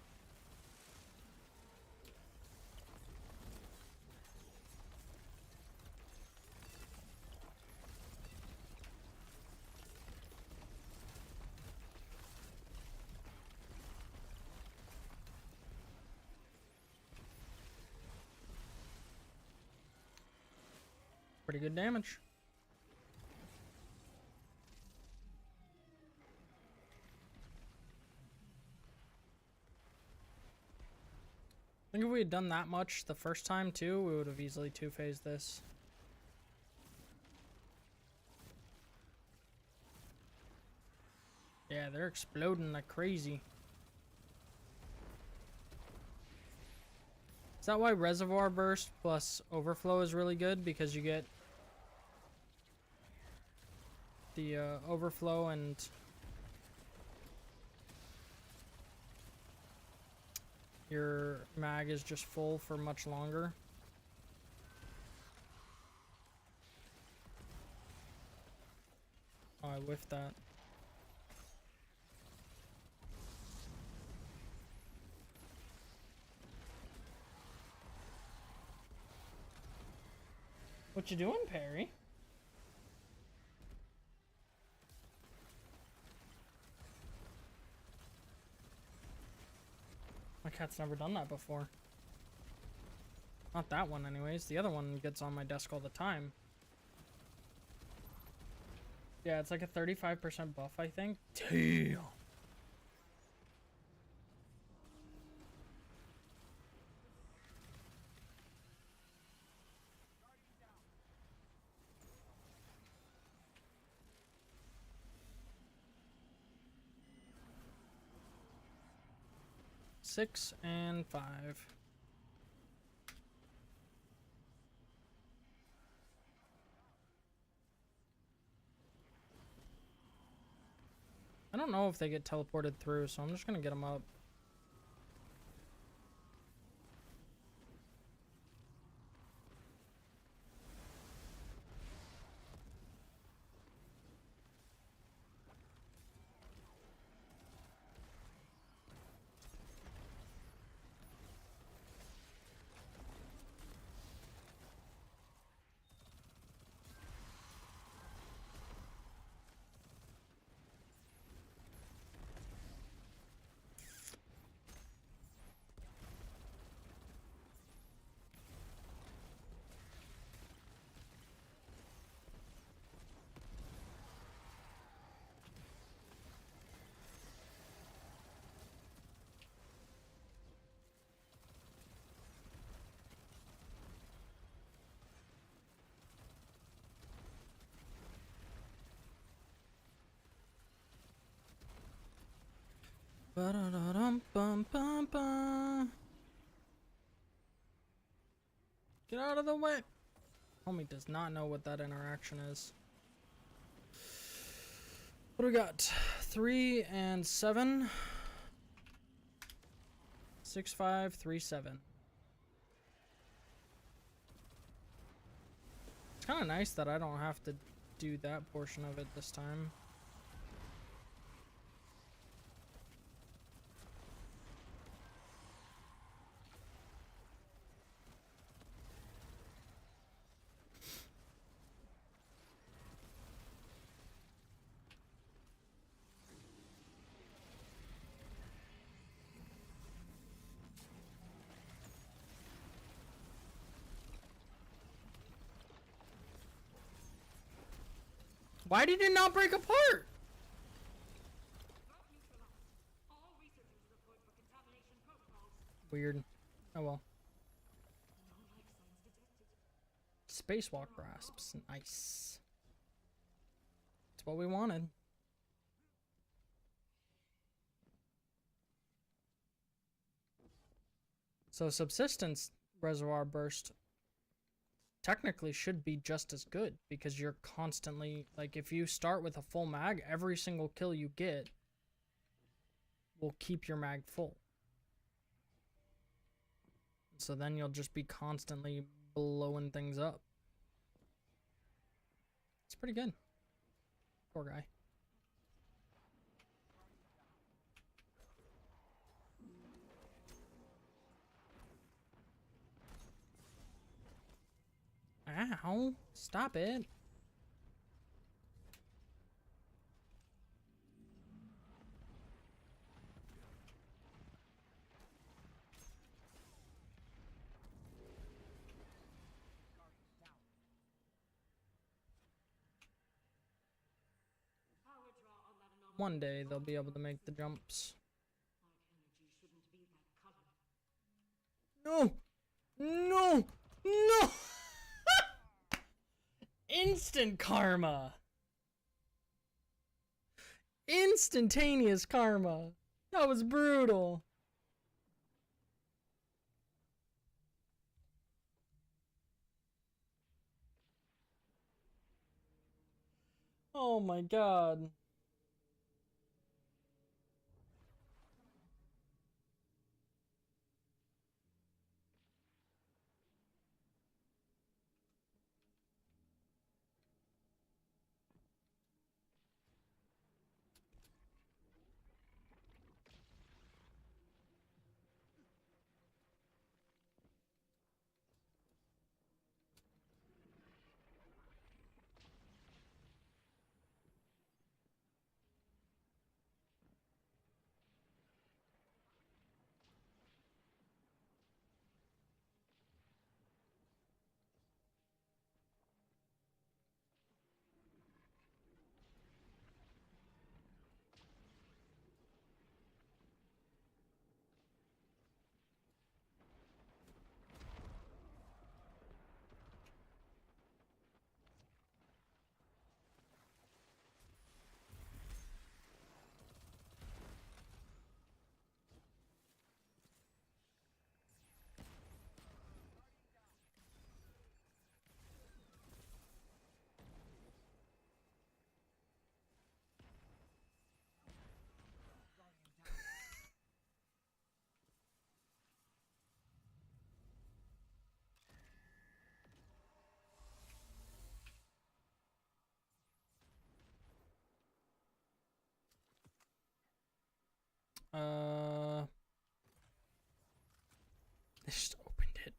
Pretty good damage. I think if we had done that much the first time too, we would have easily two-phased this. Yeah, they're exploding like crazy. Is that why Reservoir Burst plus Overflow is really good? Because you get the Overflow and your mag is just full for much longer. Oh, I whiffed that. What you doing, Perry? My cat's never done that before. Not that one anyways. The other one gets on my desk all the time. Yeah, it's like a 35% buff, I think. Damn. Six and 5. I don't know if they get teleported through, so I'm just gonna get them up. Ba-da-da-dum-bum-bum-bum. Get out of the way. Homie does not know what that interaction is. What do we got? 3 and 7. 6, 5, 3, 7. It's kind of nice that I don't have to do that portion of it this time. Why did it not break apart? Threat neutralized. All researchers report for contamination protocols. Weird. Oh well. No life signs detected. Spacewalk grasps. Nice. That's what we wanted. So subsistence reservoir burst technically should be just as good because you're constantly, like, if you start with a full mag, every single kill you get will keep your mag full. So then you'll just be constantly blowing things up. It's pretty good. Poor guy. Ow, stop it. Power draw on that anomaly. One day they'll be able to make the jumps. Arc energy shouldn't be that color. No! No! No! Instant karma! Instantaneous karma! That was brutal! Oh my god. They just opened it.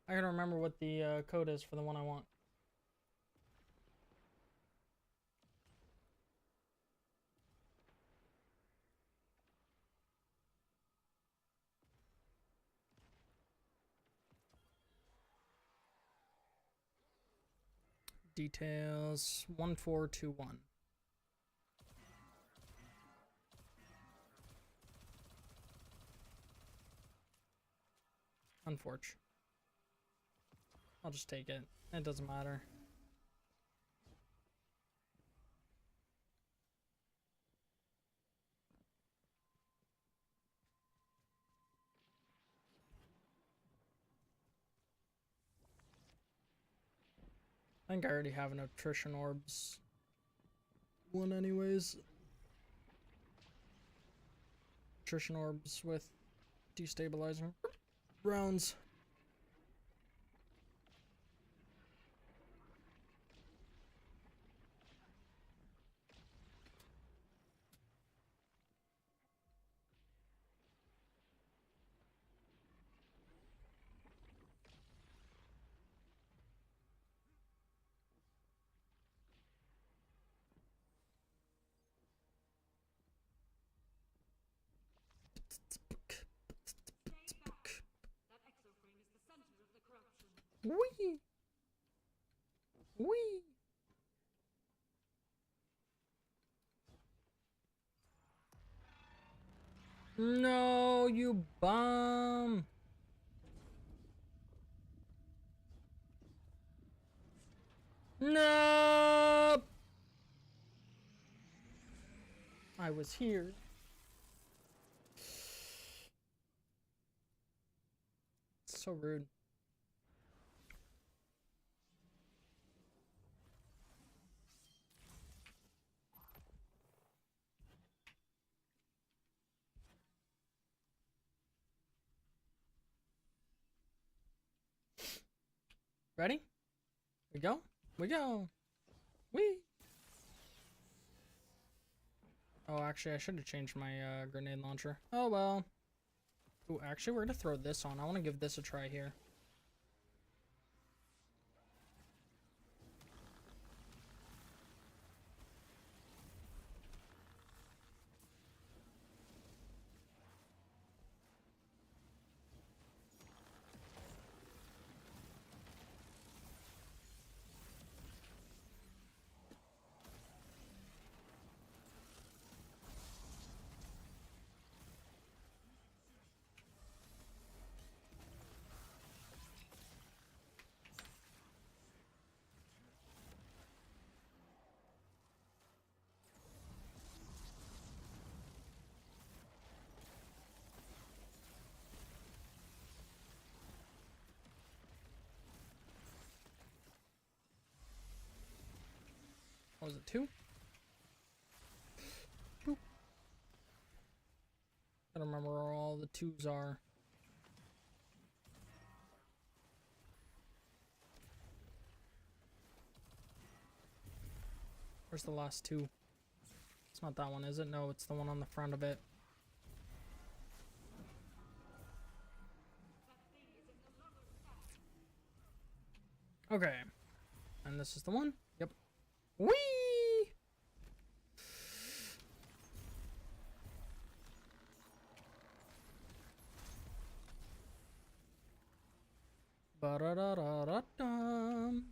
I gotta remember what the code is for the one I want. Details 1421. Unfortunate. I'll just take it. It doesn't matter. I think I already have an attrition orbs one anyways. Attrition orbs with destabilizer rounds. That exoframe is the center of the corruption. Wee! Wee! No, you bum! No! I was here. So rude. Ready? We go? We go! Wee! Oh, actually, I should have changed my grenade launcher. Oh well. Ooh, actually, we're gonna throw this on. I want to give this a try here. What was it, 2? Boop. I don't remember where all the 2s are. Where's the last 2? It's not that one, is it? No, it's the one on the front of it. Okay. And this is the one? Yep. Whee! Ba-da-da-da-da-dum.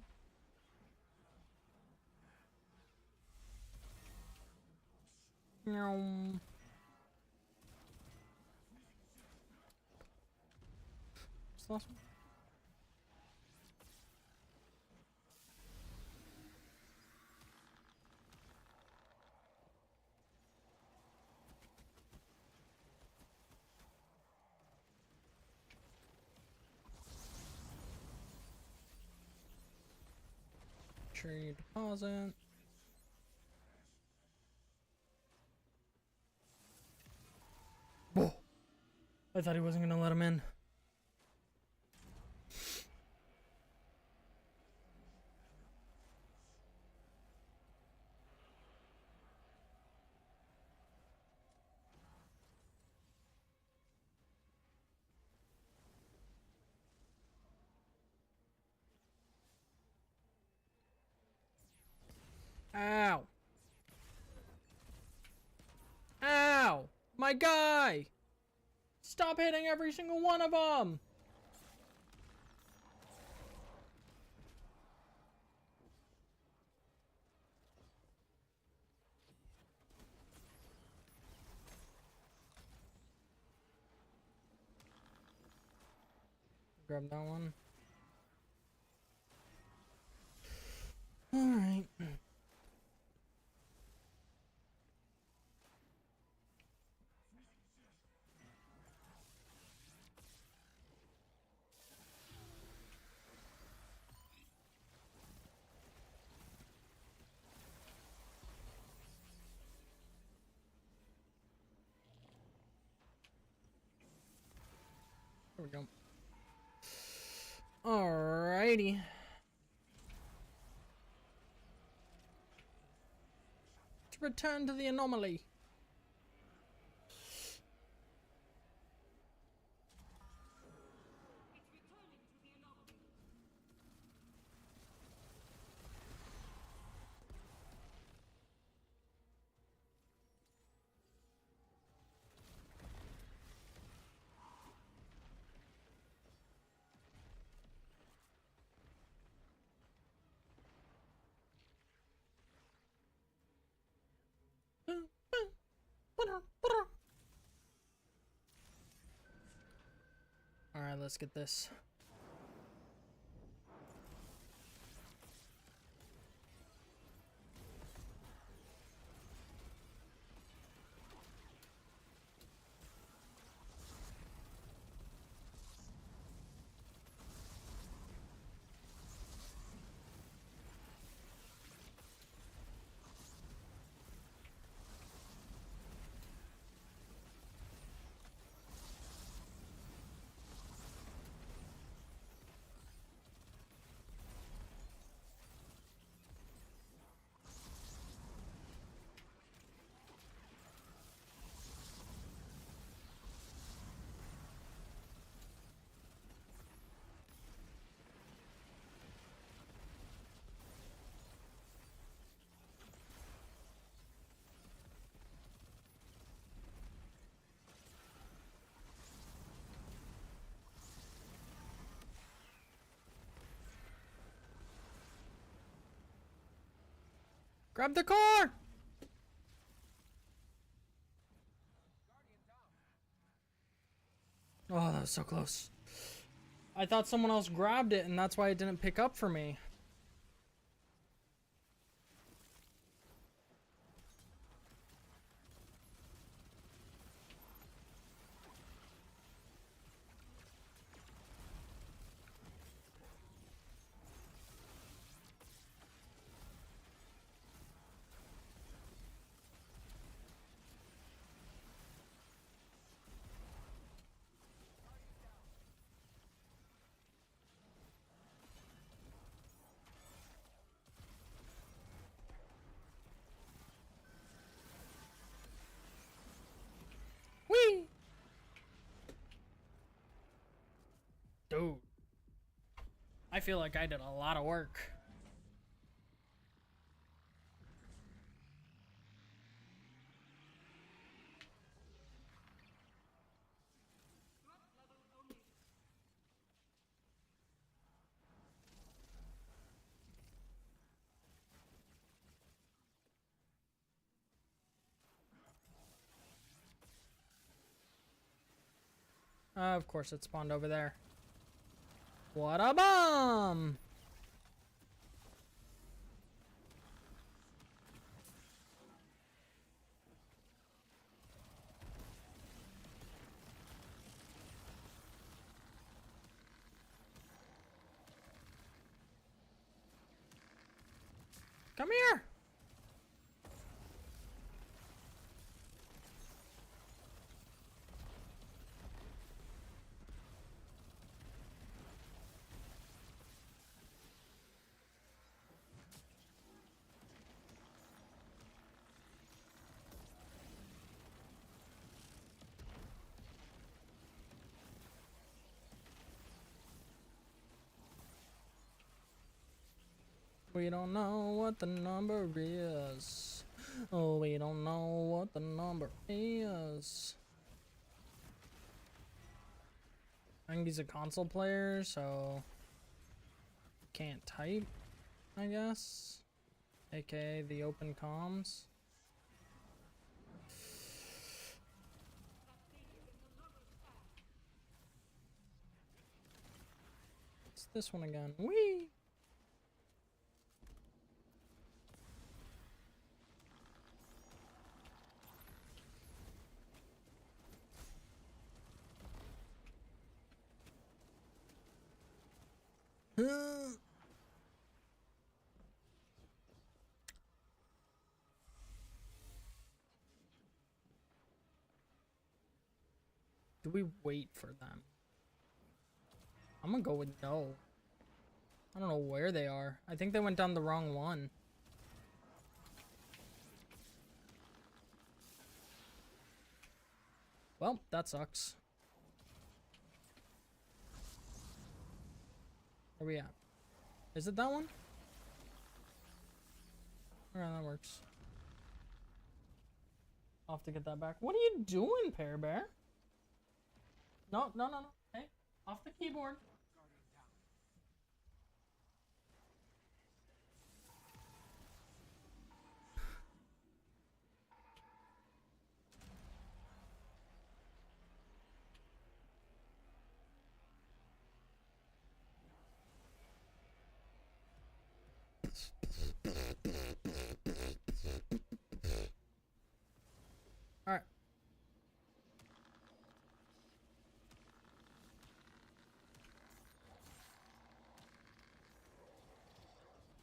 Meow. What's the last one? Tree deposit. Whoa. I thought he wasn't gonna let him in. Ow. Ow. My guy. Stop hitting every single one of them. Grab that one. All right. There we go. Alrighty. To return to the anomaly. It's returning to the anomaly. Alright, let's get this. Grab the car! Oh, that was so close. I thought someone else grabbed it, and that's why it didn't pick up for me. Whee! Dude. I feel like I did a lot of work. Threat level Omega. Of course it spawned over there. What a bomb! Come here! We don't know what the number is. Oh, we don't know what the number is. I think he's a console player, so can't type, I guess. AKA the open comms. It's this one again. Whee! Do we wait for them? I'm gonna go with no. I don't know where they are. I think they went down the wrong one. Well, that sucks. Where we at? Is it that one? Okay, that works. I'll have to get that back. What are you doing, Pear Bear? No, no, no, no. Hey, off the keyboard. All right.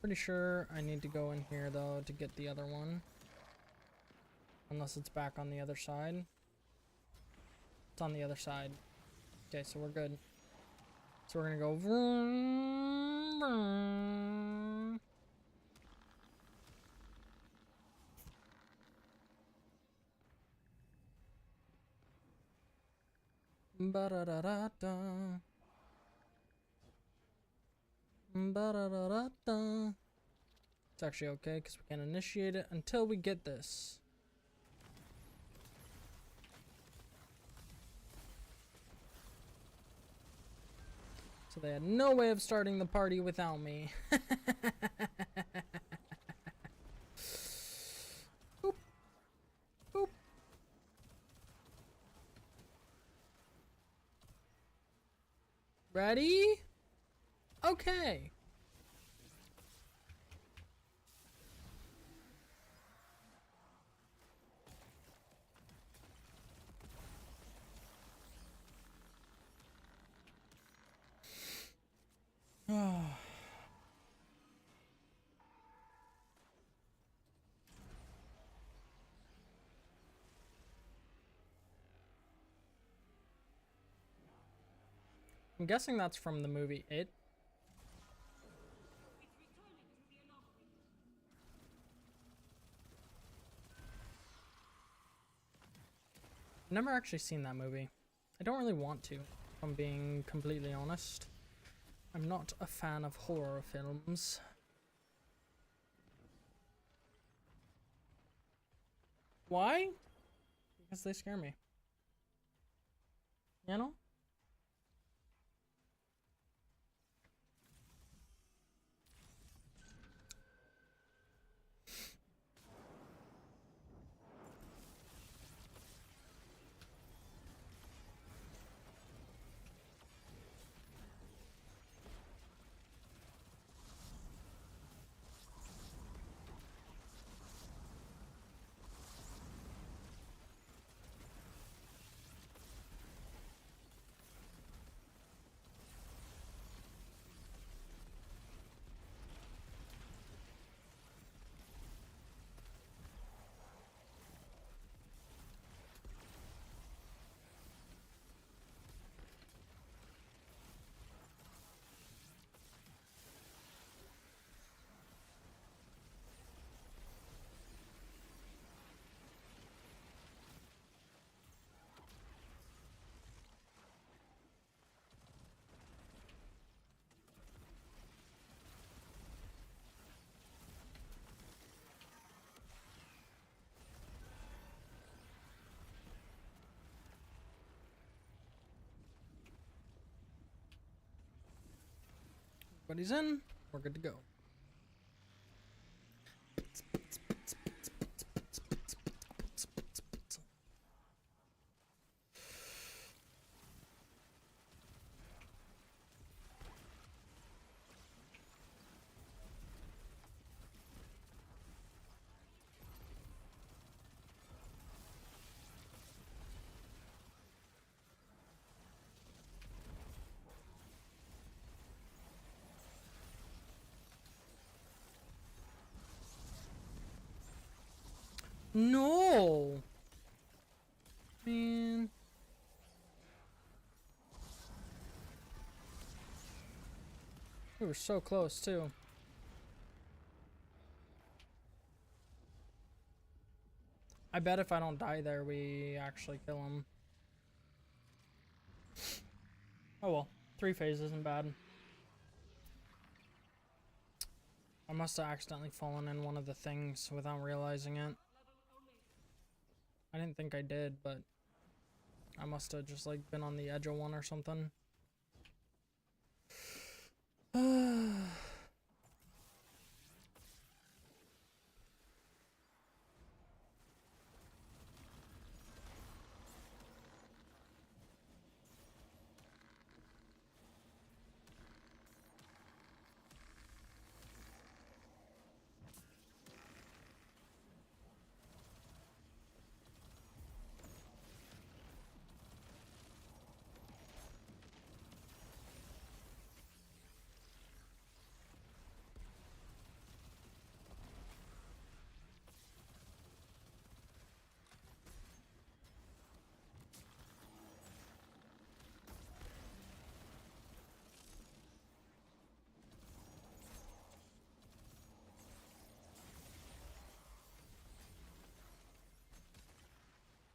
Pretty sure I need to go in here though to get the other one. Unless it's back on the other side. It's on the other side. Okay, so we're good. So we're gonna go vroom, vroom. Ba-da-da-da-da. Ba-da-da-da-da. It's actually okay because we can initiate it until we get this. So they had no way of starting the party without me. Boop. Boop. Ready? Okay. I'm guessing that's from the movie It. I've never actually seen that movie. I don't really want to, if I'm being completely honest. I'm not a fan of horror films. Why? Because they scare me. You know? Everybody's in. We're good to go. No! Man. We were so close too. I bet if I don't die there, we actually kill him. Oh well, 3 phases isn't bad. I must have accidentally fallen in one of the things without realizing it. I didn't think I did, but I must have just like been on the edge of one or something.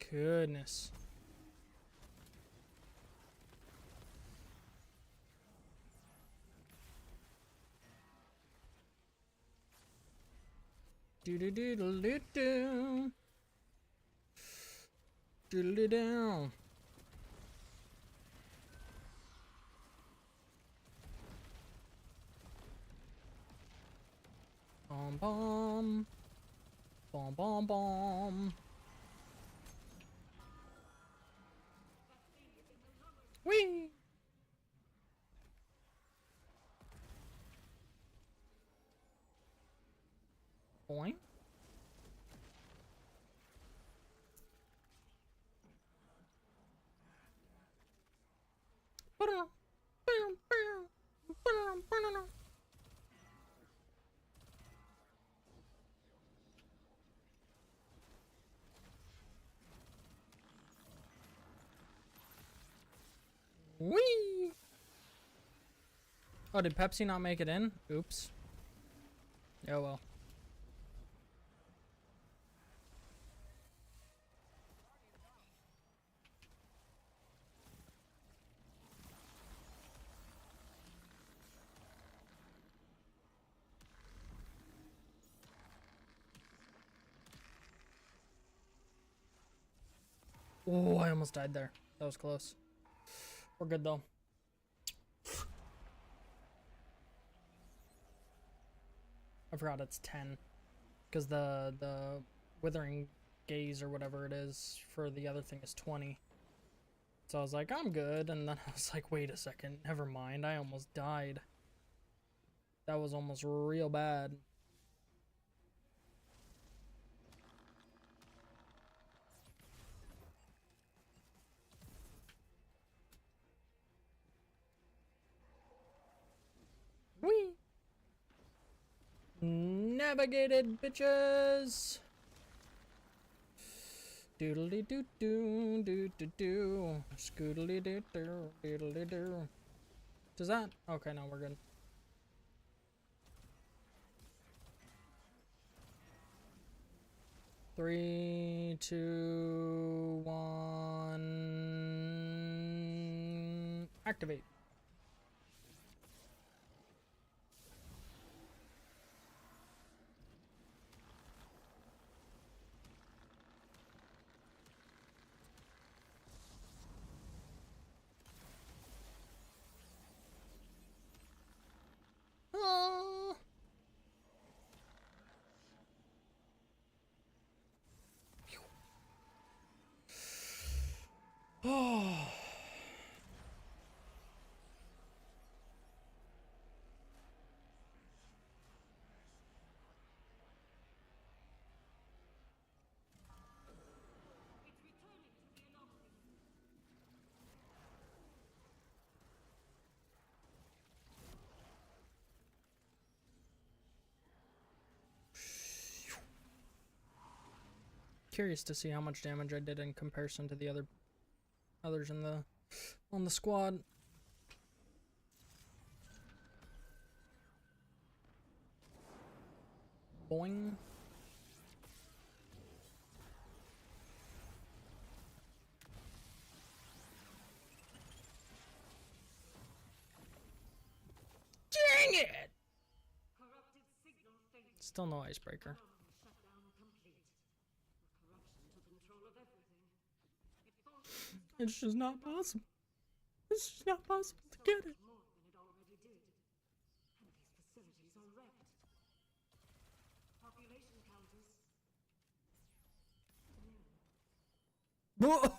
Goodness. Do do do do do do. Do do do. Bomb bomb. Bomb bomb bomb. Whee! Boing. Whee! Oh, did Pepsi not make it in? Oops. Oh well. Oh, I almost died there. That was close. We're good though. I forgot it's 10. Because the withering gaze or whatever it is for the other thing is 20. So I was like, I'm good, and then I was like, wait a second, never mind, I almost died. That was almost real bad. Whee! Navigated, bitches! Doodly doo doo doo doo doo. Scoodly doo doo doodly doo. Does that? Okay, no, we're good. Three, two, one. Activate. Oh. Oh. It's returning to the anomaly. Curious to see how much damage I did in comparison to the others in the on the squad. Boing. Dang it! Corrupted signal failure. Still no icebreaker. Shutdown complete. The corruption took control of everything. It forced It's just not possible. It's just not possible to get it. more than it already did. And these facilities are wrecked. Population counters. Whoa.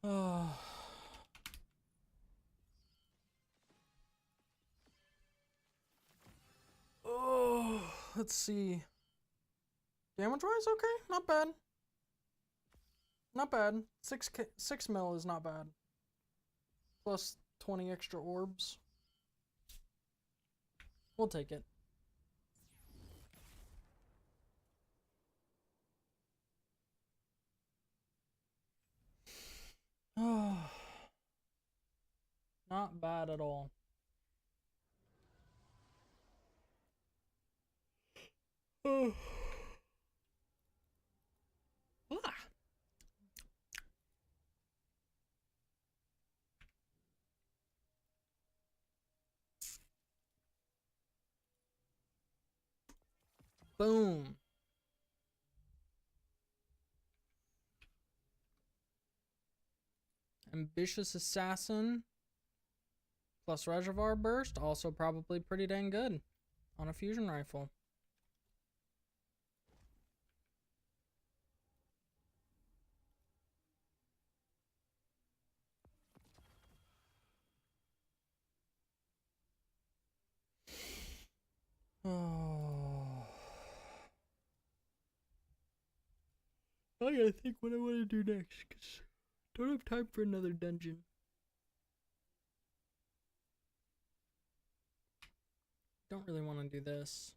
Oh. Oh, let's see. Damage wise, okay, not bad. Not bad. 6 mil is not bad. Plus 20 extra orbs. We'll take it. Oh, not bad at all. Oh. Ah. Boom. Ambitious Assassin plus Reservoir Burst, also probably pretty dang good on a fusion rifle. Oh. I gotta think what I want to do next, because I don't have time for another dungeon. Don't really want to do this.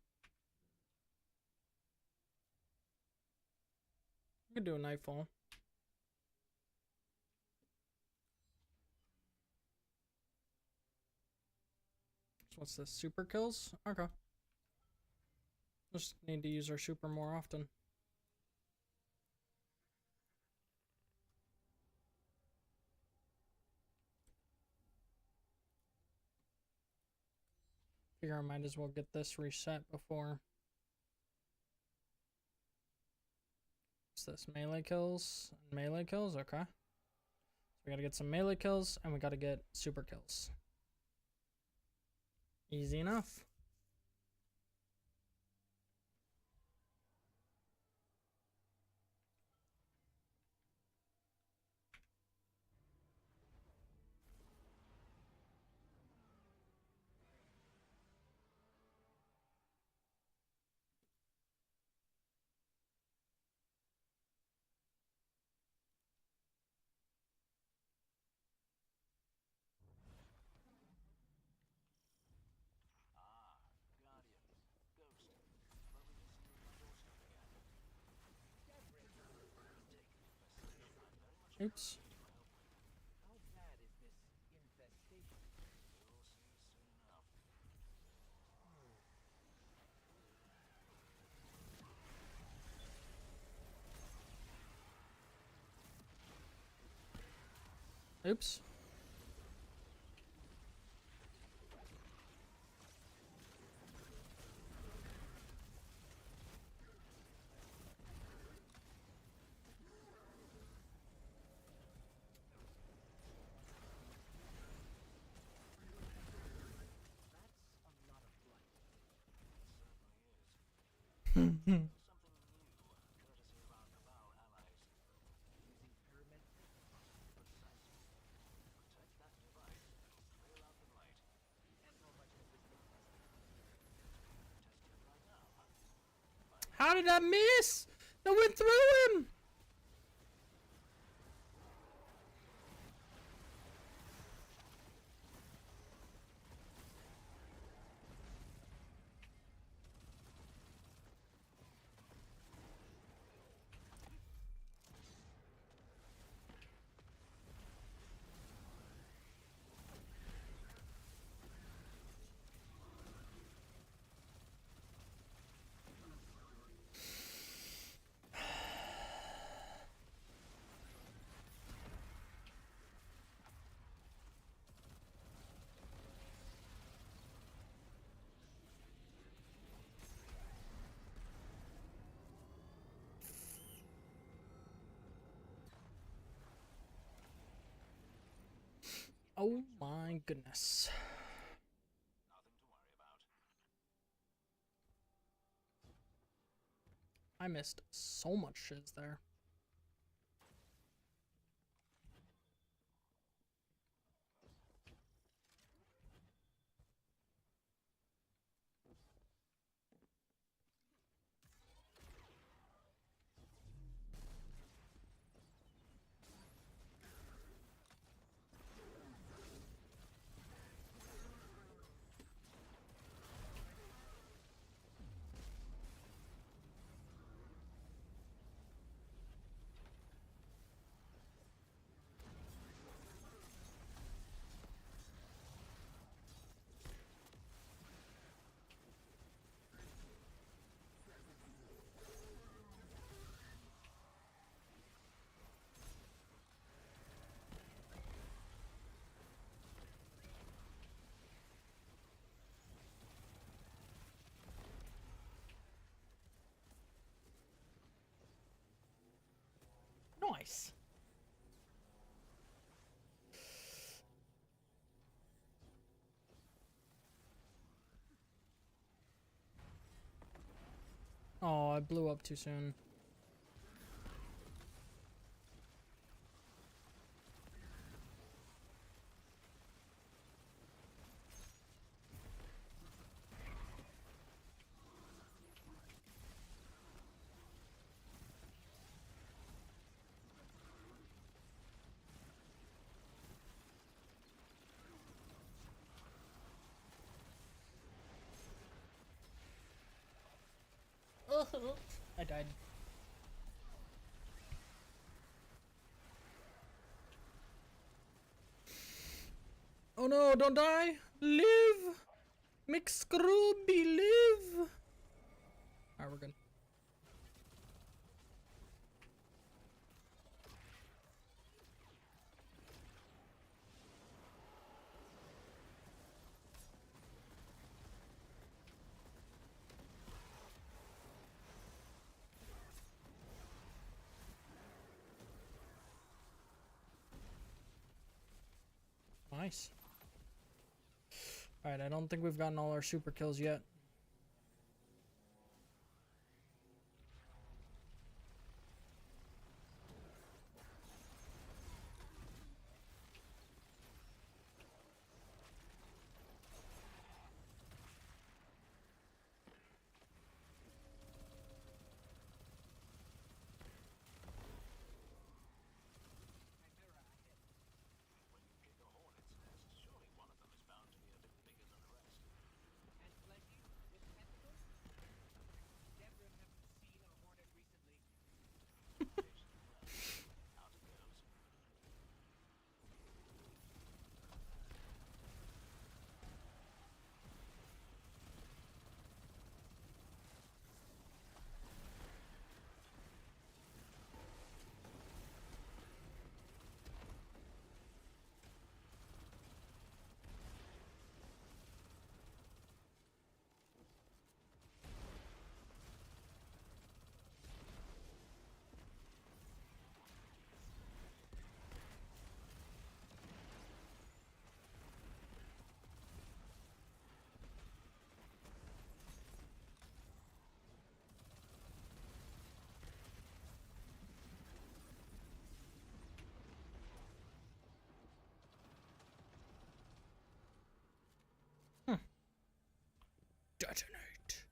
I could do a Nightfall. So what's this? Super kills? Okay. Just need to use our super more often. Figure I might as well get this reset before. What's this? Melee kills? Melee kills? Okay. So we gotta get some melee kills and we gotta get super kills. Easy enough. Oops. How bad is this infestation? You'll see soon enough. Oops. That's a lot of blood. It certainly is. Hmm. Something new, courtesy of our Cabal allies. Using pyramid precisely. Protect that device, it'll trail out the light. And how much has this been tested? Testing it right now, huh? How did I miss? I went through him. Oh my goodness. Nothing to worry about. I missed so much shiz there. Nice. Oh, I blew up too soon. I died. Oh no, don't die! Live! McScrooby, live! Alright, we're good. Nice. Alright, I don't think we've gotten all our super kills yet. When you pick a hornet's nest, surely one of them is bound to be a bit bigger than the rest. And plenty with tentacles? Never have you seen a hornet recently. Out it goes. Detonate.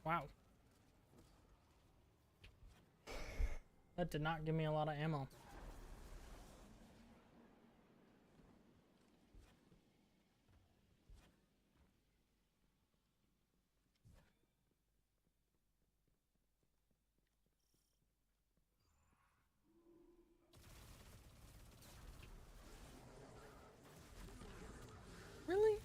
Wow. That did not give me a lot of ammo. Really?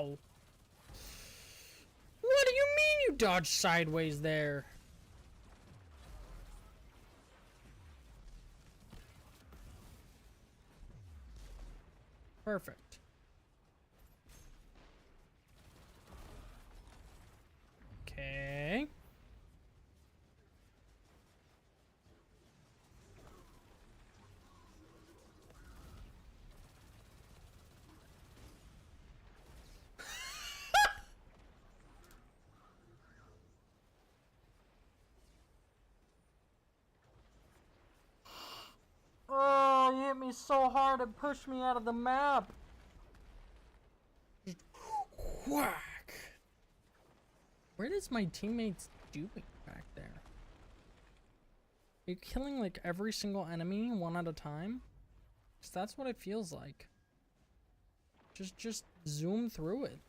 Ow! What do you mean you dodged sideways there? Perfect. Okay. Oh, you hit me so hard it pushed me out of the map. Just whack. What is my teammates doing back there? Are you killing like every single enemy one at a time? 'Cause that's what it feels like. Just zoom through it.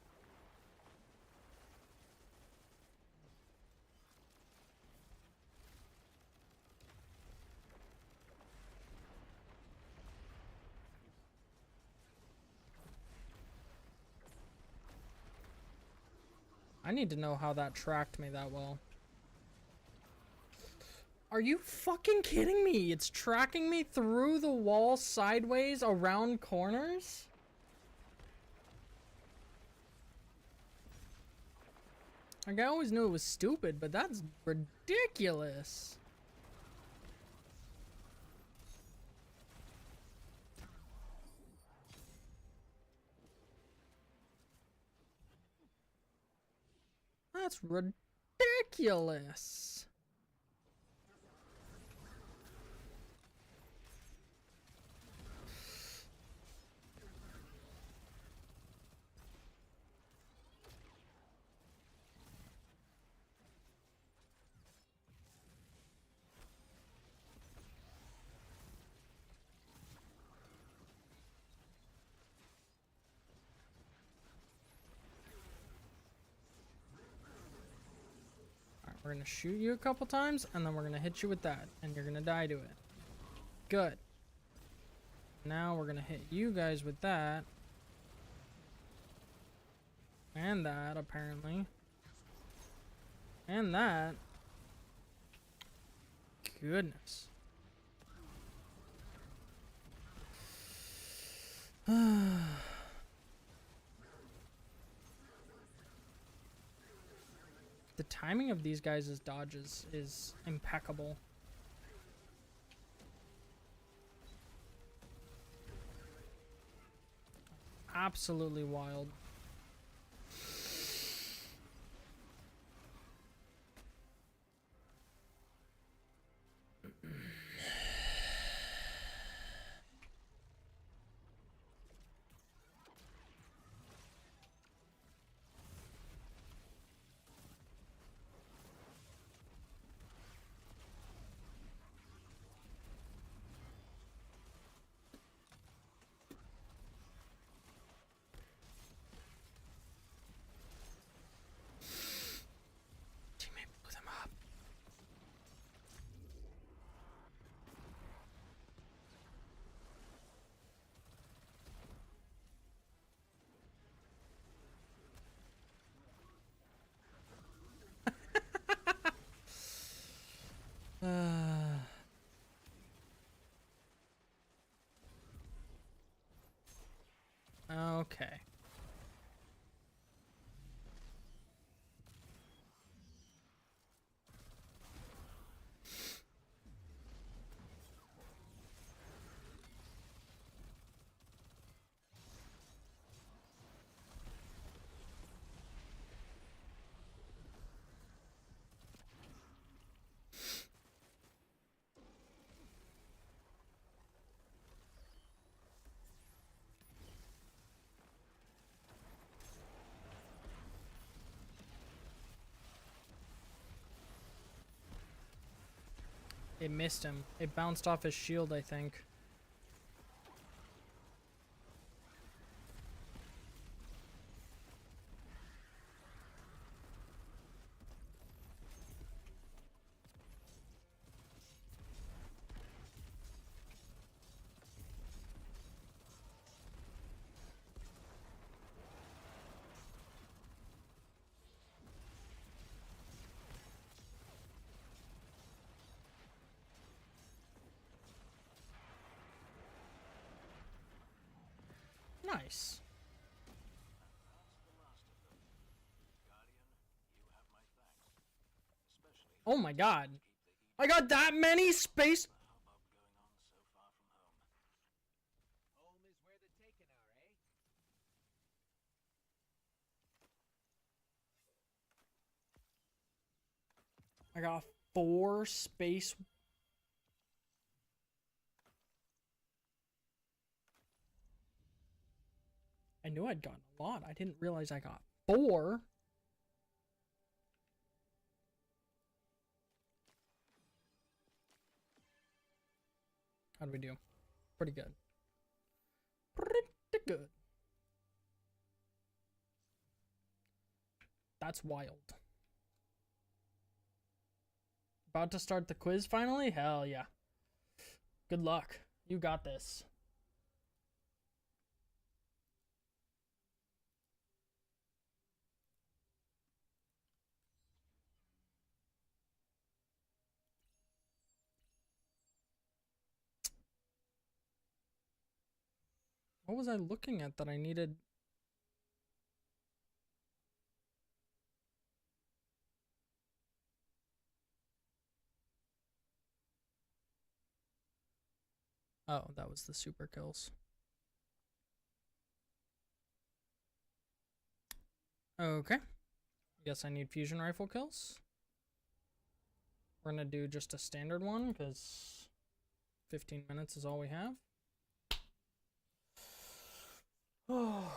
I need to know how that tracked me that well. Are you fucking kidding me? It's tracking me through the wall sideways around corners? Like, I always knew it was stupid, but that's ridiculous. That's ridiculous. We're gonna shoot you a couple times, and then we're gonna hit you with that, and you're gonna die to it. Good. Now we're gonna hit you guys with that. And that, apparently. And that. Goodness. The timing of these guys' dodges is impeccable. Absolutely wild. Teammate blew them up. Okay. It missed him. It bounced off his shield, I think. Nice. That's the last of them. Guardian, you have my thanks. Especially Oh my god. keep the heat I got that many space. the hubbub going on so far from home. Home is where the taken are, eh? I got 4 space. I knew I'd gotten a lot. I didn't realize I got 4. How do we do? Pretty good. Pretty good. That's wild. About to start the quiz finally? Hell yeah. Good luck. You got this. What was I looking at that I needed? Oh, that was the super kills. Okay. Guess I need fusion rifle kills. We're gonna do just a standard one because 15 minutes is all we have. Oh.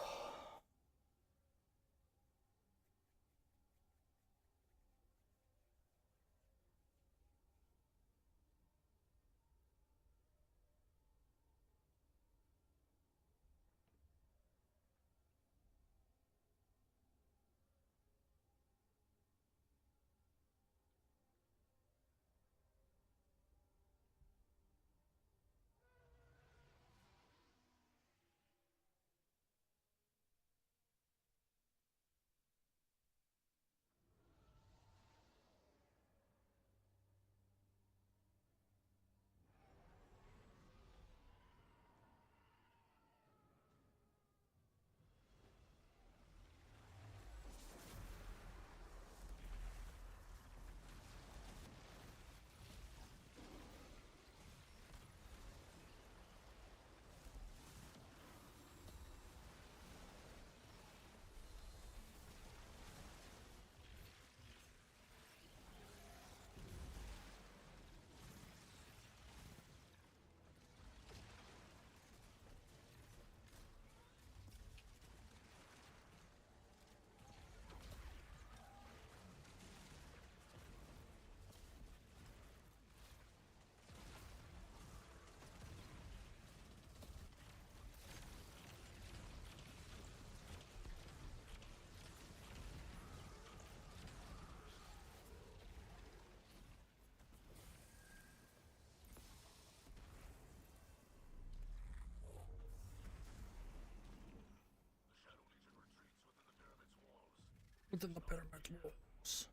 Within the pyramid walls.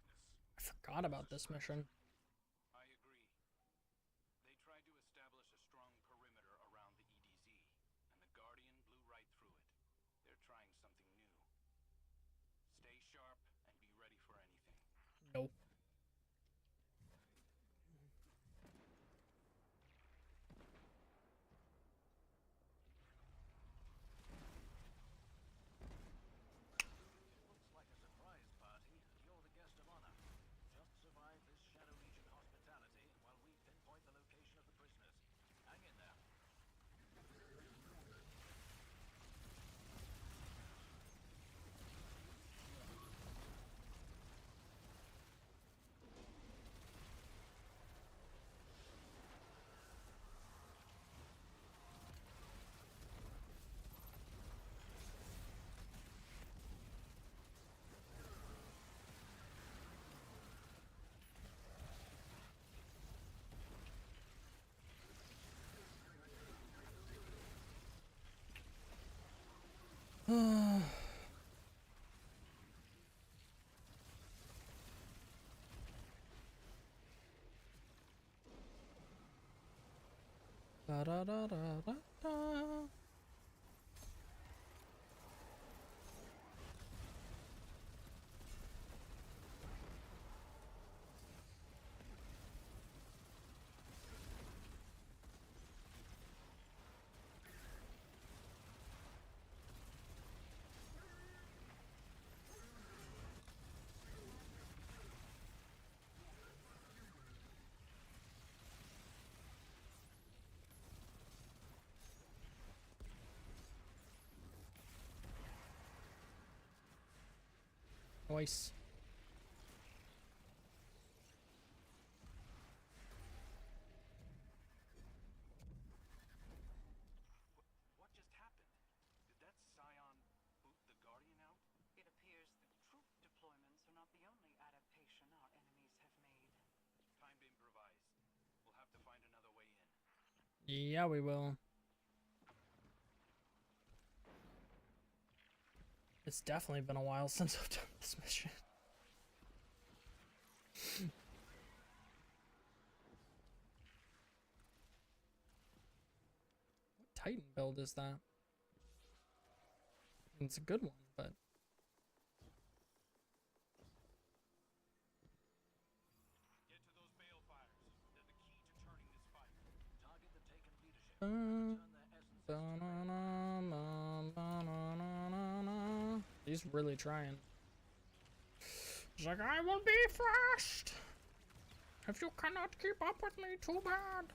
I forgot about this mission. I agree. They tried to establish a strong perimeter around the EDZ, and the Guardian blew right through it. They're trying something new. Stay sharp and be ready for anything. Nope. Looks like a surprise party, and you're the guest of honor. Just survive this Shadow Legion hospitality while we pinpoint the location of the prisoners. Hang in there. Da da da da da da. Nice. What just happened? Did that scion boot the Guardian out? It appears that troop deployments are not the only adaptation our enemies have made. Time to improvise. We'll have to find another way in. Yeah, we will. It's definitely been a while since I've done this mission. What Titan build is that? It's a good one, but Get to those balefires. They're the key to turning this fight. Target the taken leadership. Uh, Turn their essences to red. he's really trying. He's like, I will be first. If you cannot keep up with me, too bad.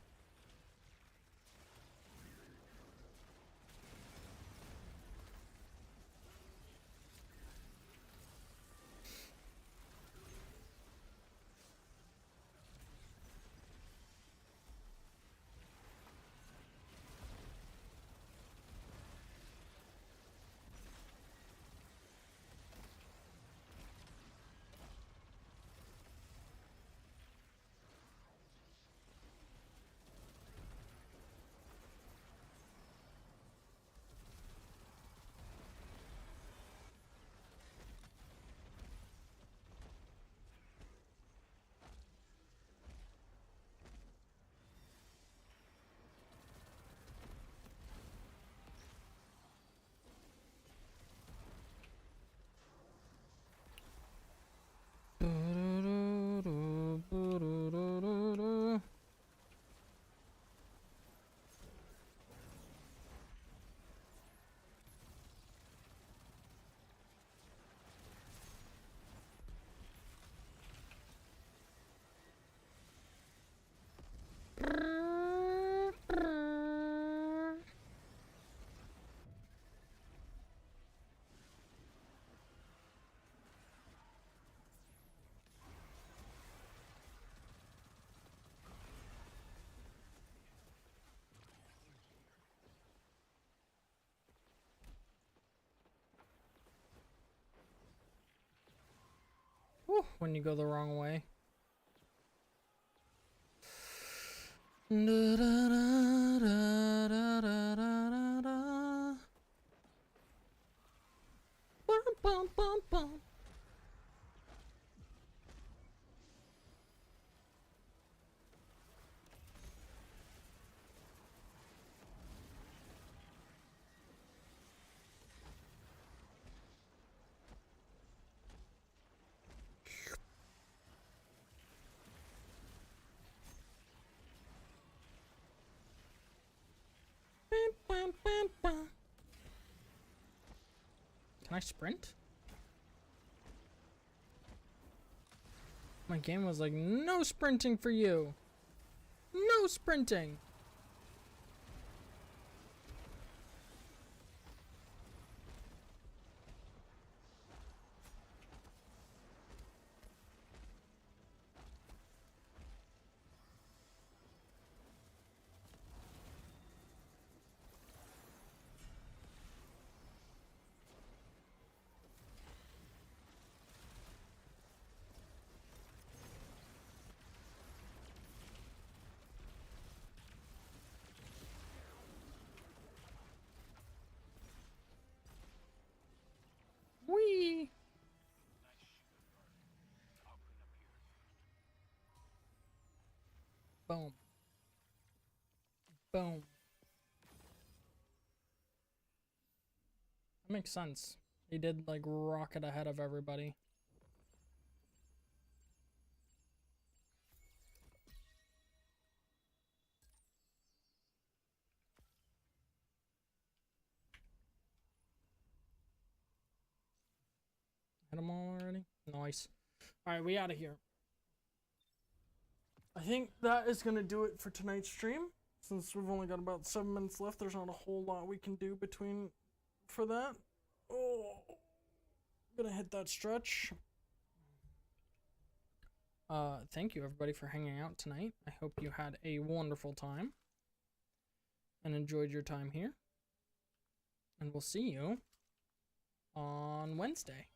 Whew, when you go the wrong way. Bum, bum, bum, bum. Bum, bum, bum. Can I sprint? My game was like, no sprinting for you. No sprinting. Whee! Boom. Boom. That makes sense. He did like rocket ahead of everybody. Hit them all already? Nice. Alright, we out of here. I think that is going to do it for tonight's stream. Since we've only got about 7 minutes left, there's not a whole lot we can do between for that. Oh, I'm gonna hit that stretch. Thank you everybody for hanging out tonight. I hope you had a wonderful time and enjoyed your time here. And we'll see you on Wednesday.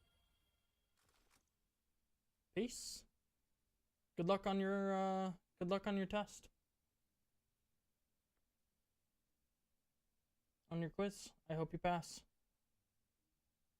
Peace. Good luck on your test. On your quiz. I hope you pass.